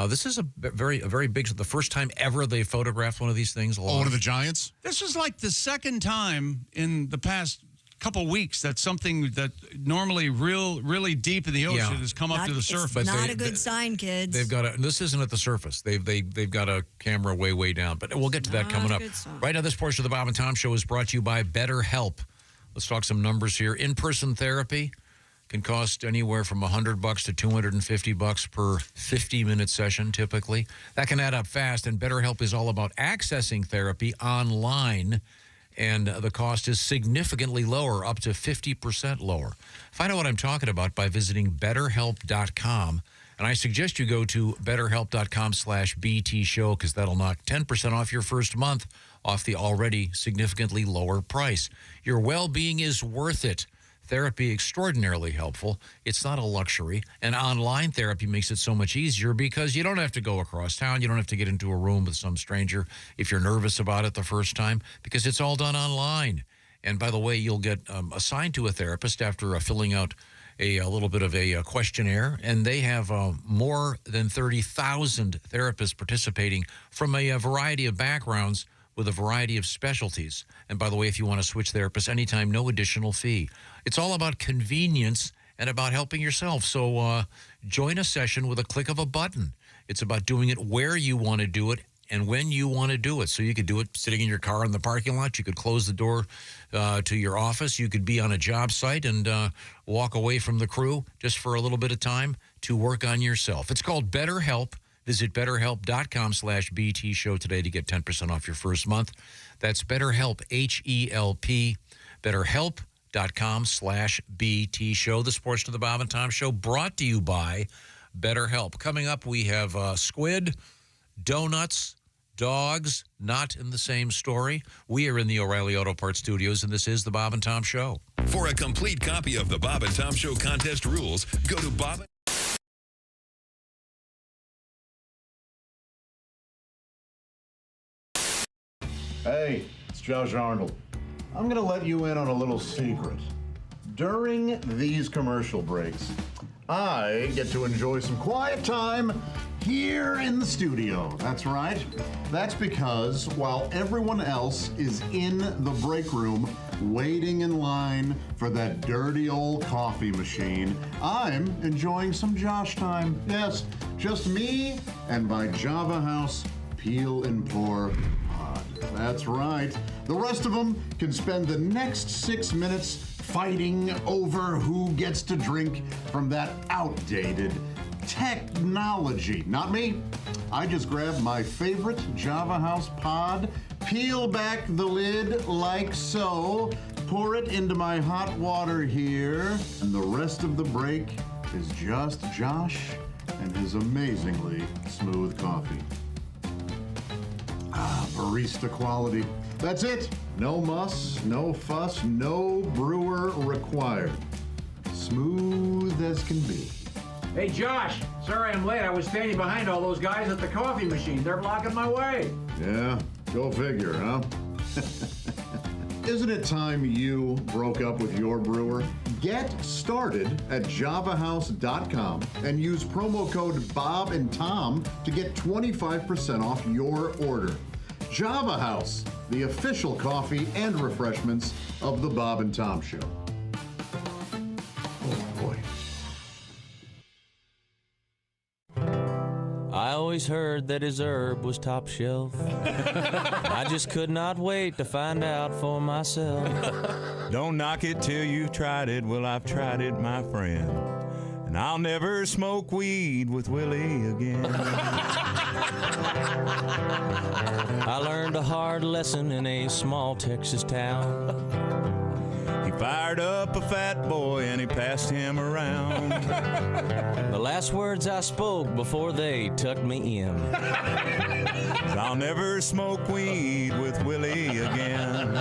This is a very big. The first time ever they photographed one of these things. One of the giants. This was like the second time in the past couple weeks that something that normally really deep in the ocean has come up to the surface. It's not a good sign, kids. They've got this isn't at the surface. They've got a camera way down. But we'll get to that coming up. Right now, this portion of the Bob and Tom Show is brought to you by BetterHelp. Let's talk some numbers here. In-person therapy can cost anywhere from $100 to $250 per 50-minute session, typically. That can add up fast, and BetterHelp is all about accessing therapy online, and the cost is significantly lower, up to 50% lower. Find out what I'm talking about by visiting BetterHelp.com, and I suggest you go to BetterHelp.com/BT Show, because that'll knock 10% off your first month off the already significantly lower price. Your well-being is worth it. Therapy extraordinarily helpful. It's not a luxury. And online therapy makes it so much easier because you don't have to go across town. You don't have to get into a room with some stranger if you're nervous about it the first time, because it's all done online. And by the way, you'll get assigned to a therapist after filling out a little bit of a questionnaire. And they have more than 30,000 therapists participating from a variety of backgrounds with a variety of specialties. And by the way, if you want to switch therapists anytime, no additional fee. It's all about convenience and about helping yourself. So join a session with a click of a button. It's about doing it where you want to do it and when you want to do it. So you could do it sitting in your car in the parking lot. You could close the door to your office. You could be on a job site and walk away from the crew just for a little bit of time to work on yourself. It's called BetterHelp. Visit BetterHelp.com/BT Show today to get 10% off your first month. That's BetterHelp, H-E-L-P, BetterHelp.com/BT Show. This portion of the Bob and Tom Show brought to you by BetterHelp. Coming up, we have squid, donuts, dogs, not in the same story. We are in the O'Reilly Auto Parts Studios, and this is the Bob and Tom Show. For a complete copy of the Bob and Tom Show contest rules, go to Bob. Hey, it's Josh Arnold. I'm going to let you in on a little secret. During these commercial breaks, I get to enjoy some quiet time here in the studio. That's right. That's because while everyone else is in the break room waiting in line for that dirty old coffee machine, I'm enjoying some Josh time. Yes, just me and my Java House Peel and Pour pod. That's right. The rest of them can spend the next 6 minutes fighting over who gets to drink from that outdated technology. Not me. I just grab my favorite Java House pod, peel back the lid like so, pour it into my hot water here, and the rest of the break is just Josh and his amazingly smooth coffee. barista quality. That's it. No muss, no fuss, no brewer required. Smooth as can be. Hey, Josh. Sorry I'm late. I was standing behind all those guys at the coffee machine. They're blocking my way. Yeah, go figure, huh? Isn't it time you broke up with your brewer? Get started at javahouse.com and use promo code Bob and Tom to get 25% off your order. Java House, the official coffee and refreshments of the Bob and Tom Show. Oh, boy. I always heard that his herb was top shelf. I just could not wait to find out for myself. Don't knock it till you've tried it. Well, I've tried it, my friend. And I'll never smoke weed with Willie again. I learned a hard lesson in a small Texas town. He fired up a fat boy and he passed him around. The last words I spoke before they tucked me in. I'll never smoke weed with Willie again.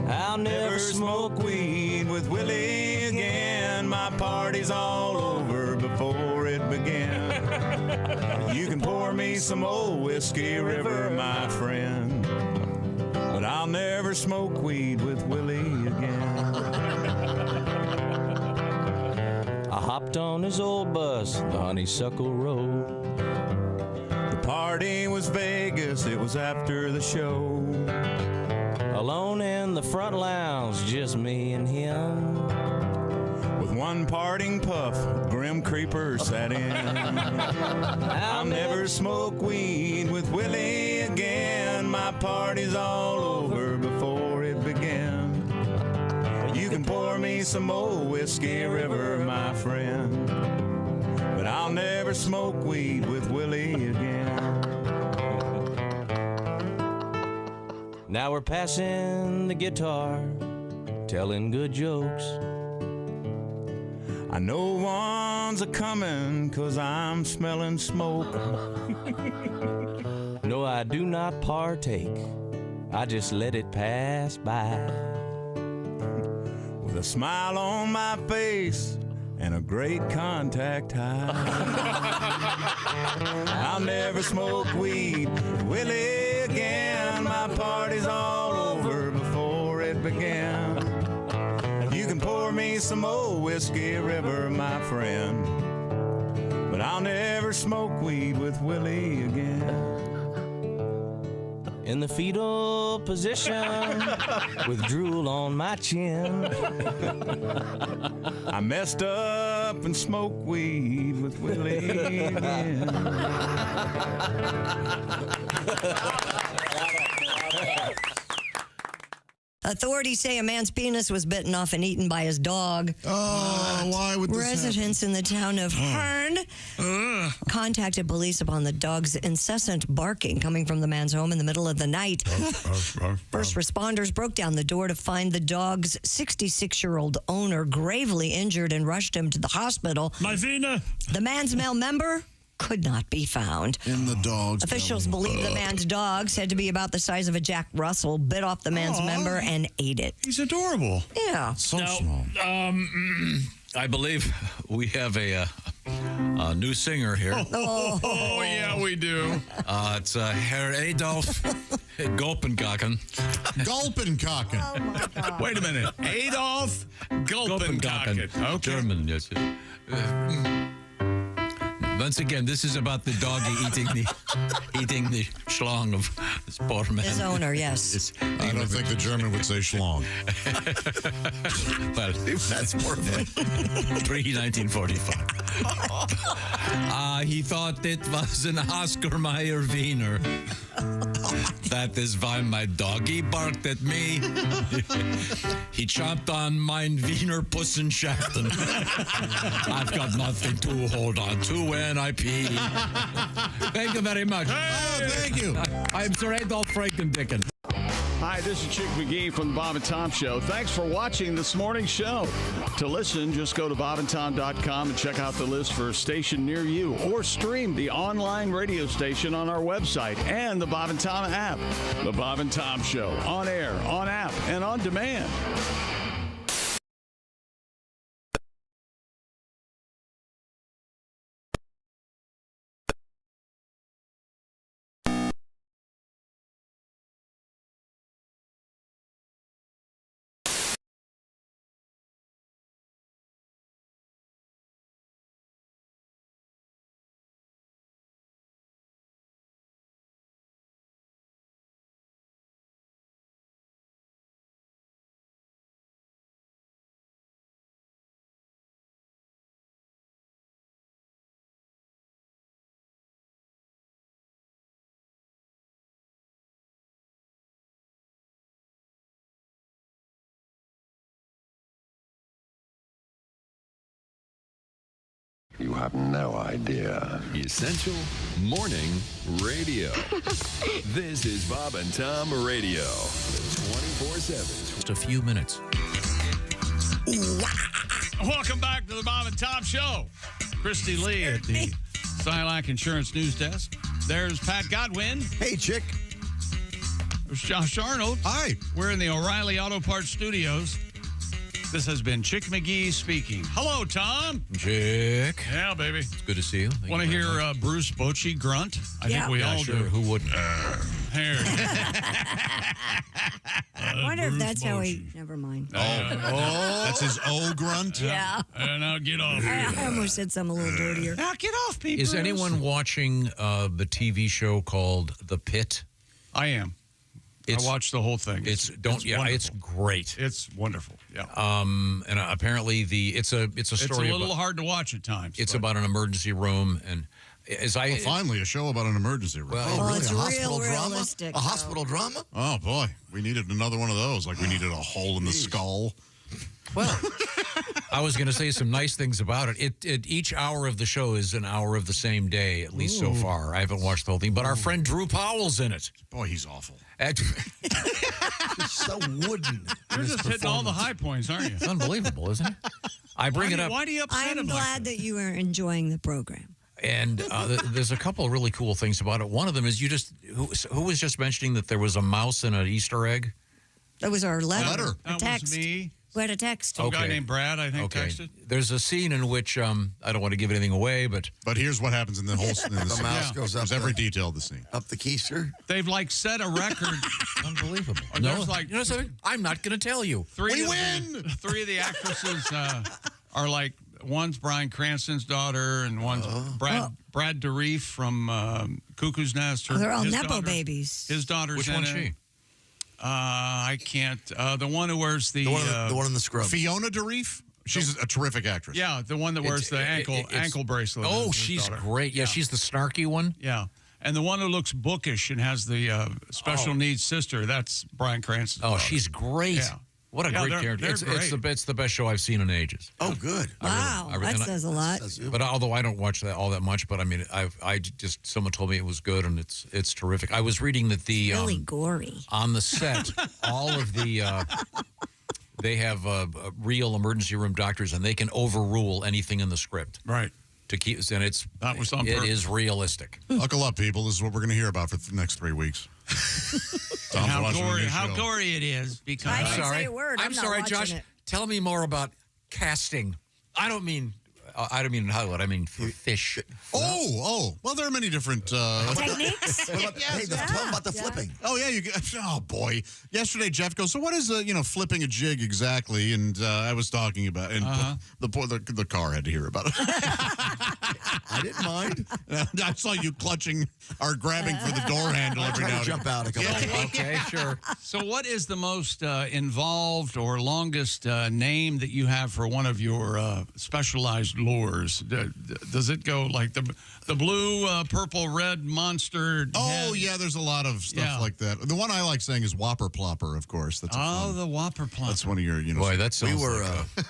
I'll never smoke weed with Willie again. My party's all over before it began. You can pour me some old Whiskey River, my friend, but I'll never smoke weed with Willie again. I hopped on his old bus, the Honeysuckle Road. The party was Vegas, it was after the show. Alone in the front lounge, just me and him. With one parting puff, Grim Creeper sat in. I'll never smoke weed with Willie again. My party's all over before it began. You can pour me some old Whiskey River, my friend, but I'll never smoke weed with Willie again. Now we're passing the guitar, telling good jokes. I know one's a-comin' 'cause I'm smelling smoke. No, I do not partake. I just let it pass by. With a smile on my face and a great contact high. I'll never smoke weed with Willie again. My party's all over before it began. You can pour me some old Whiskey River, my friend, but I'll never smoke weed with Willie again. In the fetal position, with drool on my chin. I messed up and smoked weed with Willie again. Authorities say a man's penis was bitten off and eaten by his dog. Oh, why would this Residents in the town of Hearn contacted police upon the dog's incessant barking coming from the man's home in the middle of the night. First responders broke down the door to find the dog's 66-year-old owner gravely injured and rushed him to the hospital. My Vina! The man's male member could not be found. In the dog's Officials belly. believe the man's dog, said to be about the size of a Jack Russell, bit off the man's member and ate it. He's adorable. Yeah. So Now, small. I believe we have a new singer here. Oh, yeah, we do. It's Herr Adolf Gulpenkaken. Gulpenkaken. Oh, my God. Wait a minute. Adolf Gulpenkaken. Okay. German, yes. Once again, this is about the doggy eating the schlong of this poor man. His owner, yes. I don't think the German would say schlong. Well, that's more pre-1945. He thought it was an Oscar Mayer Wiener. That is why my doggy barked at me. He chomped on mein Wiener Pussenschachten. I've got nothing to hold on to when I pee. Thank you very much. Oh, thank you. I'm Sir Adolf Frankendicken. Hi, this is Chick McGee from the Bob and Tom Show. Thanks for watching this morning's show. To listen, just go to bobandtom.com and check out the list for a station near you, or stream the online radio station on our website and the Bob and Tom app. The Bob and Tom Show, on air, on app, and on demand. You have no idea. Essential Morning Radio. This is Bob and Tom Radio. 24/7. Just a few minutes. Welcome back to the Bob and Tom Show. Christy Lee at the Silac Insurance News Desk. There's Pat Godwin. Hey, Chick. There's Josh Arnold. Hi. We're in the O'Reilly Auto Parts Studios. This has been Chick McGee speaking. Hello, Tom. Chick. Yeah, baby. It's good to see you. Want to hear Bruce Bochy grunt? I think we all sure. do. Who wouldn't? Here. I wonder if that's how he... Never mind. That's his O grunt? Yeah. Now get off. I almost said something a little dirtier. Now get off, people. Is anyone watching the TV show called The Pit? I am. I watched the whole thing. It's great. It's wonderful. Yeah. And apparently it's a story. It's a little hard to watch at times. It's about an emergency room, and finally a show about an emergency room. Well, really? It's A hospital drama? realistic. A hospital drama? Oh boy, we needed another one of those. Like we needed a hole in the skull. Well, I was going to say some nice things about it. Each hour of the show is an hour of the same day, at least so far. I haven't watched the whole thing, but our friend Drew Powell's in it. Boy, he's awful. It's so wooden. You're just hitting all the high points, aren't you? It's unbelievable, isn't it? I bring it up. Why do you upset I'm him glad that you are enjoying the program. And there's a couple of really cool things about it. One of them is who was just mentioning that there was a mouse in an Easter egg? That was our letter. That text. was me. We had a text. Some guy named Brad, I think, texted. There's a scene in which I don't want to give anything away, but here's what happens in the whole scene. The mouse goes up. There's every detail of the scene. Up the keister. They've set a record. Unbelievable. There's you know something? I'm not going to tell you. We win. Three of the actresses are one's Bryan Cranston's daughter, and one's Brad Dourif from Cuckoo's Nest. They're all Nepo babies. His daughter's Which in one's it. she? I can't. The one who wears the one in the scrub. Fiona Dourif. She's a terrific actress. Yeah, the one that wears the ankle bracelet. Oh, she's great. Yeah, she's the snarky one. Yeah. And the one who looks bookish and has the special needs sister, that's Bryan Cranston. Oh, she's great. Yeah. What a great character. It's the best show I've seen in ages. Oh, good. Wow, that says a lot. But although I don't watch that all that much, but I mean, someone told me it was good, and it's terrific. I was reading that the really gory on the set, all of the they have real emergency room doctors, and they can overrule anything in the script. Right. To keep, and it is realistic. Buckle up, people. This is what we're going to hear about for the next 3 weeks. How gory it is. Because I didn't say a word. I'm sorry, Josh. Tell me more about casting. I don't mean in Hollywood. I mean for fish. Oh. Well, there are many different techniques. Tell them about the flipping. Oh yeah, oh boy. Yesterday, Jeff goes, so what is flipping a jig exactly? And I was talking about, and the car had to hear about it. I didn't mind. I saw you clutching or grabbing for the door handle every now and then. Jump out a couple times. Okay, sure. So what is the most involved or longest name that you have for one of your specialized lures? Does it go like the blue, purple, red monster? Oh, yeah, there's a lot of stuff like that. The one I like saying is Whopper Plopper, of course. That's the Whopper Plopper. That's one of your, Boy, that sounds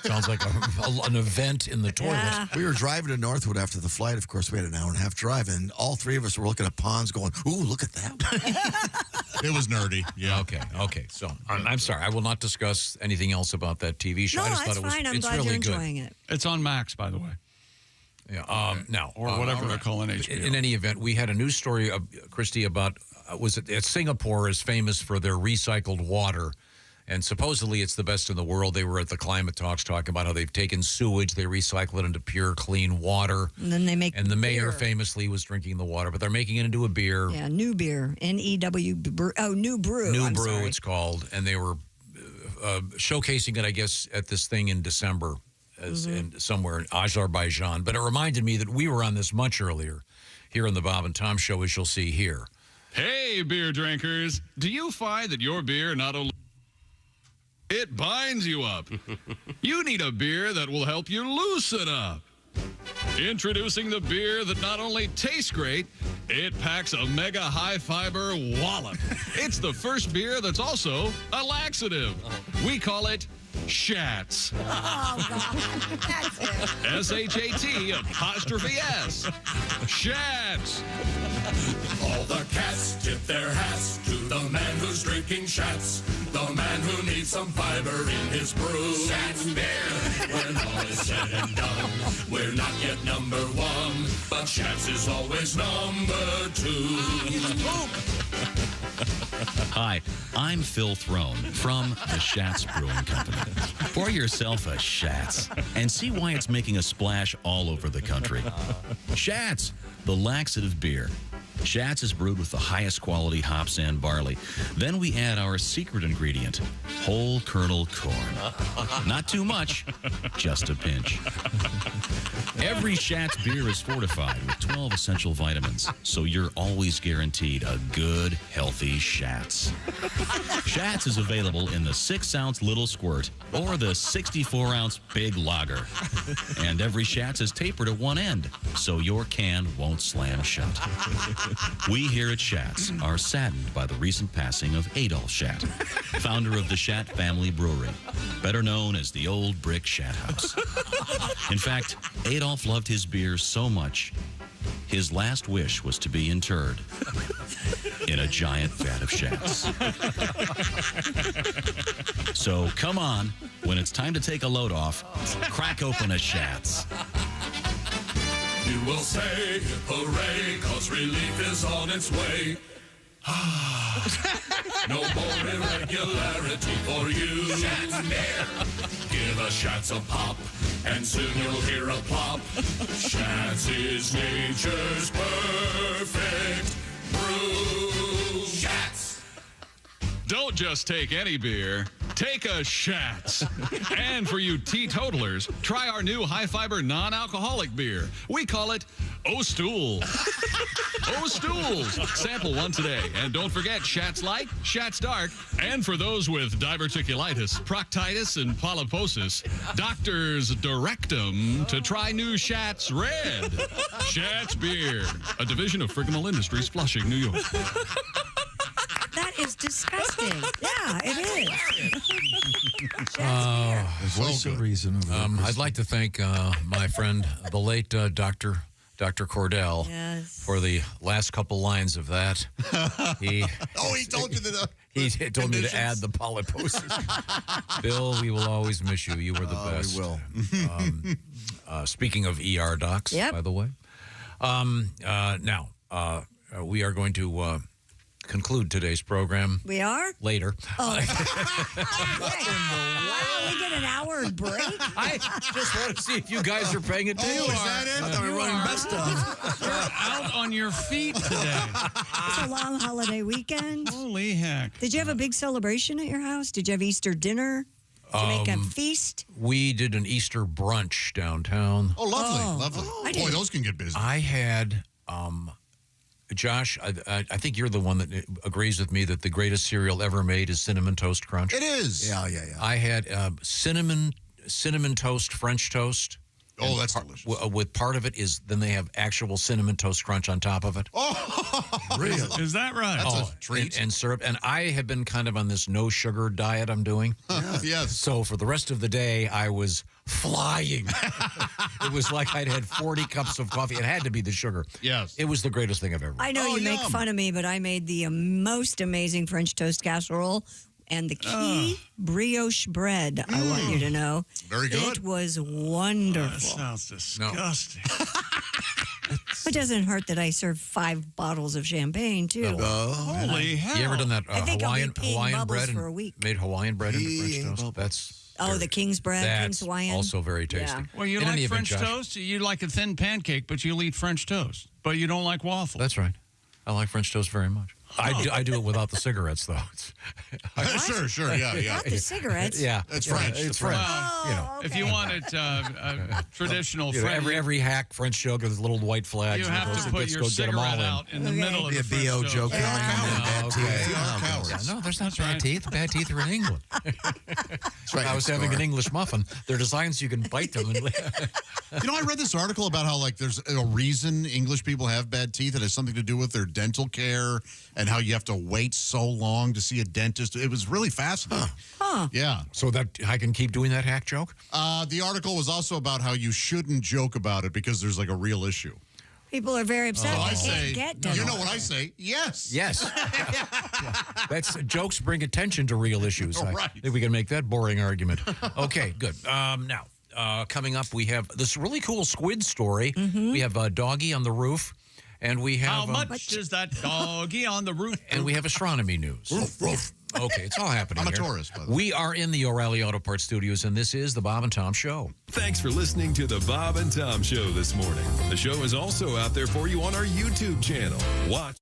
sounds like an event in the toilet. Yeah. We were driving to Northwood after the flight. Of course, we had an hour and a half drive, and all three of us were looking at ponds going, ooh, look at that. It was nerdy. Yeah. Okay. So I'm sorry. I will not discuss anything else about that TV show. No, I just that's thought it was fine. I'm it's glad really you're good. enjoying it. It's on Max, by the way. Yeah. Now, or whatever they're calling HBO. In any event, we had a news story, Christy, about Singapore is famous for their recycled water. And supposedly it's the best in the world. They were at the climate talks talking about how they've taken sewage, they recycle it into pure, clean water. And then they make And the mayor beer. famously was drinking the water, but they're making it into a beer. Yeah, new beer. N-E-W. New brew. New I'm brew, sorry. it's called. And they were showcasing it, I guess, at this thing in December, somewhere in Azerbaijan. But it reminded me that we were on this much earlier here on the Bob and Tom Show, as you'll see here. Hey, beer drinkers. Do you find that your beer not only it binds you up? You need a beer that will help you loosen up. Introducing the beer that not only tastes great, it packs a mega high fiber wallop. It's the first beer that's also a laxative. We call it Shats. Oh, God. That's it. S-H-A-T apostrophe S. Shats. All the cats tip their hats to the man who's drinking Shats. The man who needs some fiber in his brew. Shats beer. When all is said and done, we're not yet number one, but Shats is always number two. Hi, I'm Phil Throne from the Schatz Brewing Company. Pour yourself a Schatz and see why it's making a splash all over the country. Schatz, the laxative beer. Schatz is brewed with the highest quality hops and barley. Then we add our secret ingredient, whole kernel corn. Not too much, just a pinch. Every Schatz beer is fortified with 12 essential vitamins, so you're always guaranteed a good, healthy Schatz. Schatz is available in the 6-ounce little squirt or the 64-ounce big lager. And every Schatz is tapered at one end, so your can won't slam shut. We here at Schatz are saddened by the recent passing of Adolf Schatt, founder of the Schatt Family Brewery, better known as the Old Brick Schatt House. In fact, Adolf loved his beer so much, his last wish was to be interred in a giant vat of Schatz. So come on, when it's time to take a load off, crack open a Schatz. You will say, hooray, cause relief is on its way. No more irregularity for you. Schatz beer. Give a Schatz a pop, and soon you'll hear a plop. Schatz is nature's perfect brew. Schatz. Don't just take any beer. Take a Schatz. And for you teetotalers, try our new high-fiber, non-alcoholic beer. We call it O-Stools. O-Stools. Sample one today. And don't forget Schatz Light, Schatz Dark, and for those with diverticulitis, proctitis, and polyposis, doctors direct them to try new Schatz Red. Schatz Beer, a division of Frigamel Industries, Flushing, New York. That is disgusting. Yeah, it is. Voice of reason. I'd like to thank my friend, the late Dr. Cordell, for the last couple lines of that. He told you that. He told me to add the polyposis. Bill, we will always miss you. You were the best. We will. Speaking of ER docs, by the way. Now, we are going to conclude today's program. We are? Later. Oh. Wow, we get an hour break? I just want to see if you guys are paying attention. Oh, is that it? I thought we were running best of. You're out on your feet today. It's a long holiday weekend. Holy heck. Did you have a big celebration at your house? Did you have Easter dinner? Did you make a feast? We did an Easter brunch downtown. Oh, lovely. Boy, those can get busy. I had... Josh, I think you're the one that agrees with me that the greatest cereal ever made is Cinnamon Toast Crunch. It is. Yeah. I had cinnamon toast French toast. Oh, that's delicious. With part of it is then they have actual cinnamon toast crunch on top of it. Oh, really? Is that right? That's a treat. And syrup. And I have been kind of on this no sugar diet I'm doing. Yes. So for the rest of the day, I was flying. It was like I'd had 40 cups of coffee. It had to be the sugar. Yes. It was the greatest thing I've ever. I know you make fun of me, but I made the most amazing French toast casserole. And the key brioche bread, I want you to know. Very good. It was wonderful. That sounds disgusting. It doesn't hurt that I served 5 bottles of champagne, too. Holy hell. You ever done that I think Hawaiian I'll be peeing bread bubbles for a week. made Hawaiian bread into French toast? That's the King's bread, King's that's Hawaiian. also very tasty. Yeah. Well, you In any like event, French Josh- toast? You like a thin pancake, but you'll eat French toast. But you don't like waffles. That's right. I like French toast very much. I do it without the cigarettes, though. Sure. Yeah. Not the cigarettes. Yeah. That's French. It's French. Well, if you want it traditional French, every hack French joke with little white flags. you have to put your cigarette out in the middle of the French B.O. toast. joke. No, there's not bad teeth. Bad teeth are in England. right. I was having an English muffin. They're designed so you can bite them. I read this article about how there's a reason English people have bad teeth. It has something to do with their dental care and how you have to wait so long to see a dentist. It was really fascinating. Yeah. So that I can keep doing that hack joke? The article was also about how you shouldn't joke about it because there's a real issue. People are very upset. I They say, can't get dental. you know what I say? Yes. Yes. That's jokes bring attention to real issues. I think we can make that boring argument. Okay, good. Now, coming up, we have this really cool squid story. We have a doggy on the roof. And we have... How much is that doggy on the roof? And we have astronomy news. Okay, it's all happening I'm a here. tourist, by the way. We are in the O'Reilly Auto Parts studios, and this is the Bob and Tom Show. Thanks for listening to the Bob and Tom Show this morning. The show is also out there for you on our YouTube channel. Watch.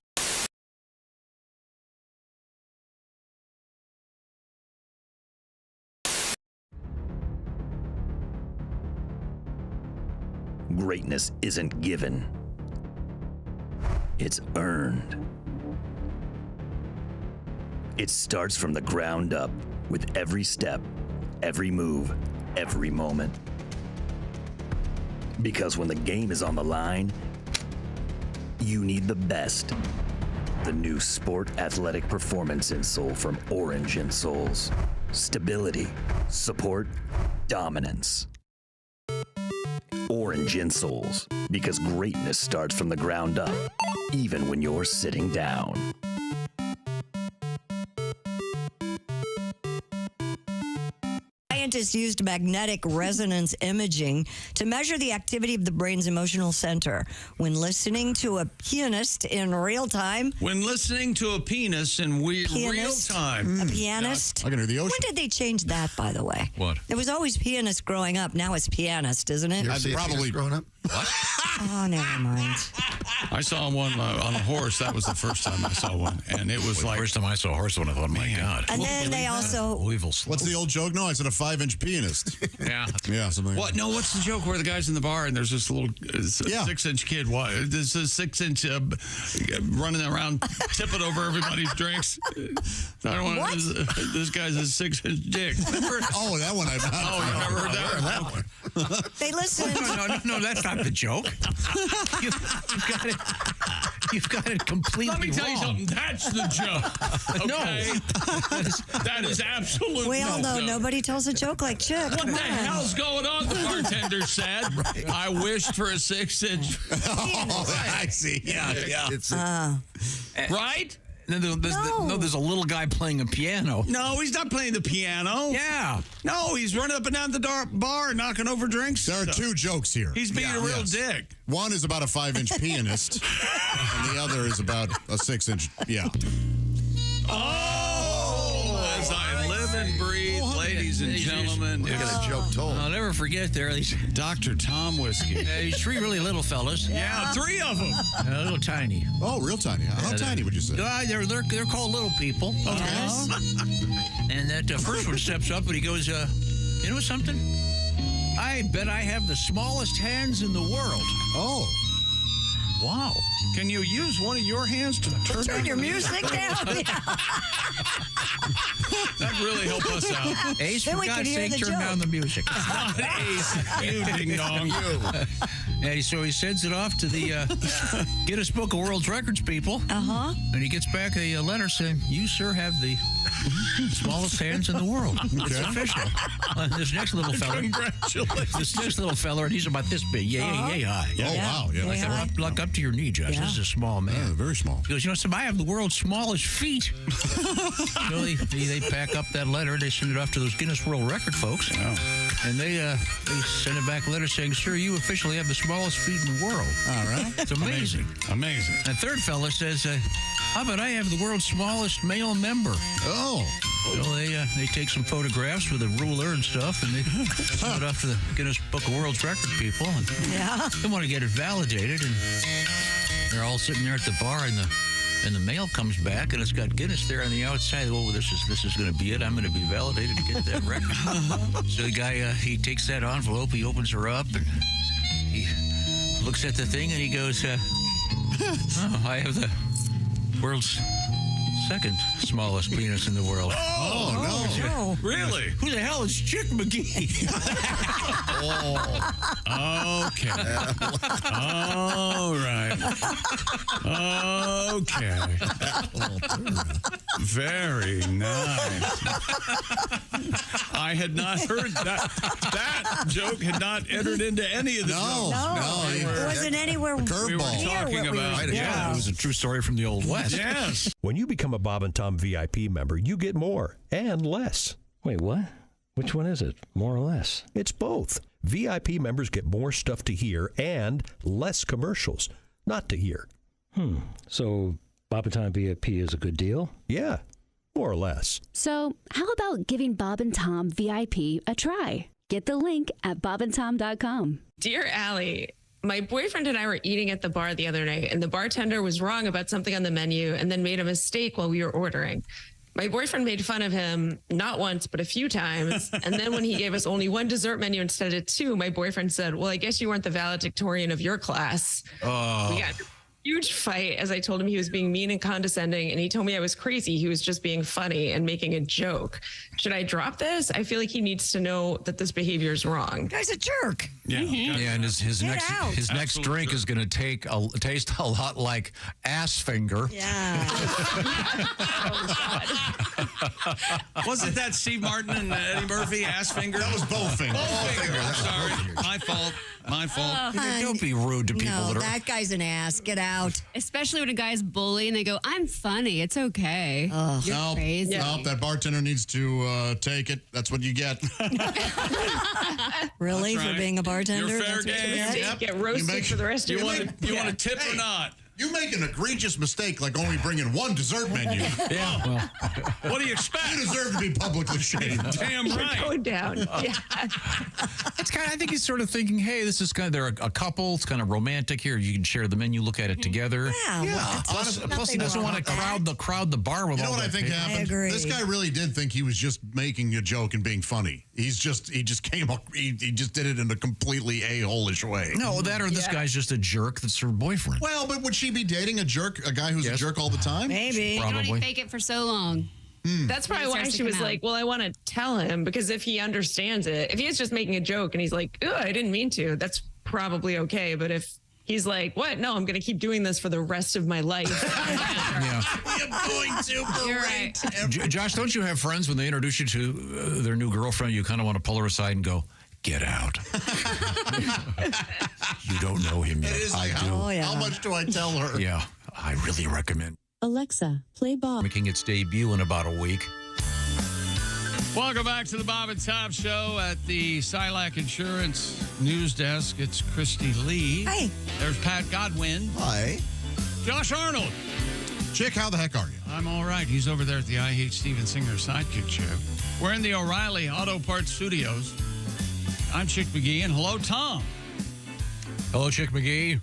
Greatness isn't given. It's earned. It starts from the ground up with every step, every move, every moment. Because when the game is on the line, you need the best. The new Sport Athletic Performance Insole from Orange Insoles. Stability, support, dominance. Orange Insoles, because greatness starts from the ground up, even when you're sitting down. Scientists used magnetic resonance imaging to measure the activity of the brain's emotional center when listening to a pianist in real time. When listening to a penis in real time. A pianist. I can hear the ocean. When did they change that, by the way? What? It was always pianist growing up. Now it's pianist, isn't it? Probably growing up. What? Oh, never mind. I saw one on a horse. That was the first time I saw one. And it was The first time I saw a horse, I thought, my God. And then they also... Louisville Slope. What's the old joke? No, I said a 5-inch pianist. Yeah. Yeah, something like What? No, what's the joke where the guy's in the bar and there's this little 6-inch kid? What? There's a 6-inch running around tipping over everybody's drinks. I don't want this guy's a 6-inch dick. Oh, that one I've not. Oh, you never heard that one? They listened. No, that's not the joke. You've got it completely wrong. Let me tell you something. That's the joke. Okay? That is absolute We all know no. nobody tells a joke like Chick. What Come the on. hell's going on? The bartender said. I wished for a 6-inch. I see. Yeah. It's Right? There's a little guy playing a piano. No, he's not playing the piano. Yeah. No, he's running up and down the bar, knocking over drinks. There are two jokes here. He's being a real dick. One is about a 5-inch pianist, and the other is about a 6-inch. Yeah. Oh, as I live and breathe, ladies and gentlemen. We got a joke told. I'll never forget these Dr. Tom Whiskey. these 3 really little fellas. Yeah, 3 of them. A little tiny. Oh, real tiny. How tiny would you say? They're called little people. And that first one steps up and he goes, you know something? I bet I have the smallest hands in the world. Oh. Wow. Can you use one of your hands to turn your music down? That'd really help us out. Ace, Then for we can God's hear sake, the turn joke. down the music. Not Ace. You ding-dong. And so he sends it off to the Guinness Book of World Records people. Uh-huh. And he gets back a letter saying, you, sir, have the smallest hands in the world. It's official. This next little fella. Congratulations. This next little fella, and he's about this big. Yay high. Oh, wow. Yeah, Like like up to your knee, Josh. Yeah. This is a small man. very small. He goes, I have the world's smallest feet. So they pack up that letter. They send it off to those Guinness World Record folks. And they send it back a letter saying, sir, you officially have the smallest feet in the world. All right. It's amazing. Amazing. And third fella says, how about I have the world's smallest male member? Oh. So they take some photographs with a ruler and stuff, and they send it off to the Guinness Book of World Record people. And they want to get it validated, and they're all sitting there at the bar, and the mail comes back, and it's got Guinness there on the outside. Oh, this is going to be it. I'm going to be validated to get that record. So the guy, he takes that envelope, he opens her up, and he looks at the thing, and he goes, oh, I have the world's second smallest penis in the world. Oh, no. Really? Who the hell is Chick McGee? Okay. All right. Okay. Very nice. I had not heard that. That joke had not entered into any of the jokes. No, it wasn't anywhere we were near talking what we about. were- Yeah, it was a true story from the Old West. Yes. When you become a Bob and Tom VIP member, you get more and less. Wait, what? Which one is it? More or less? It's both. VIP members get more stuff to hear and less commercials not to hear. So Bob and Tom VIP is a good deal? Yeah, more or less. So, how about giving Bob and Tom VIP a try? Get the link at bobandtom.com. Dear Allie, my boyfriend and I were eating at the bar the other night, and the bartender was wrong about something on the menu and then made a mistake while we were ordering. My boyfriend made fun of him not once, but a few times. And then when he gave us only one dessert menu instead of two, my boyfriend said, well, I guess you weren't the valedictorian of your class. Oh. We got in a huge fight as I told him he was being mean and condescending, and he told me I was crazy. He was just being funny and making a joke. Should I drop this? I feel like he needs to know that this behavior is wrong. Guy's a jerk. Yeah. Yeah, and his Get next out. next drink is going to taste a lot like ass finger. Yeah. Wasn't that Steve Martin and Eddie Murphy, ass finger? That was Bowfinger. Bowfinger. I'm sorry. My fault. Don't be rude to people No, that are. that guy's an ass. Get out. Especially when a guy's bully and they go, I'm funny. It's okay. You're Nope. crazy. Nope. That bartender needs to take it. That's what you get. Really? That's For right. being a bartender? You're fair That's what you game. get? Get roasted for the rest of your life. You want a tip or not? You make an egregious mistake like only bringing one dessert menu. Yeah. Well, What do you expect? You deserve to be publicly shamed. Damn right. Going down. Yeah. it's kind of. I think he's sort of thinking, hey, this is kind of they're a couple. It's kind of romantic here. You can share the menu, look at it together. Yeah. Plus, he doesn't want to crowd the bar with You know all what I that think paper. happened? agree. This guy really did think he was just making a joke and being funny. He just came up. He just did it in a completely a-hole-ish way. No, that or this guy's just a jerk that's her boyfriend. Well, but would she be dating a jerk, a guy who's a jerk all the time? Maybe. You know, Probably. you fake it for so long. That's probably It why starts to she was come out. like, well, I want to tell him, because if he understands it, if he is just making a joke and he's like, oh, I didn't mean to, that's probably okay. But if he's like, what? No, I'm going to keep doing this for the rest of my life. Yeah. I'm going to You're right. Josh, don't you have friends when they introduce you to their new girlfriend, you kind of want to pull her aside and go, get out. You don't know him yet. It is I like, do. how much do I tell her? Yeah, I really recommend Alexa, play Bob. making its debut in about a week. Welcome back to the Bob and Tom Show at the Silac Insurance News Desk. It's Christy Lee. Hi. There's Pat Godwin. Hi. Josh Arnold. Chick, how the heck are you? I'm all right. He's over there at the I Hate Steven Singer Sidekick Show. We're in the O'Reilly Auto Parts Studios. I'm Chick McGee, and hello, Tom. Hello, Chick McGee.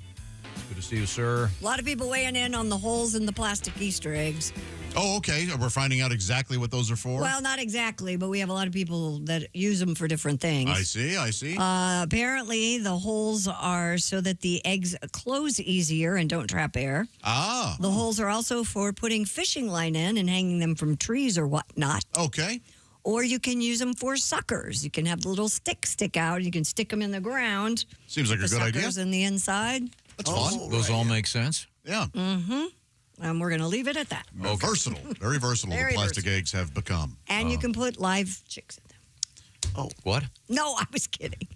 Good to see you, sir. A lot of people weighing in on the holes in the plastic Easter eggs. Oh, okay. We're finding out exactly what those are for? Well, not exactly, but we have a lot of people that use them for different things. I see. Apparently, the holes are so that the eggs close easier and don't trap air. Ah. The holes are also for putting fishing line in and hanging them from trees or whatnot. Okay. Or you can use them for suckers. You can have the little stick out. You can stick them in the ground. Seems like a good idea. Suckers in the inside. That's fun. Those all make sense. Yeah. Mm-hmm. And we're going to leave it at that. Versatile. Very versatile. Very the plastic eggs have become. And you can put live chicks in them. Oh, what? No, I was kidding.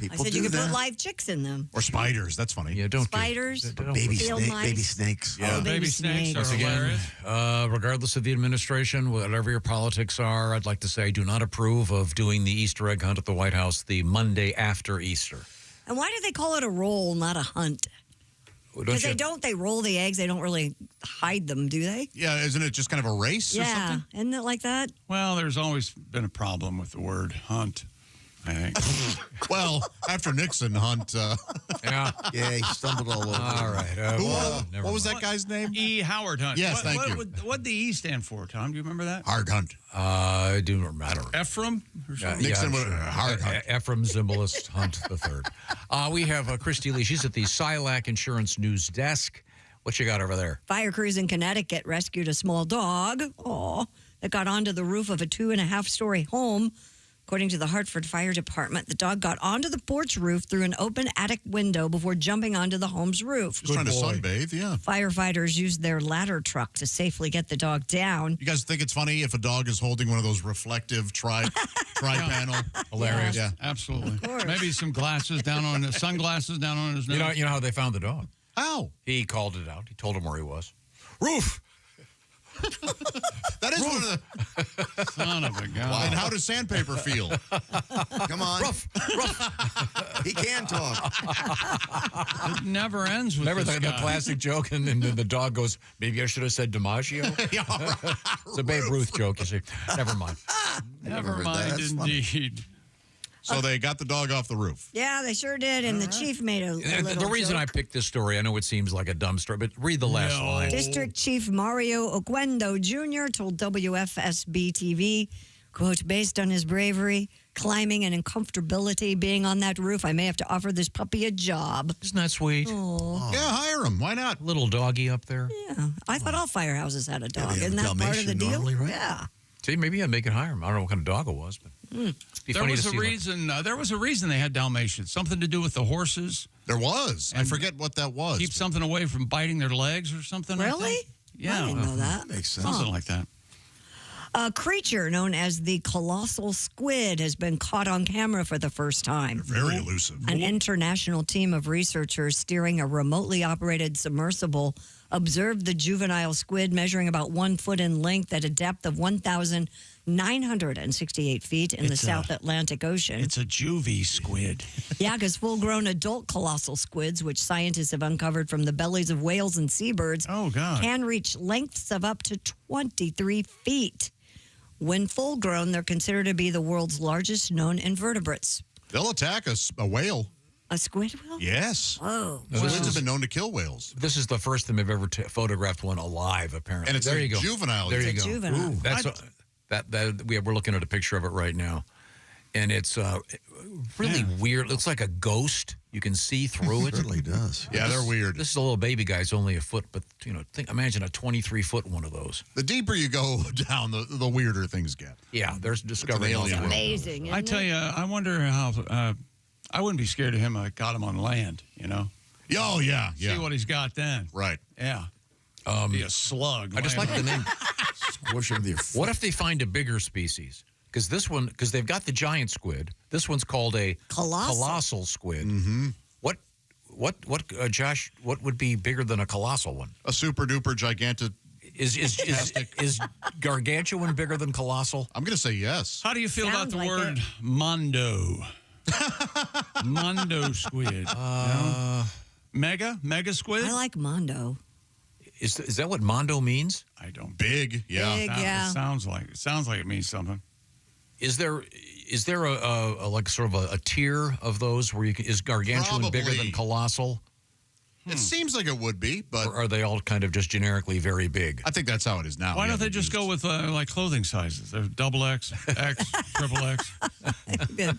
I said you can put live chicks in them. Or spiders. That's funny. Yeah, don't Spiders. Baby snakes. Yeah. Baby snakes are Once again, hilarious. regardless of the administration, whatever your politics are, I'd like to say I do not approve of doing the Easter egg hunt at the White House the Monday after Easter. And why do they call it a roll, not a hunt? Because they roll the eggs. They don't really hide them, do they? Yeah, isn't it just kind of a race or something? Isn't it like that? Well, there's always been a problem with the word hunt, I think. Well, after Nixon hunt. Yeah, he stumbled all over. All right. What was that guy's name? E. Howard Hunt. Yes, thank you. What'd the E stand for, Tom? Do you remember that? Hard hunt. I do not matter. Ephraim? Or something? Nixon would hard hunt. Ephraim Zimbalist Hunt III. We have Christy Lee. She's at the Silac Insurance News Desk. What you got over there? Fire crews in Connecticut rescued a small dog that got onto the roof of a 2.5-story home. According to the Hartford Fire Department, the dog got onto the porch roof through an open attic window before jumping onto the home's roof. Just trying to sunbathe, yeah. Firefighters used their ladder truck to safely get the dog down. You guys think it's funny if a dog is holding one of those reflective tri-panel? Hilarious. Yeah. Absolutely. Maybe some sunglasses down on his nose. You know how they found the dog? How? He called it out. He told him where he was. Roof. That is one of the... Son of a gun. And how does sandpaper feel? Come on. Rough. He can talk. It never ends with Remember this the guy. classic joke, and then the dog goes, maybe I should have said DiMaggio? It's a Babe Ruth joke, you see. Never mind. Never mind, indeed. So they got the dog off the roof. Yeah, they sure did, and the chief made a little The reason joke. I picked this story, I know it seems like a dumb story, but read the last line. District Chief Mario Oquendo Jr. told WFSB TV, quote, based on his bravery, climbing, and uncomfortability being on that roof, I may have to offer this puppy a job. Isn't that sweet? Oh. Yeah, hire him. Why not? Little doggy up there. Yeah, I thought all firehouses had a dog. they have Isn't a that part of the Dalmatian deal? normally, right? Yeah. See, maybe I'd make it hire him. I don't know what kind of dog it was, but it'd be There funny was to a see. reason. There was a reason they had Dalmatians. Something to do with the horses. There was. I forget what that was. Keep something away from biting their legs or something. I Really? think. Yeah. I didn't know that. Makes sense. Something like that. A creature known as the colossal squid has been caught on camera for the first time. Very elusive. An international team of researchers steering a remotely operated submersible observed the juvenile squid measuring about 1 foot in length at a depth of 1,968 feet in the South Atlantic Ocean. It's a juvie squid. Yeah, because full-grown adult colossal squids, which scientists have uncovered from the bellies of whales and seabirds, can reach lengths of up to 23 feet. When full-grown, they're considered to be the world's largest known invertebrates. They'll attack a whale. A squid will? Yes. Oh. Squids have been known to kill whales. This is the first time I've ever photographed one alive, apparently. And it's there a you go. juvenile. There you It's go. a juvenile. Ooh, we're looking at a picture of it right now. And it's really weird. It looks like a ghost. You can see through it. It certainly does. Yeah, they're weird. This is a little baby guy. It's only a foot, but imagine a 23-foot one of those. The deeper you go down, the weirder things get. Yeah, there's discovering It's an alien world. Amazing. I tell you, I wonder how. I wouldn't be scared of him if I got him on land, Oh, yeah. See what he's got then. Right. Yeah. Be a slug. I just like the name. Squish him with your foot. What if they find a bigger species? Because they've got the giant squid. This one's called a colossal squid. Mm-hmm. Josh? What would be bigger than a colossal one? A super duper gigantic. Is gargantuan bigger than colossal? I'm going to say yes. How do you feel about Sounds the like word mondo? Mondo squid. Mega squid? I like Mondo. Is that what mondo means? I don't. Big, yeah. Big, yeah. It sounds like it means something. Is there a like sort of a tier of those where is gargantuan bigger than Probably. colossal? It seems like it would be, but Or are they all kind of just generically very big? I think that's how it is now. Why Yeah, don't they they're just used. go with like clothing sizes? They're double X, X, triple X. Yeah.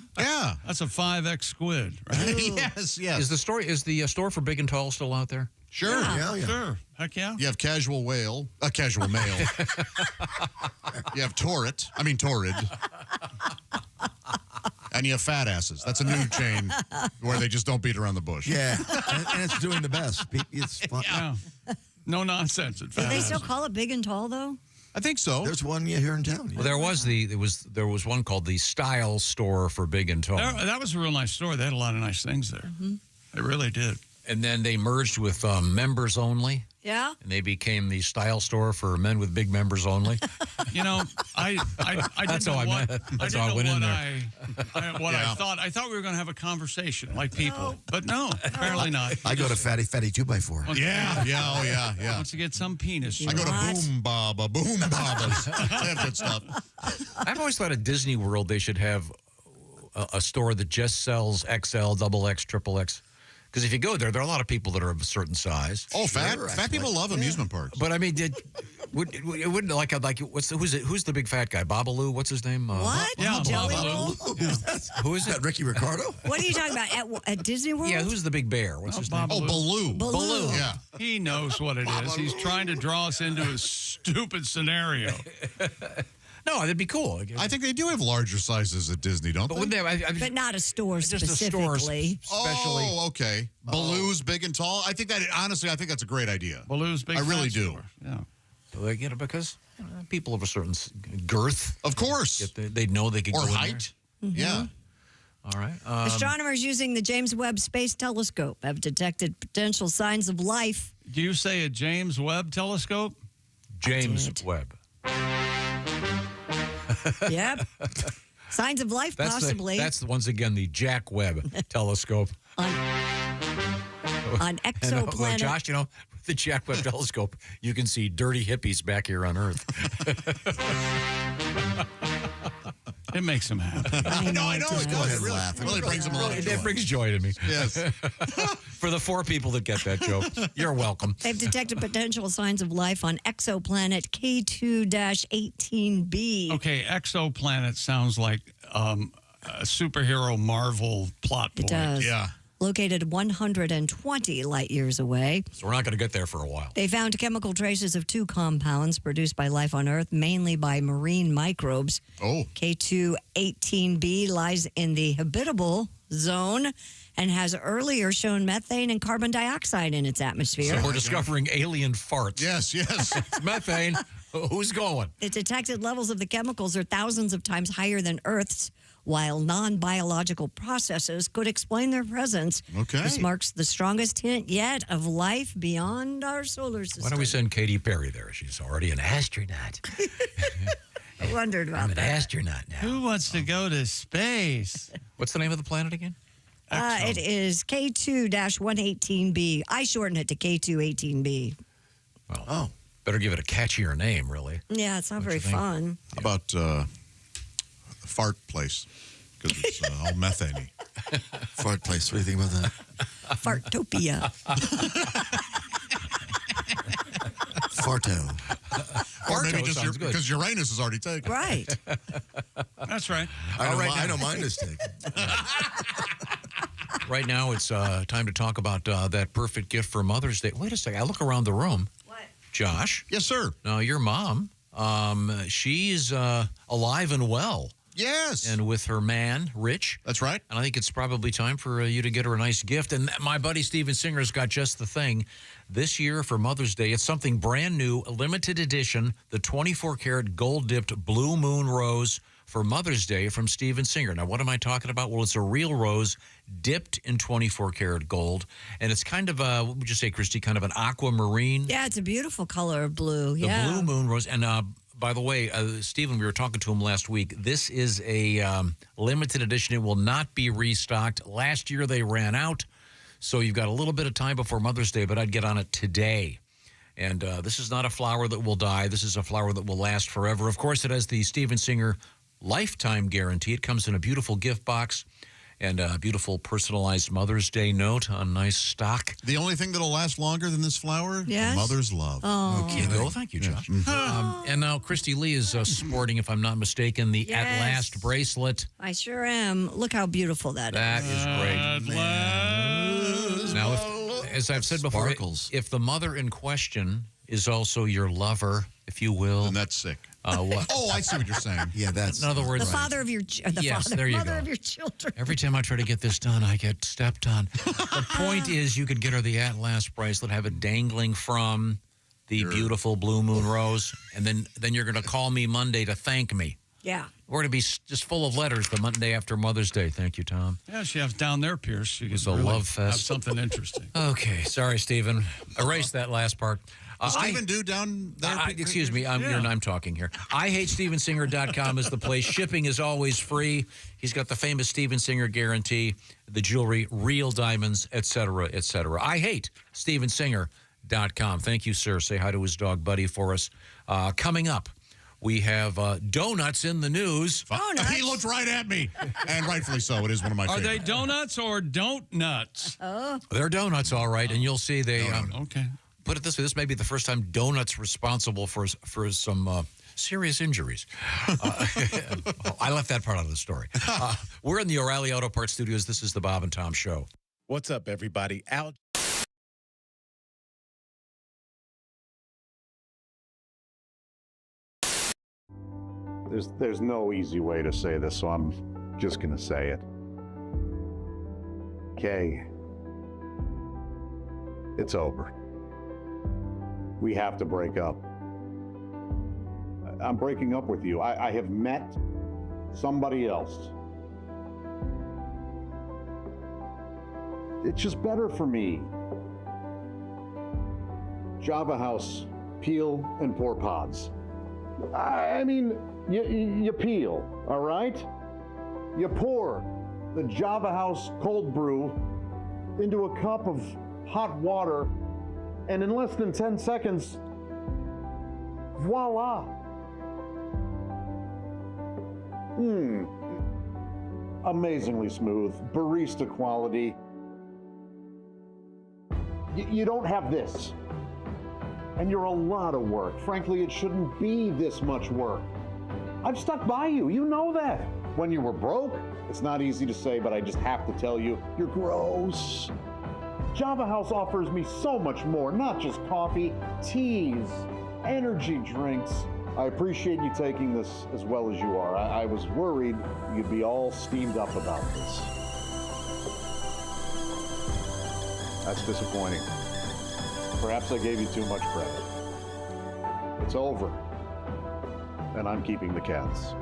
That's a 5X squid, right? Yes. Is the store for Big and Tall still out there? Sure. Sure. Heck yeah. You have casual male. You have torrid. And you have fat asses. That's a new chain where they just don't beat around the bush. Yeah, and it's doing the best. It's fun. Yeah. No nonsense. Do they still call it Big and Tall, though? I think so. There's one here in town. Well, there was one called the Style Store for Big and Tall. That was a real nice store. They had a lot of nice things there. They really did. And then they merged with Members Only. Yeah. And they became the Style Store for men with big members only. You know, I That's didn't how know I what, met. I That's didn't how I know went in what there. I thought. I thought we were going to have a conversation like people, but no, apparently not. I go to Fatty 2x4. Yeah. Wants to get some penis. I go to Boom Babas. They have good stuff. I've always thought at Disney World they should have a store that just sells XL, double X, triple X. Because if you go there, there are a lot of people that are of a certain size. Oh, fat people love amusement parks. But I mean, it wouldn't who's the big fat guy? Babalu? What's his name? What? Yeah, Jelly Babalu. Roll? Who is it? Ricky Ricardo? What are you talking about? At Disney World? Yeah, who's the big bear? What's his name? Oh, Baloo. Baloo. Yeah. He knows what it is. He's trying to draw us into a stupid scenario. No, that'd be cool. I think they do have larger sizes at Disney, don't But they? wouldn't they? But not a store Just a store specifically. specially. Oh, okay. Baloo's big and tall. I think that's a great idea. Baloo's big. I really fat do. store. Yeah. So they get it because people of a certain girth. Of course. They'd know they could Or go in height. there. Yeah. All right. Astronomers using the James Webb Space Telescope have detected potential signs of life. Do you say a James Webb telescope? James Webb. Yep. Signs of life, possibly. That's once again the Jack Webb telescope. On Well, exoplanet. Josh, with the Jack Webb telescope, you can see dirty hippies back here on Earth. It makes him happy. I know. It does. It really brings him a lot of joy. It brings joy to me. Yes. For the 4 people that get that joke, you're welcome. They've detected potential signs of life on exoplanet K2-18b. Okay, exoplanet sounds like a superhero Marvel plot point. It does. Yeah. Located 120 light years away. So we're not going to get there for a while. They found chemical traces of 2 compounds produced by life on Earth, mainly by marine microbes. Oh. K2-18b lies in the habitable zone and has earlier shown methane and carbon dioxide in its atmosphere. So we're discovering alien farts. Yes. It's methane. Who's going? The detected levels of the chemicals are thousands of times higher than Earth's, while non-biological processes could explain their presence. Okay. This marks the strongest hint yet of life beyond our solar system. Why don't we send Katy Perry there? She's already an astronaut. I wondered about I'm an that. astronaut now. Who wants to go to space? What's the name of the planet again? It is K2-118b. I shorten it to K2-18b. Well, better give it a catchier name, really. Yeah, it's not very fun. How about fart place? Because it's all methane-y. Fart place. What do you think about that? Fartopia. Farto. Or maybe Farto just sounds good. because Uranus is already taken. Right. That's right. I know mine is taken. Right now, it's time to talk about that perfect gift for Mother's Day. Wait a second. I look around the room. What? Josh. Yes, sir. Now, your mom, she's alive and well. Yes. And with her man, Rich. That's right. And I think it's probably time for you to get her a nice gift. And my buddy Steven Singer's got just the thing. This year for Mother's Day, it's something brand new, a limited edition, the 24-karat gold-dipped Blue Moon Rose for Mother's Day from Steven Singer. Now, what am I talking about? Well, it's a real rose dipped in 24-karat gold. And it's kind of a, what would you say, Christy, kind of an aquamarine? Yeah, it's a beautiful color of blue. The Blue Moon Rose. And by the way, Stephen, we were talking to him last week. This is a limited edition. It will not be restocked. Last year they ran out, so you've got a little bit of time before Mother's Day, but I'd get on it today. And this is not a flower that will die. This is a flower that will last forever. Of course, it has the Steven Singer lifetime guarantee. It comes in a beautiful gift box. and a beautiful personalized Mother's Day note on nice stock. The only thing that'll last longer than this flower? Yes? Mother's love. Oh. Okay, go. Thank you, Josh. And now Christy Lee is sporting, if I'm not mistaken, the Yes. At Last bracelet. I sure am. Look how beautiful that is. That is great. Now, as I've said before, if the mother in question is also your lover, if you will. Then that's sick. What? Oh, I see what you're saying. Yeah, that's... In other words... The father of your... mother of your children. Every time I try to get this done, I get stepped on. The point is, you could get her the At Last bracelet, have it dangling from the beautiful blue moon rose, and then you're going to call me Monday to thank me. Yeah. We're going to be just full of letters the Monday after Mother's Day. Thank you, Tom. Yeah, she has down there, Pierce. She It's could a really love fest. have something interesting. Okay, sorry, Stephen. Erase that last part. Does Stephen do down there? Excuse me, I'm talking here. IHateStevenSinger.com is the place. Shipping is always free. He's got the famous Steven Singer guarantee, the jewelry, real diamonds, etc., etc. IHateStevenSinger.com. Thank you, sir. Say hi to his dog, Buddy, for us. Coming up, we have donuts in the news. Donuts? He looked right at me, and rightfully so. It is one of my Are favorites. they donuts or don't nuts? Oh. They're donuts, all right, and you'll see they... okay. Put it this way, this may be the first time donuts responsible for some serious injuries. I left that part out of the story. We're in the O'Reilly Auto Parts Studios. This is the Bob and Tom Show. What's up, everybody? Out. There's no easy way to say this, so I'm just going to say it. Kay, it's over. We have to break up. I'm breaking up with you. I have met somebody else. It's just better for me. Java House, peel and pour pods. I mean, you peel, all right? You pour the Java House cold brew into a cup of hot water, and in less than 10 seconds, voila. Amazingly smooth, barista quality. You don't have this. And you're a lot of work. Frankly, it shouldn't be this much work. I've stuck by you, you know that. When you were broke, it's not easy to say, but I just have to tell you, you're gross. Java House offers me so much more, not just coffee, teas, energy drinks. I appreciate you taking this as well as you are. I was worried you'd be all steamed up about this. That's disappointing. Perhaps I gave you too much credit. It's over, and I'm keeping the cats.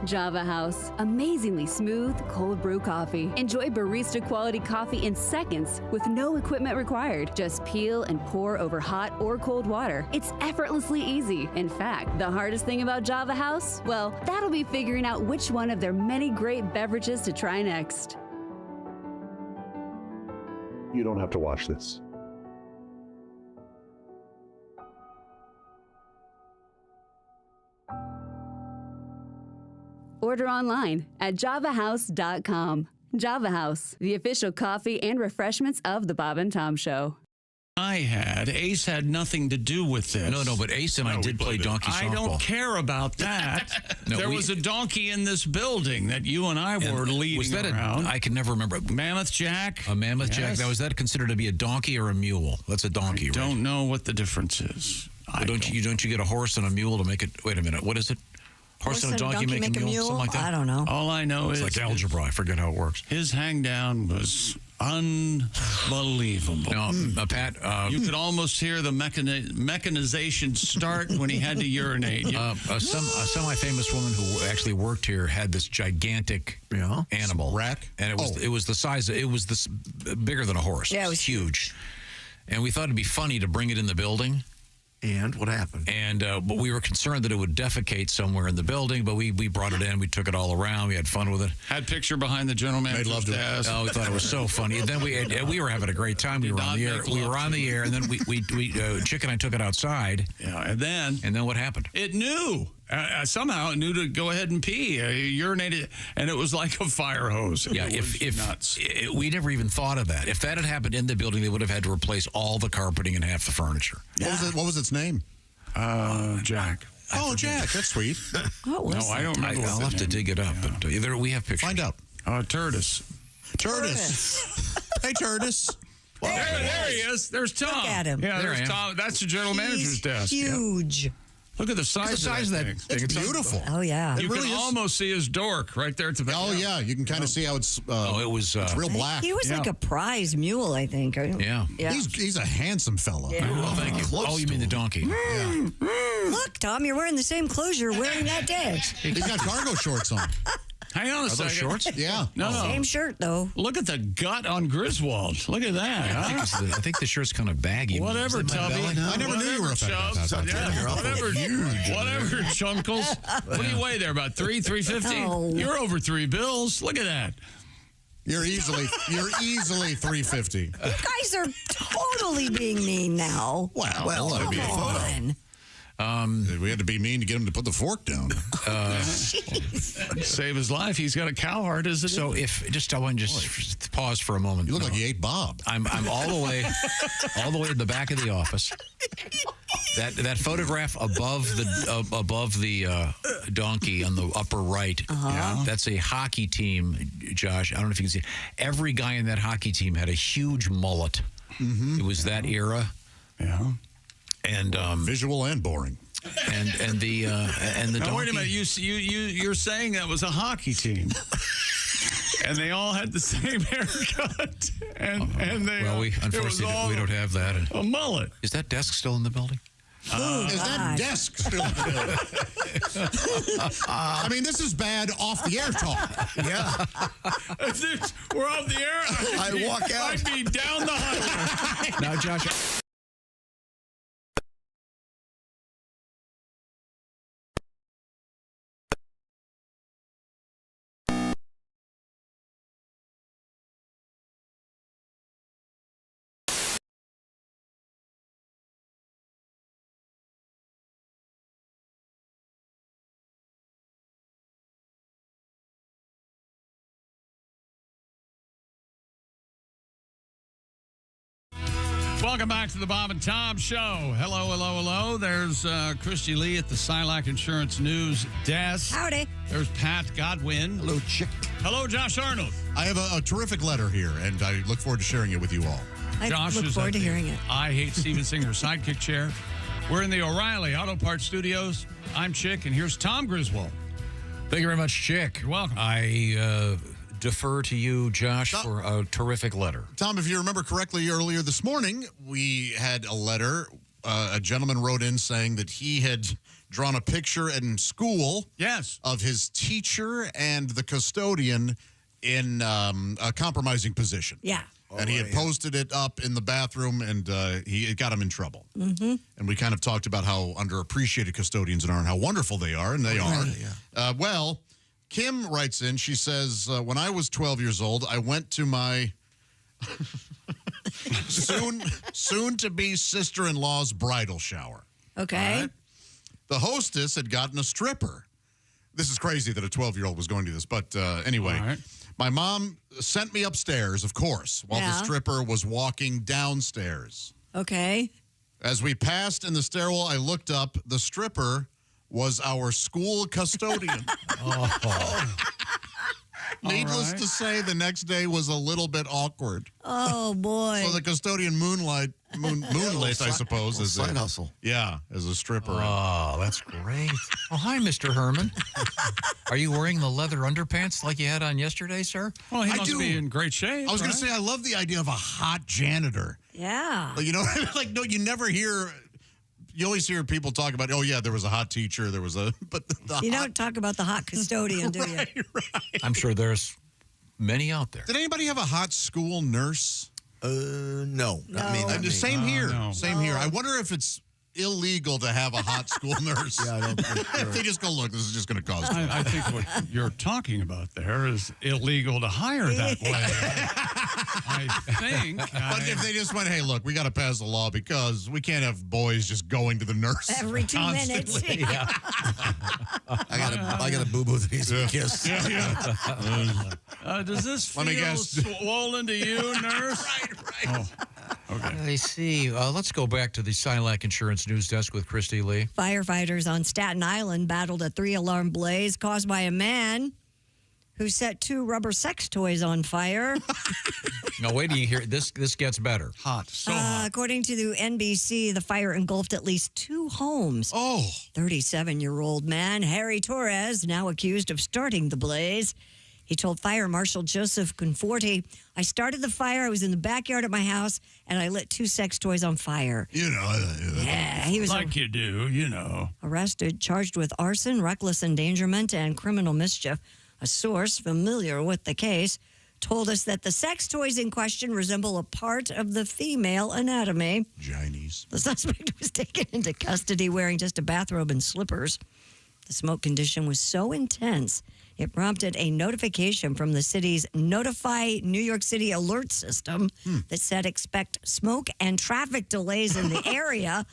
Java House, amazingly smooth cold brew coffee. Enjoy barista quality coffee in seconds with no equipment required. Just peel and pour over hot or cold water. It's effortlessly easy. In fact, the hardest thing about Java House, well, that'll be figuring out which one of their many great beverages to try next. You don't have to watch this. Order online at javahouse.com. Java House, the official coffee and refreshments of the Bob and Tom Show. Ace had nothing to do with this. No, but Ace and I did play donkey softball. I don't care about that. There was a donkey in this building that you and I were leading was that around. I can never remember. Mammoth Jack? A Mammoth Jack. Yes. Now, is that considered to be a donkey or a mule? That's a donkey, right? I don't know what the difference is. Don't you get a horse and a mule to make it? Wait a minute. What is it? Horse and a donkey make a mule? Something like that? I don't know. All I know is it's like algebra. I forget how it works. His hang down was unbelievable. No, Pat, you could almost hear the mechanization start when he had to urinate. A semi-famous woman who actually worked here had this gigantic animal rack, and it was the size. It was this bigger than a horse. Yeah, it was huge. And we thought it'd be funny to bring it in the building. And what happened? And but we were concerned that it would defecate somewhere in the building, but we brought it in. We took it all around. We had fun with it. Had picture behind the general manager's desk. Oh, we thought it was so funny. And then we were having a great time. We were on the air. We were on the air, and then we Chick and I took it outside. Yeah, and then what happened? It knew. somehow it knew to go ahead and pee, urinated, and it was like a fire hose. Yeah, if nuts. We never even thought of that. If that had happened in the building, they would have had to replace all the carpeting and half the furniture. What was its name? Jack. Oh, Jack. That's sweet. What was No, I don't remember. I'll have to dig it up. But either we have pictures. Find out. Turtis. Hey, Turtis. There he is. There's Tom. Look at him. Yeah, There I there's am. Tom. That's the general manager's desk. Huge. Look at the size, of that thing. It's beautiful. Oh, yeah. You really can is. almost see his dork right there at the back. Oh, yeah. You can kind of see how it's it was it's real black. He was like a prize mule, I think. Yeah. He's a handsome fella. Yeah. Well, thank you. Oh, you mean the donkey? Look, Tom, you're wearing the same clothes you're wearing that day. He's got cargo shorts on. Hang on a Are second. those shorts? Yeah. No. Same shirt, though. Look at the gut on Griswold. Look at that. I think the shirt's kind of baggy. Whatever, Tubby. I never knew you were affected by that. Whatever, Chunkles. What do you weigh there? About 350? Oh. You're over 3 bills. Look at that. You're easily 350. You guys are totally being mean now. Well, that'd be Come fun. on. We had to be mean to get him to put the fork down. Save his life. He's got a cow heart, isn't it? So I want to just pause for a moment. You look like you ate Bob. I'm all the way in the back of the office. That photograph above the donkey on the upper right. Uh-huh. That's a hockey team, Josh. I don't know if you can see. Every guy in that hockey team had a huge mullet. Mm-hmm. It was that era. Yeah. And visual and boring. And the now, donkey. wait a minute. You're saying that was a hockey team. And they all had the same haircut. And they well, unfortunately we don't have that. A mullet. Is that desk still in the building? Is that desk still in the building? I mean, this is bad off the air talk. Yeah. We're off the air. I walk out. I'd be down the highway. Now, Josh. Welcome back to the Bob and Tom Show. Hello. There's Christy Lee at the Silac Insurance News desk. Howdy. There's Pat Godwin. Hello, chick. Hello, Josh Arnold. I have a terrific letter here, and I look forward to sharing it with you all. I Josh look is forward at to the hearing it. I Hate Steven Singer sidekick chair. We're in the O'Reilly Auto Parts Studios. I'm Chick, and here's Tom Griswold. Thank you very much, Chick. You're welcome. I defer to you, Josh, for a terrific letter. Tom, if you remember correctly, earlier this morning, we had a letter. A gentleman wrote in saying that he had drawn a picture in school of his teacher and the custodian in a compromising position. Yeah. And he had posted it up in the bathroom, and it got him in trouble. Mm-hmm. And we kind of talked about how underappreciated custodians are and how wonderful they are, and they are. Yeah. Well, Kim writes in, she says, when I was 12 years old, I went to my soon-to-be sister-in-law's bridal shower. Okay. Right? The hostess had gotten a stripper. This is crazy that a 12-year-old was going to this, but anyway. My mom sent me upstairs, of course, while the stripper was walking downstairs. Okay. As we passed in the stairwell, I looked up. The stripper was our school custodian. Needless to say, the next day was a little bit awkward. Oh, boy. So the custodian moonlit, I suppose. As side hustle. Yeah, as a stripper. Oh, that's great. Oh, hi, Mr. Herman. Are you wearing the leather underpants like you had on yesterday, sir? Well, he must be in great shape. I was going to say, I love the idea of a hot janitor. Yeah. Like, you know, like, no, you never hear... You always hear people talk about, oh, yeah, there was a hot teacher, there was a... But you don't talk about the hot custodian, do you? Right. I'm sure there's many out there. Did anybody have a hot school nurse? No. Not me. Same here. No. Same here. I wonder if it's illegal to have a hot school nurse. Yeah, I don't think they just go, look, this is just going to cost you. I think what you're talking about there is illegal to hire that way. I think. But if they just went, hey, look, we got to pass a law because we can't have boys just going to the nurse every 2 minutes. constantly. Yeah. I got a boo-boo that needs to be kissed. Does this Let me feel guess. swollen to you, nurse? right. Oh, okay. I see. Let's go back to the Silac Insurance News Desk with Christy Lee. Firefighters on Staten Island battled a 3-alarm blaze caused by a man who set 2 rubber sex toys on fire. No, wait till you hear this. This gets better. Hot, so hot. According to the NBC, the fire engulfed at least 2 homes. Oh. 37-year-old man, Harry Torres, now accused of starting the blaze. He told Fire Marshal Joseph Conforti, I started the fire, I was in the backyard of my house, and I lit 2 sex toys on fire. You know. Yeah, he was Like you do, you know. arrested, charged with arson, reckless endangerment, and criminal mischief. A source familiar with the case told us that the sex toys in question resemble a part of the female anatomy. Chinese. The suspect was taken into custody wearing just a bathrobe and slippers. The smoke condition was so intense, it prompted a notification from the city's Notify New York City alert system that said expect smoke and traffic delays in the area.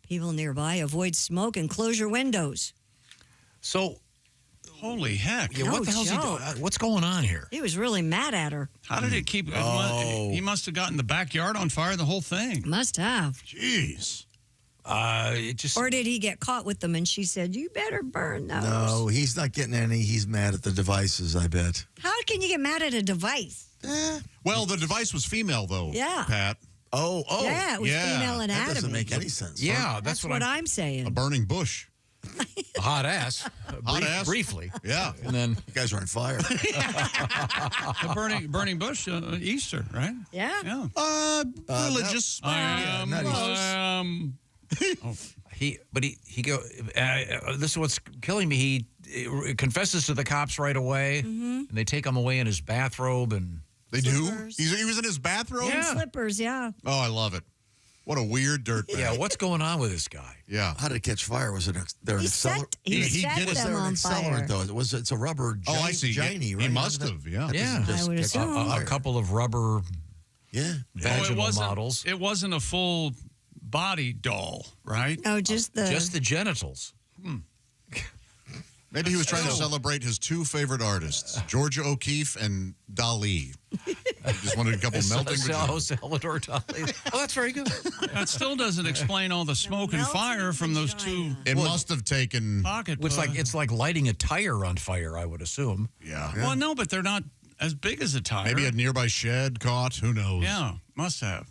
People nearby avoid smoke and close your windows. So, holy heck. Yeah, what the hell's he doing? What's going on here? He was really mad at her. How did it keep? He must have gotten the backyard on fire, the whole thing. Must have. Jeez. It just. Or did he get caught with them and she said, you better burn those? No, he's not getting any. He's mad at the devices, I bet. How can you get mad at a device? Well, the device was female, though, Yeah. Pat. Oh. Yeah, it was female anatomy. That doesn't make any sense. Yeah, That's what I'm saying. A burning bush. A hot ass. Hot ass? Briefly. Yeah. And then you guys are on fire. The burning bush, Easter, right? Yeah. Yeah. Religious. This is what's killing me. He confesses to the cops right away, and they take him away in his bathrobe. And They do? He was in his bathrobe? And slippers, yeah. Oh, I love it. What a weird dirt bag. Yeah, what's going on with this guy? Yeah. How did it catch fire? Was it there an accelerant? He set was them there an on accelerant fire. though? It's a rubber. Oh, I see. Giny, right? He must have. Yeah. That Yeah. doesn't just I would catch assume. fire. A couple of rubber vaginal models. It wasn't a full body doll, right? Oh, just the genitals. Maybe he was trying to celebrate his 2 favorite artists, Georgia O'Keeffe and Dali. He just wanted a couple melting vaginas. Salvador Dali. Oh, that's very good. That still doesn't explain all the smoke and fire from those 2. It must have taken pocket. It's like lighting a tire on fire, I would assume. Yeah. Well, no, but they're not as big as a tire. Maybe a nearby shed caught. Who knows? Yeah, must have.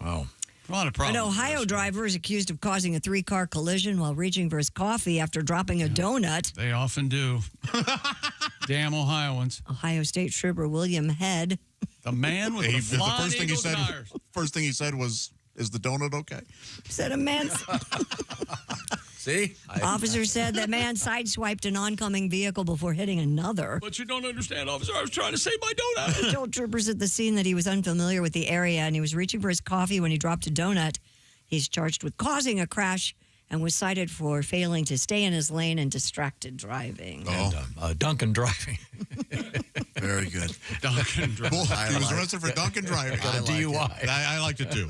Wow. A lot of An problems. Ohio driver is accused of causing a 3-car collision while reaching for his coffee after dropping a donut. They often do. Damn Ohioans. Ohio State Trooper William Head. The man with the flying eagle tires. First thing he said was, "Is the donut okay?" Said a man. See? Officer said that man sideswiped an oncoming vehicle before hitting another. But you don't understand, officer. I was trying to save my donut. He told troopers at the scene that he was unfamiliar with the area and he was reaching for his coffee when he dropped a donut. He's charged with causing a crash and was cited for failing to stay in his lane and distracted driving. And Duncan driving. Very good. Duncan driving. He was arrested for Duncan driving. Got a DUI. I liked it too.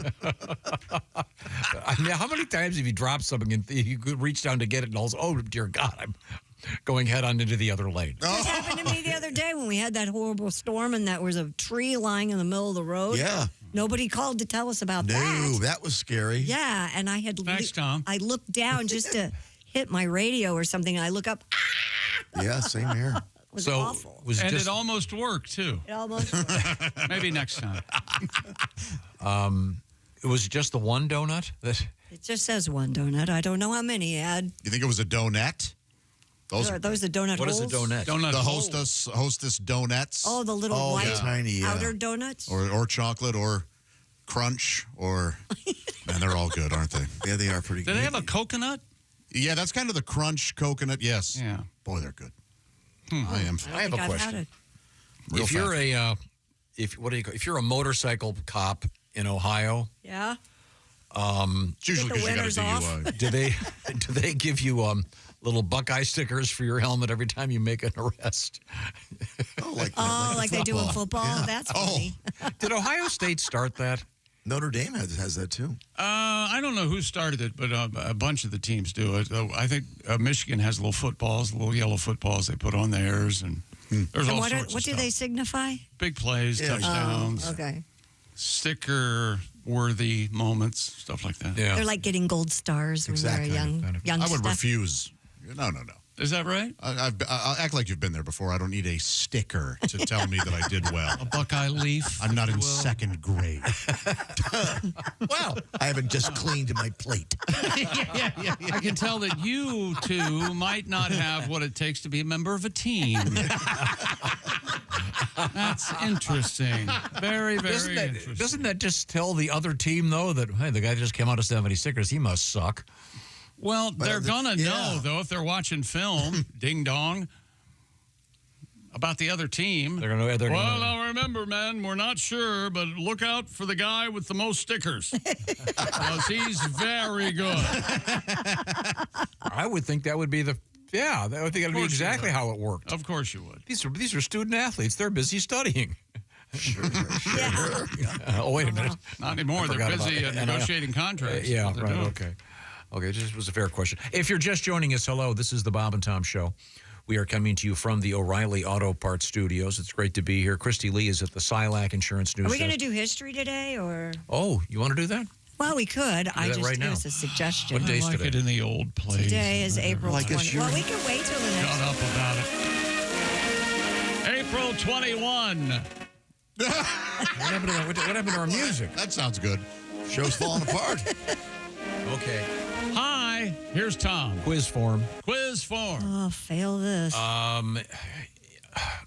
I mean, how many times have you dropped something and you could reach down to get it and all, oh, dear God, I'm going head on into the other lane. This happened to me the other day when we had that horrible storm and there was a tree lying in the middle of the road. Yeah. Nobody called to tell us about that. No, that was scary. Yeah, and I had Thanks, Tom. I looked down just to hit my radio or something, and I look up. Yeah, same here. It was awful. It almost worked, too. It almost worked. Maybe next time. It was just the one donut that. It just says one donut. I don't know how many he had. You think it was a donut? Those are the donut What holes? is a donut? The hostess donuts. Oh, the little white tiny, outer donuts? Or chocolate or crunch or man, they're all good, aren't they? Yeah, they are pretty Do good. they have a coconut? Yeah, that's kind of the crunch coconut. Yes. Yeah. Boy, they're good. I have a question. If you're if you're a motorcycle cop in Ohio, Yeah. It's usually because you got to do. Do they give you little Buckeye stickers for your helmet every time you make an arrest? Like they do in football. Yeah. That's funny. Did Ohio State start that? Notre Dame has that too. I don't know who started it, but a bunch of the teams do it. I think Michigan has little footballs, little yellow footballs they put on theirs, and there's all sorts of What do stuff. they signify? Big plays, touchdowns, Okay. sticker-worthy moments, stuff like that. Yeah. They're like getting gold stars when they're a young I would stuff. refuse. No. Is that right? I'll act like you've been there before. I don't need a sticker to tell me that I did well. A Buckeye leaf. I'm not in second grade. Well, I haven't just cleaned my plate. I can tell that you two might not have what it takes to be a member of a team. That's interesting. Very, very interesting. Doesn't that just tell the other team, though, that, hey, the guy just came out of 70 stickers, he must suck? Well, they're going to know, though, if they're watching film, ding dong, about the other team. They're going to. Well, now remember, man, we're not sure, but look out for the guy with the most stickers. Because he's very good. I would think that would be I would think that would be exactly how it worked. Of course you would. These are student athletes. They're busy studying. Sure. Oh, wait a minute. Not anymore. They're busy negotiating contracts. Yeah, That's what they're right. doing. Okay, this was a fair question. If you're just joining us, hello. This is the Bob and Tom Show. We are coming to you from the O'Reilly Auto Parts Studios. It's great to be here. Christy Lee is at the Silac Insurance News. Are we going to do history today, or? Oh, you want to do that? Well, we could. I just right it now. was a suggestion. What day's I like today? it in the old place. Today is April Like 20. Well, we can wait till the next. Shut up about it. April 21. What happened to our music? That sounds good. Show's falling apart. Okay. Hi, here's Tom. Quiz form. Oh, fail this.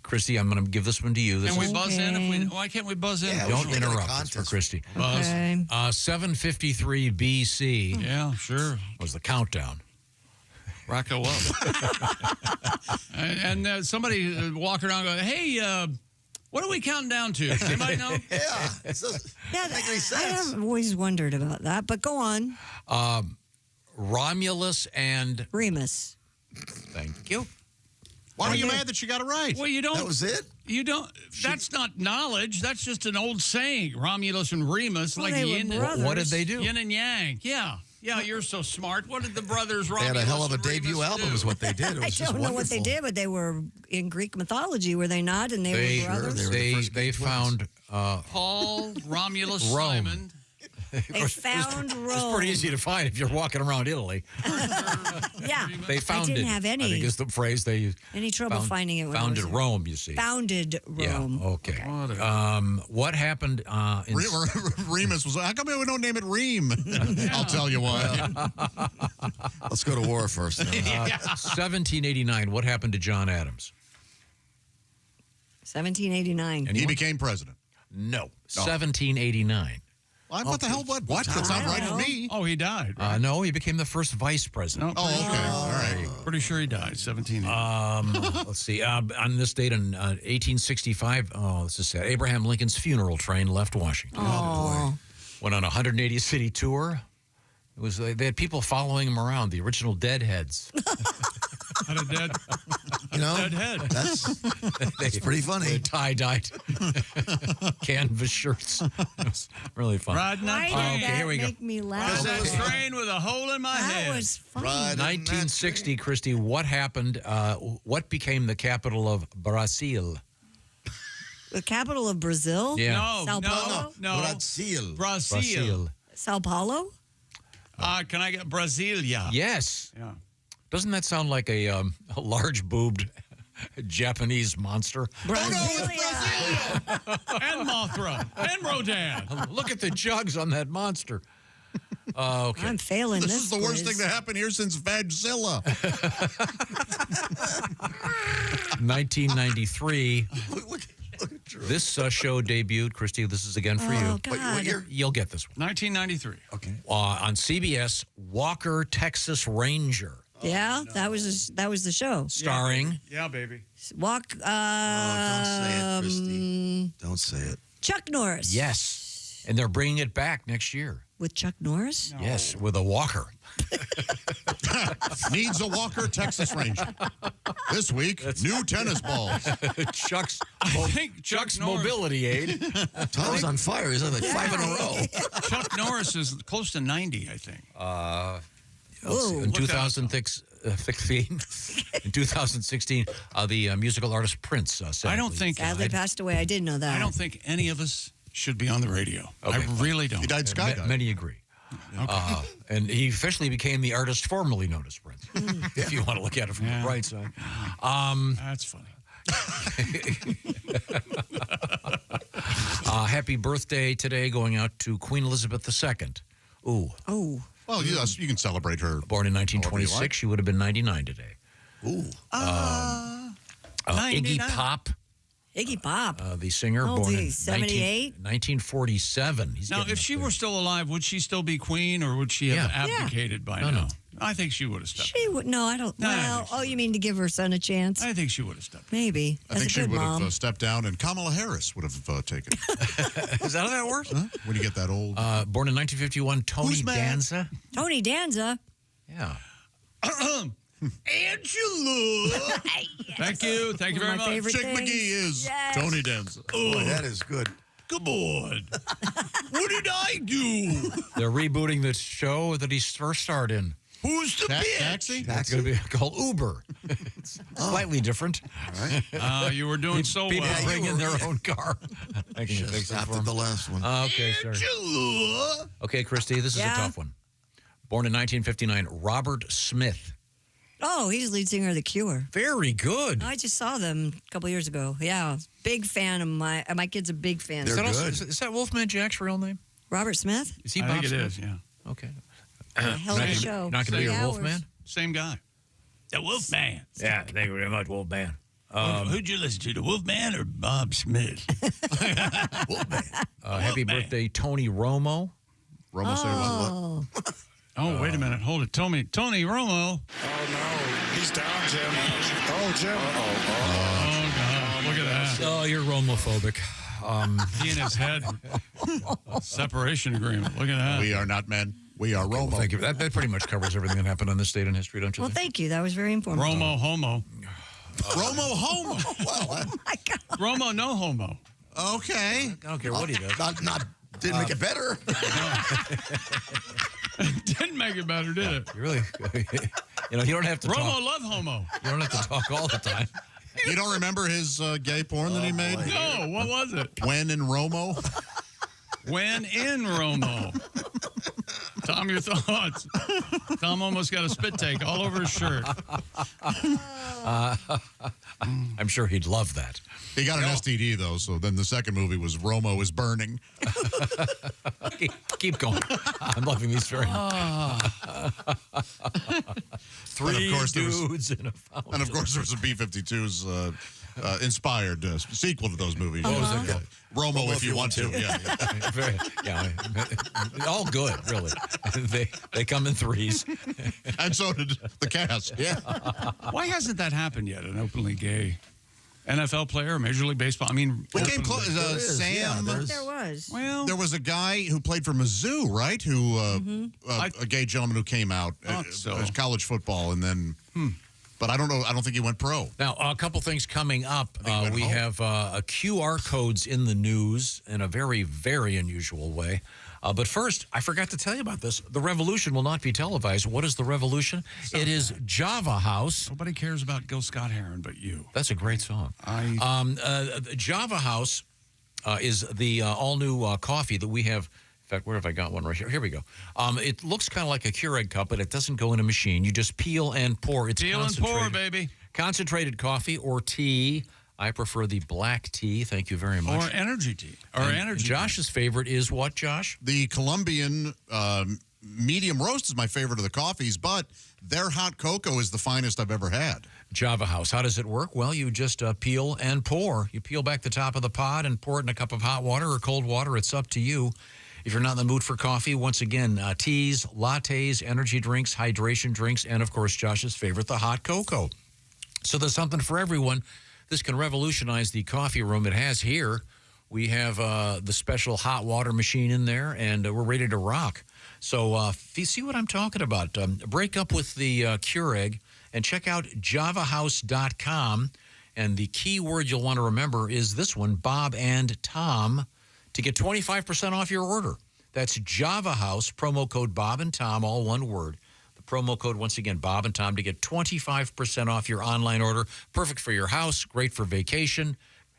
Christy, I'm going to give this one to you. Can we buzz in? Why can't we buzz in? Yeah, Don't we should make it a interrupt us for contest. Christy. Buzz. Okay. 753 BC Yeah, sure. was the countdown. Rocco up. and somebody walking around going, hey, what are we counting down to? Anybody know? Yeah. It doesn't make any sense. I have always wondered about that, but go on. Romulus and Remus. thank you. Why are you mad that she got it right? Well, you don't. That was it? You don't. That's not knowledge. That's just an old saying. Romulus and Remus, Well, like they were yin, brothers. What did they do? yin and yang. Yeah. Yeah, you're so smart. What did the brothers They Romulus had a hell of a and debut Remus album do? is what they did. It was I just don't know what they wonderful. did, but they were in Greek mythology, were they not? And they were brothers? they were the first They gay twins. found Paul, Romulus, Rome. Simon. They found Rome. It's pretty easy to find if you're walking around Italy. Yeah. They founded. didn't have I think any is the phrase they used. any trouble finding it. When I Founded was- Rome, you see. Founded Rome. Yeah. Okay. What happened in Remus was. How come we don't name it Reem? I'll tell you why. Let's go to war first. 1789? What happened to John Adams? 1789. He became president. No. 1789. What the hell? What? That's not right with me. Oh, he died. Right? No, he became the first vice president. No, Oh, okay. All right. pretty sure he died. 17. Let's see. On this date in 1865, this is sad. Abraham Lincoln's funeral train left Washington. Oh, Went on a 180-city tour. It was they had people following him around. The original Deadheads. Had a dead, dead head. That's pretty funny. Tie-dyed canvas shirts. It was really fun. Riding why that did train. that here we go. make me laugh? Riding that train with a hole in my head. That was funny. 1960, Christy, what happened? What became the capital of Brazil? The capital of Brazil? Yeah. No, Sao Paulo? no. Brazil. Sao Paulo? Can I get Brasilia? Yes. Yeah. Doesn't that sound like a large-boobed Japanese monster? Brasilia. And Mothra. And Rodan. Look at the jugs on that monster. Okay. I'm failing this. This is the worst quiz. thing that happened here since Vagzilla. 1993. This show debuted. Christy, this is again for you. Oh, God. What year? You'll get this one. 1993. Okay. On CBS, Walker, Texas Ranger, Yeah, that was the show. starring Yeah, baby. Walk. Don't say it, Christy. Don't say it. Chuck Norris. yes, and they're bringing it back next year. With Chuck Norris? No. Yes, with a walker. Needs a walker, Texas Ranger. This week, new tennis balls. Chuck's Chuck Norris, mobility aid. Tom's on fire. He's on like 5 in a row. Chuck Norris is close to 90, I think. In 2016, the musical artist Prince sadly passed away. I didn't know that. I don't think any of us should be on the radio. Okay. I really don't. He died skydiving. Many agree. Okay. And he officially became the artist formerly known as Prince, if you want to look at it from the bright side. That's funny. Happy birthday today going out to Queen Elizabeth II. Ooh. Oh. Well, yes, you can celebrate her. Born in 1926, she would have been 99 today. Ooh. Iggy Pop. Iggy Pop. The singer, How old born is in he, 78? 1947. Now, if she were still alive, would she still be queen, or would she have abdicated by now? No. I think she would have stepped. She would. No, I don't. Well, you mean to give her son a chance? I think she would have stepped. Maybe. I think she would have stepped down, and Kamala Harris would have taken it. Is that how that works? Huh? When you get that old. Born in 1951, Tony Danza. Tony Danza. Yeah. Angela. Thank you. Thank you very much. Chick McGee is Tony Danza. Boy, that is good. Come on. What did I do? They're rebooting the show that he first starred in. Who's the bitch? Taxi? It's going to be called Uber. It's slightly different. All right. You were doing so People well. bring in their own car. I can Just fix it stopped for at the them. last one. Okay, sorry. Angela. Okay, Christy, this is a tough one. Born in 1959, Robert Smith. Oh, he's the lead singer of The Cure. Very good. I just saw them a couple years ago. Yeah, big fan of my kid's a big fan. Is that Wolfman Jack's real name? Robert Smith? Is he I Bob think it Smith? is, yeah. Okay. Hell of a show. Not going to be a Wolfman? Same guy. The Wolfman. Yeah, thank you very much, Wolfman. Who'd you listen to, the Wolfman or Bob Smith? Wolfman. Happy birthday, Tony Romo. Romo say what? Oh, wait a minute. Hold it. Tony Romo. Oh, no. He's down, Jim. Oh, Jim. Oh, God. Look at that. Oh, you're Romophobic. He and his head. Separation agreement. Look at that. We are not men. We are Romo. Thank you. That pretty much covers everything that happened on this date in history, don't you Well, think? thank you. That was very informative. Romo homo. Romo homo. Oh, my God. Romo no homo. Okay. I don't care what he does. Didn't make it better. Didn't make it better, did it? You really, you don't have to Romo talk. love homo. You don't have to talk all the time. You don't remember his gay porn that he made? boy. No, what was it? When in Romo? When in Romo. Tom, your thoughts. Tom almost got a spit take all over his shirt. I'm sure he'd love that. He got an STD, though, so then the second movie was Romo is Burning. Keep going. I'm loving these very much. Three dudes in a fountain. And, of course, there was a B-52's inspired sequel to those movies. What was it called? Romo, if you want to. Yeah. All good, really. They come in threes. And so did the cast. Yeah. Why hasn't that happened yet? An openly gay NFL player, Major League Baseball? I mean, we came close. Sam. There was. Well, there was a guy who played for Mizzou, right? Who a gay gentleman who came out as college football, and then. But I don't know. I don't think he went pro. Now, a couple things coming up. We have QR codes in the news in a very, very unusual way. But first, I forgot to tell you about this. The Revolution will not be televised. What is the Revolution? It is Java House. Nobody cares about Gil Scott-Heron but you. That's a great song. Java House is the all-new coffee that we have. In fact, where have I got one right here? Here we go. It looks kind of like a Keurig cup, but it doesn't go in a machine. You just peel and pour. It's peel and pour, baby. Concentrated coffee or tea. I prefer the black tea. Thank you very much. Or energy tea. Josh's favorite is what, Josh? The Colombian medium roast is my favorite of the coffees, but their hot cocoa is the finest I've ever had. Java House. How does it work? Well, you just peel and pour. You peel back the top of the pot and pour it in a cup of hot water or cold water. It's up to you. If you're not in the mood for coffee, once again, teas, lattes, energy drinks, hydration drinks, and, of course, Josh's favorite, the hot cocoa. So there's something for everyone. This can revolutionize the coffee room. It has here We have the special hot water machine in there, and we're ready to rock. So if you see what I'm talking about, break up with the Keurig and check out javahouse.com. And the key word you'll want to remember is this one, Bob and Tom, to get 25% off your order. That's Java House, promo code Bob and Tom, all one word. The promo code, once again, Bob and Tom, to get 25% off your online order. Perfect for your house, great for vacation,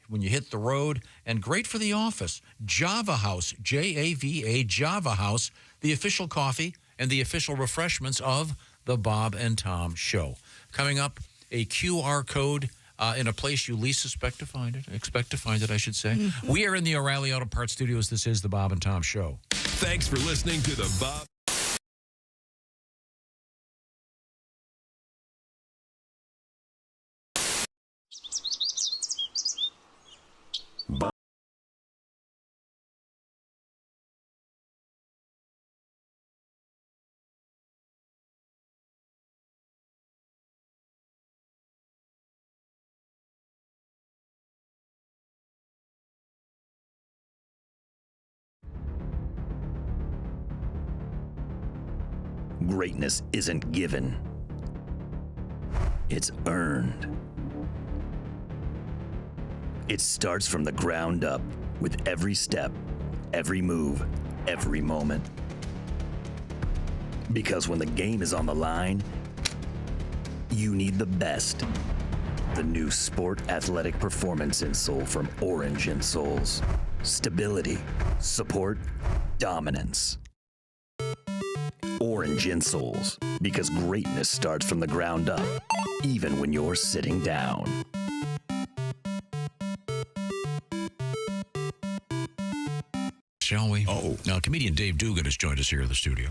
when you hit the road, and great for the office. Java House, Java, Java House, the official coffee and the official refreshments of the Bob and Tom Show. Coming up, a QR code in a place you least expect to find it, I should say. We are in the O'Reilly Auto Parts Studios. This is the Bob and Tom Show. Thanks for listening to the Bob. Greatness isn't given. It's earned. It starts from the ground up with every step, every move, every moment. Because when the game is on the line, you need the best. The new Sport Athletic Performance Insole from Orange Insoles. Stability, support, dominance. Orange Insoles, because greatness starts from the ground up, even when you're sitting down. Shall we? Now, comedian Dave Dugan has joined us here in the studio.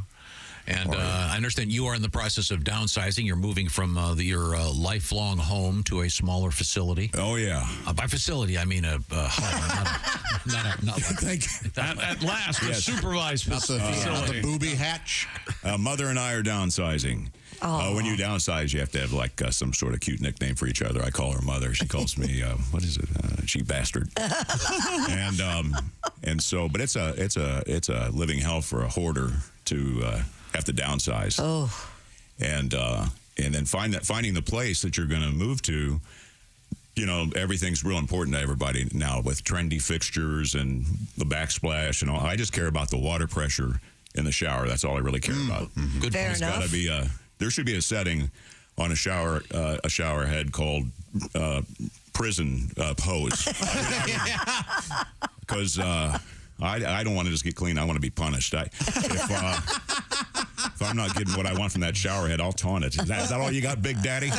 And I understand you are in the process of downsizing. You're moving from your lifelong home to a smaller facility. Oh, yeah. By facility, I mean a home, not like at last, a supervised facility. The booby hatch. Mother and I are downsizing. When you downsize, you have to have like some sort of cute nickname for each other. I call her Mother. She calls me, what is it? She bastard. and so, but it's a living hell for a hoarder to have to downsize. And then finding the place that you're going to move to. You know, everything's real important to everybody now with trendy fixtures and the backsplash and all. I just care about the water pressure in the shower. That's all I really care about. Good. Fair It's enough. got to be there should be a setting on a shower head called prison pose. Because I don't want to just get clean. I want to be punished. If I'm not getting what I want from that shower head, I'll taunt it. Is that all you got, Big Daddy?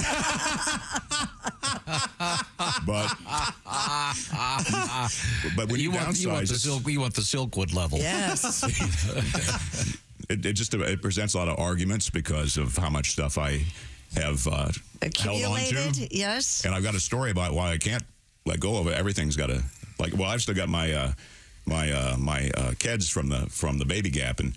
But when you downsize, you want the Silkwood level. Yes. it presents a lot of arguments because of how much stuff I have held on Accumulated, to. yes. And I've got a story about why I can't let go of it. Everything's got to I've still got my kids from the baby gap and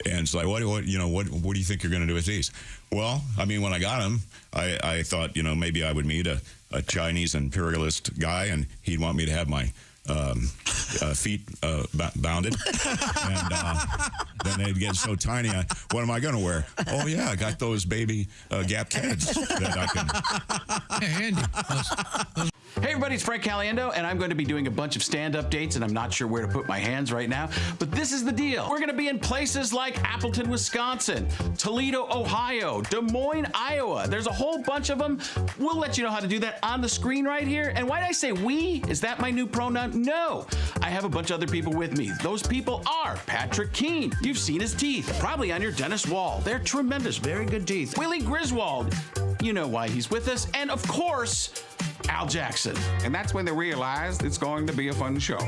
it's like what do you think you're going to do with these? Well, I mean, when I got them, I thought maybe I would meet a Chinese imperialist guy and he'd want me to have my feet bounded, and then they'd get so tiny. What am I going to wear? Oh yeah, I got those baby Gap kids that I can. Handy. Hey everybody, it's Frank Caliendo, and I'm going to be doing a bunch of stand-up dates, and I'm not sure where to put my hands right now, but this is the deal. We're going to be in places like Appleton, Wisconsin, Toledo, Ohio, Des Moines, Iowa. There's a whole bunch of them. We'll let you know how to do that on the screen right here. And why did I say we? Is that my new pronoun? No. I have a bunch of other people with me. Those people are Patrick Keene. You've seen his teeth, probably on your dentist wall. They're tremendous, very good teeth. Willie Griswold. You know why he's with us. And of course, Al Jackson. And that's when they realized it's going to be a fun show.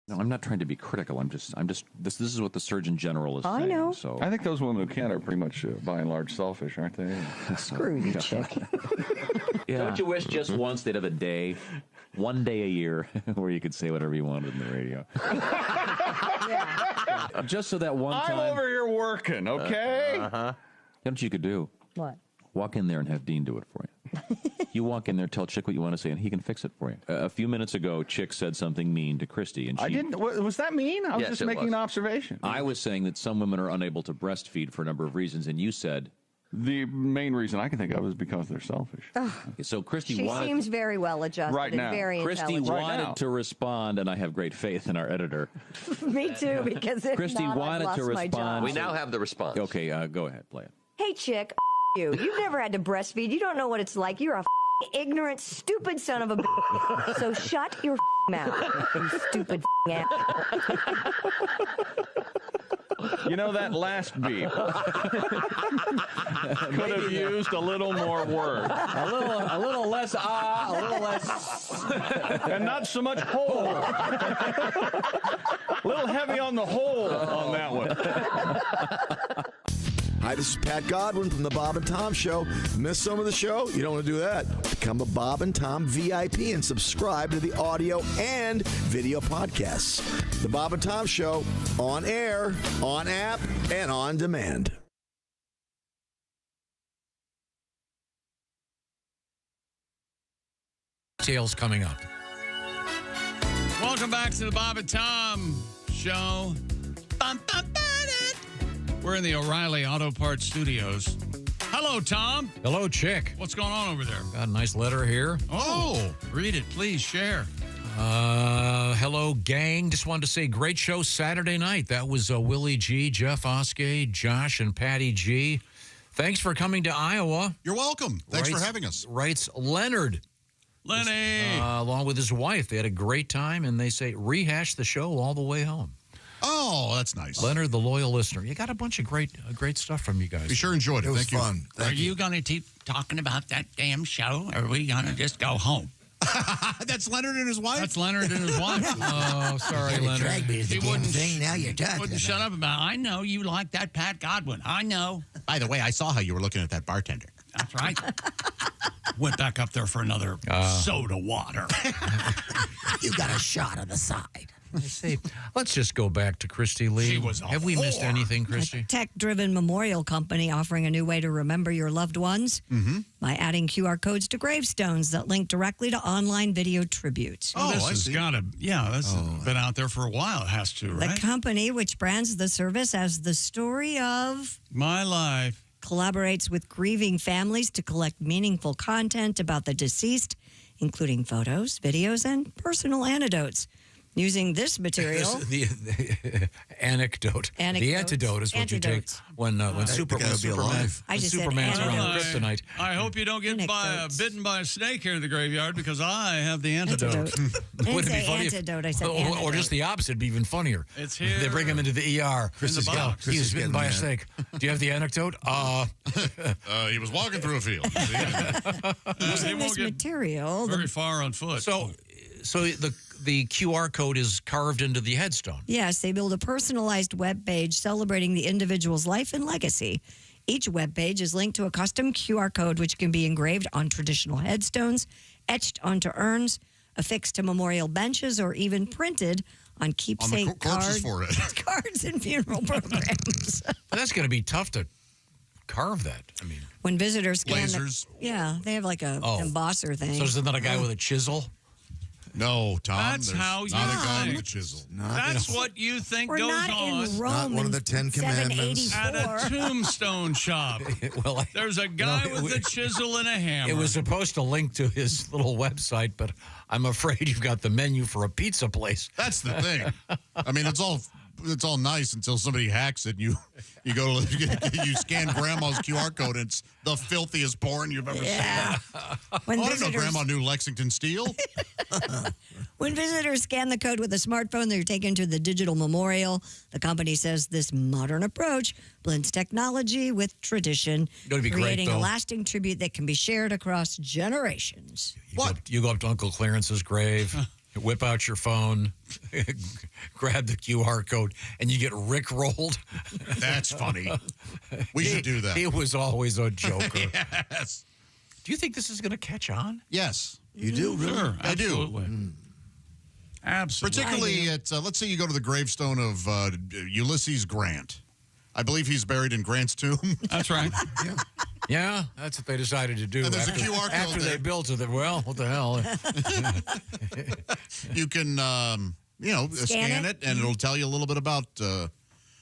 No, I'm not trying to be critical. I'm just. This is what the Surgeon General is saying. I know. So I think those women who can't are pretty much, by and large, selfish, aren't they? Screw you, Chick. Yeah. Don't you wish just once they'd have a day, one day a year, where you could say whatever you wanted in the radio? Just so that one time. I'm over here working, okay? You know what you could do? What? Walk in there and have Dean do it for you. You walk in there, tell Chick what you want to say, and he can fix it for you. A few minutes ago, Chick said something mean to Christy, and she... I didn't. Was that mean? I was Yes, just it making was. an observation. I was saying that some women are unable to breastfeed for a number of reasons, and you said... The main reason I can think of is because they're selfish. Okay, so Christy She wanted... seems very well adjusted Right and now. very Christy intelligent. wanted to respond, and I have great faith in our editor. Me too, because if Christy not, I've wanted lost to my respond. job. We now have the response. Okay, go ahead, play it. Hey, chick, you. You've never had to breastfeed. You don't know what it's like. You're a ignorant, stupid son of a bitch. So shut your mouth, you stupid ass. You know, that last beep could have used a little more word. A little less a little less, and not so much hole. A little heavy on the hole on that one. Hi, this is Pat Godwin from the Bob and Tom Show. Miss some of the show? You don't want to do that. Become a Bob and Tom VIP and subscribe to the audio and video podcasts. The Bob and Tom Show, on air, on app, and on demand. Details coming up. Welcome back to the Bob and Tom Show. We're in the O'Reilly Auto Parts Studios. Hello, Tom. Hello, Chick. What's going on over there? Got a nice letter here. Oh, read it, please. Share. Hello, gang. Just wanted to say great show Saturday night. That was Willie G, Jeff Oskey, Josh, and Patty G. Thanks for coming to Iowa. You're welcome. Thanks for having us. Writes Leonard. Lenny. Along with his wife. They had a great time, and they say rehash the show all the way home. Oh, that's nice. Leonard, the loyal listener. You got a bunch of great stuff from you guys. We sure enjoyed it. It was Thank you. fun. Are you going to keep talking about that damn show, or are we going to just go home? That's Leonard and his wife? That's Leonard and his wife. Oh, sorry, You Leonard. dragged me to the He damn wouldn't thing. Now you're talking Wouldn't about shut up about it. I know you like that Pat Godwin. I know. By the way, I saw how you were looking at that bartender. That's right. Went back up there for another soda water. You got a shot on the side. I see. Let's just go back to Christy Lee. She was a Have we missed whore. anything, Christy? A tech-driven memorial company offering a new way to remember your loved ones by adding QR codes to gravestones that link directly to online video tributes. Oh, this I has see. got to, that's been out there for a while. It has to, right? The company, which brands the service as the story of My life. collaborates with grieving families to collect meaningful content about the deceased, including photos, videos, and personal anecdotes. Using this material, The anecdote. The Anecdotes. antidote is what you take Antidotes. when gotta be Superman. alive. I When just said Superman's around antidote. kryptonite. I hope you don't get Anecdotes. bitten by a snake here in the graveyard because I have the antidote. Antidote. I didn't Would it be say funny if- antidote, I said or antidote. just the opposite, it'd be even funnier. It's here. They bring him into the ER. In the box. He was bitten by a getting snake. Do you have the anecdote? He was walking through a field. Using this material, very far on foot. So the QR code is carved into the headstone. yes, they build a personalized web page celebrating the individual's life and legacy. Each web page is linked to a custom QR code which can be engraved on traditional headstones, etched onto urns, affixed to memorial benches, or even printed on keepsake corpses for it. cards and funeral programs. But that's going to be tough to carve that. I mean, When visitors scan Lasers. they have like a Oh. embosser thing. so isn't that a guy with a chisel? No, Tom. That's there's how you not a guy think. with a chisel. That's what you think We're goes not on in Rome Not one of the 10 Commandments. at a tombstone shop. Well, There's a guy with a chisel and a hammer. it was supposed to link to his little website, but I'm afraid you've got the menu for a pizza place. That's the thing. I mean, it's all nice until somebody hacks it. And you go to you scan grandma's QR code. And it's the filthiest porn you've ever Yeah. seen. When I don't know visitors- grandma knew Lexington Steel. When visitors scan the code with a smartphone, they're taken to the digital memorial. The company says this modern approach blends technology with tradition, It'd be great, creating a though. lasting tribute that can be shared across generations. You go up to Uncle Clarence's grave, whip out your phone, grab the QR code, and you get rickrolled. That's funny. We should do that. He was always a joker. Yes. Do you think this is going to catch on? Yes. You do, really? Sure, I do. absolutely. Absolutely. Particularly at, let's say you go to the gravestone of Ulysses Grant. I believe he's buried in Grant's tomb. That's right. Yeah, that's what they decided to do. And there's a QR code after they there. built it. Well, what the hell? You can, scan it, and it'll tell you a little bit about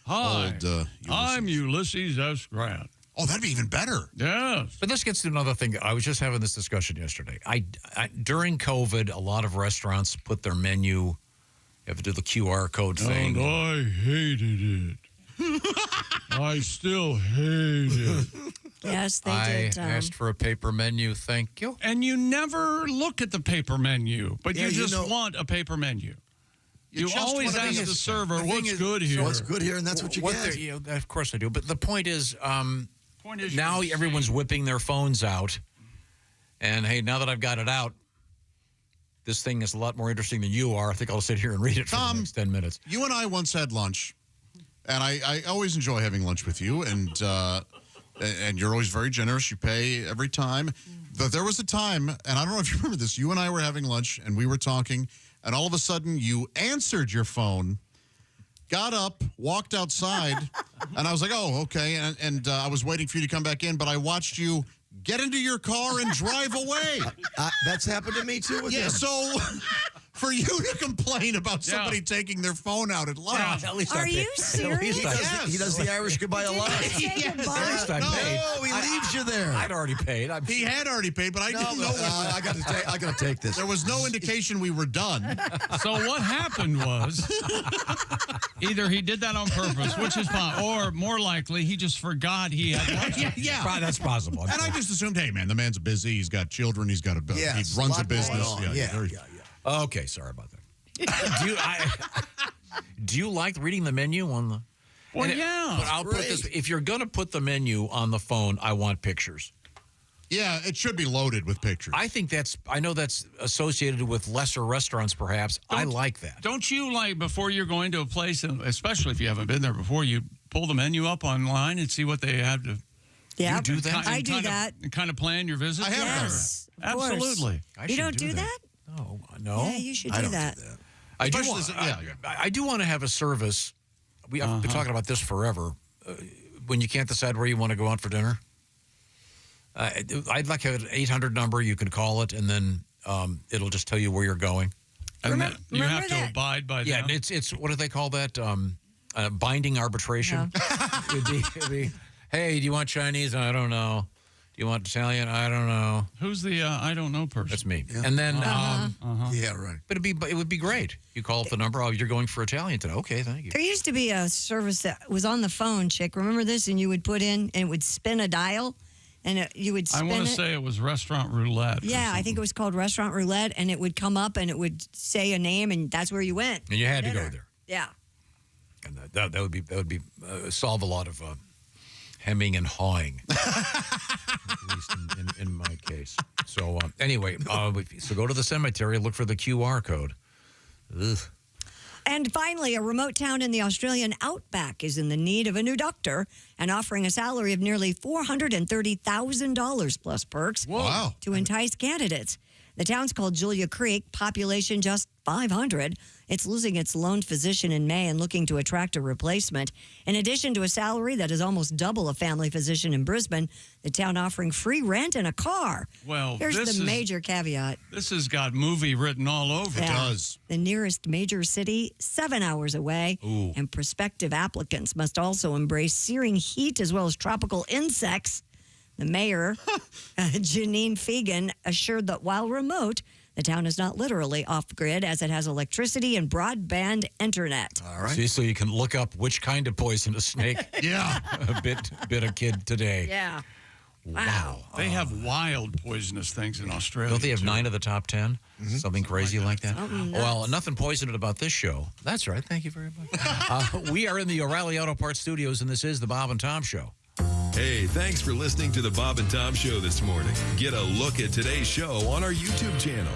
Hi, old I'm Ulysses S. Grant. Oh, that'd be even better. Yes. But this gets to another thing. I was just having this discussion yesterday. During COVID, a lot of restaurants put their menu, you have to do the QR code thing. And I hated it. I still hate it. Yes, they I did. asked for a paper menu. Thank you. And you never look at the paper menu, but you just want a paper menu. You always ask the server, what's good here? What's good here, and that's what you get. Of course I do. But the point is now everyone's whipping their phones out. And, hey, now that I've got it out, this thing is a lot more interesting than you are. I think I'll sit here and read it for the next 10 minutes. You and I once had lunch, and I always enjoy having lunch with you, and you're always very generous. You pay every time. But there was a time, and I don't know if you remember this, you and I were having lunch, and we were talking, and all of a sudden you answered your phone, got up, walked outside, and I was like, oh, okay, and I was waiting for you to come back in, but I watched you get into your car and drive away. That's happened to me, too, with him. So for you to complain about somebody taking their phone out at lunch. At least Are you serious? He does the Irish goodbye a lot. At least I paid. No, he leaves you there. I'd already paid. He had already paid, but I didn't know. I got to take this. There was no indication we were done. So what happened was either he did that on purpose, which is fine, or more likely he just forgot he had lunch. Yeah. That's possible. And I just assumed, hey, man, the man's busy. He's got children. He's got he runs a business. Okay, sorry about that. Do you like reading the menu on the? Well, yeah. But I'll put this: if you're going to put the menu on the phone, I want pictures. Yeah, it should be loaded with pictures. I know that's associated with lesser restaurants, perhaps. I like that. Don't you like before you're going to a place, and especially if you haven't been there before, you pull the menu up online and see what they have to. Yeah, you do that. I do that. And kind of plan your visit. I have Yes, of course. Absolutely. You don't do that? No. Yeah, you should do that. I do want to have a service. We've been talking about this forever. When you can't decide where you want to go out for dinner, I'd like to have an 800 number. You can call it, and then it'll just tell you where you're going. And you have to abide by that. Yeah, it's what do they call that? Binding arbitration. It'd be, hey, do you want Chinese? I don't know. Do you want Italian? I don't know. Who's the I don't know person? That's me. Yeah. And then, yeah, right. But it would be great. You call up the number. Oh, you're going for Italian today. Okay, thank you. There used to be a service that was on the phone, Chick. Remember this? And you would put in, and it would spin a dial, and you would spin it. I want to say it was Restaurant Roulette. Yeah, I think it was called Restaurant Roulette, and it would come up, and it would say a name, and that's where you went. And you had to go there. Yeah. And that would be solve a lot of hemming and hawing, at least in my case. So anyway, so go to the cemetery, look for the QR code. Ugh. And finally, a remote town in the Australian outback is in the need of a new doctor and offering a salary of nearly $430,000 plus perks to entice candidates. The town's called Julia Creek, population just 500. It's losing its lone physician in May and looking to attract a replacement. In addition to a salary that is almost double a family physician in Brisbane, the town offering free rent and a car. Well, here's the major caveat. This has got movie written all over it. It does. The nearest major city, 7 hours away. Ooh. And prospective applicants must also embrace searing heat as well as tropical insects. The mayor, Janine Fegan, assured that while remote, the town is not literally off-grid as it has electricity and broadband internet. All right. See, so you can look up which kind of poisonous snake bit a kid today. Yeah. Wow. They have wild poisonous things in Australia. Don't they have 9 of the top 10? Something crazy like that? Something Well, nothing poisoned about this show. That's right. Thank you very much. We are in the O'Reilly Auto Parts studios, and this is the Bob and Tom Show. Hey, thanks for listening to the Bob and Tom Show this morning. Get a look at today's show on our YouTube channel.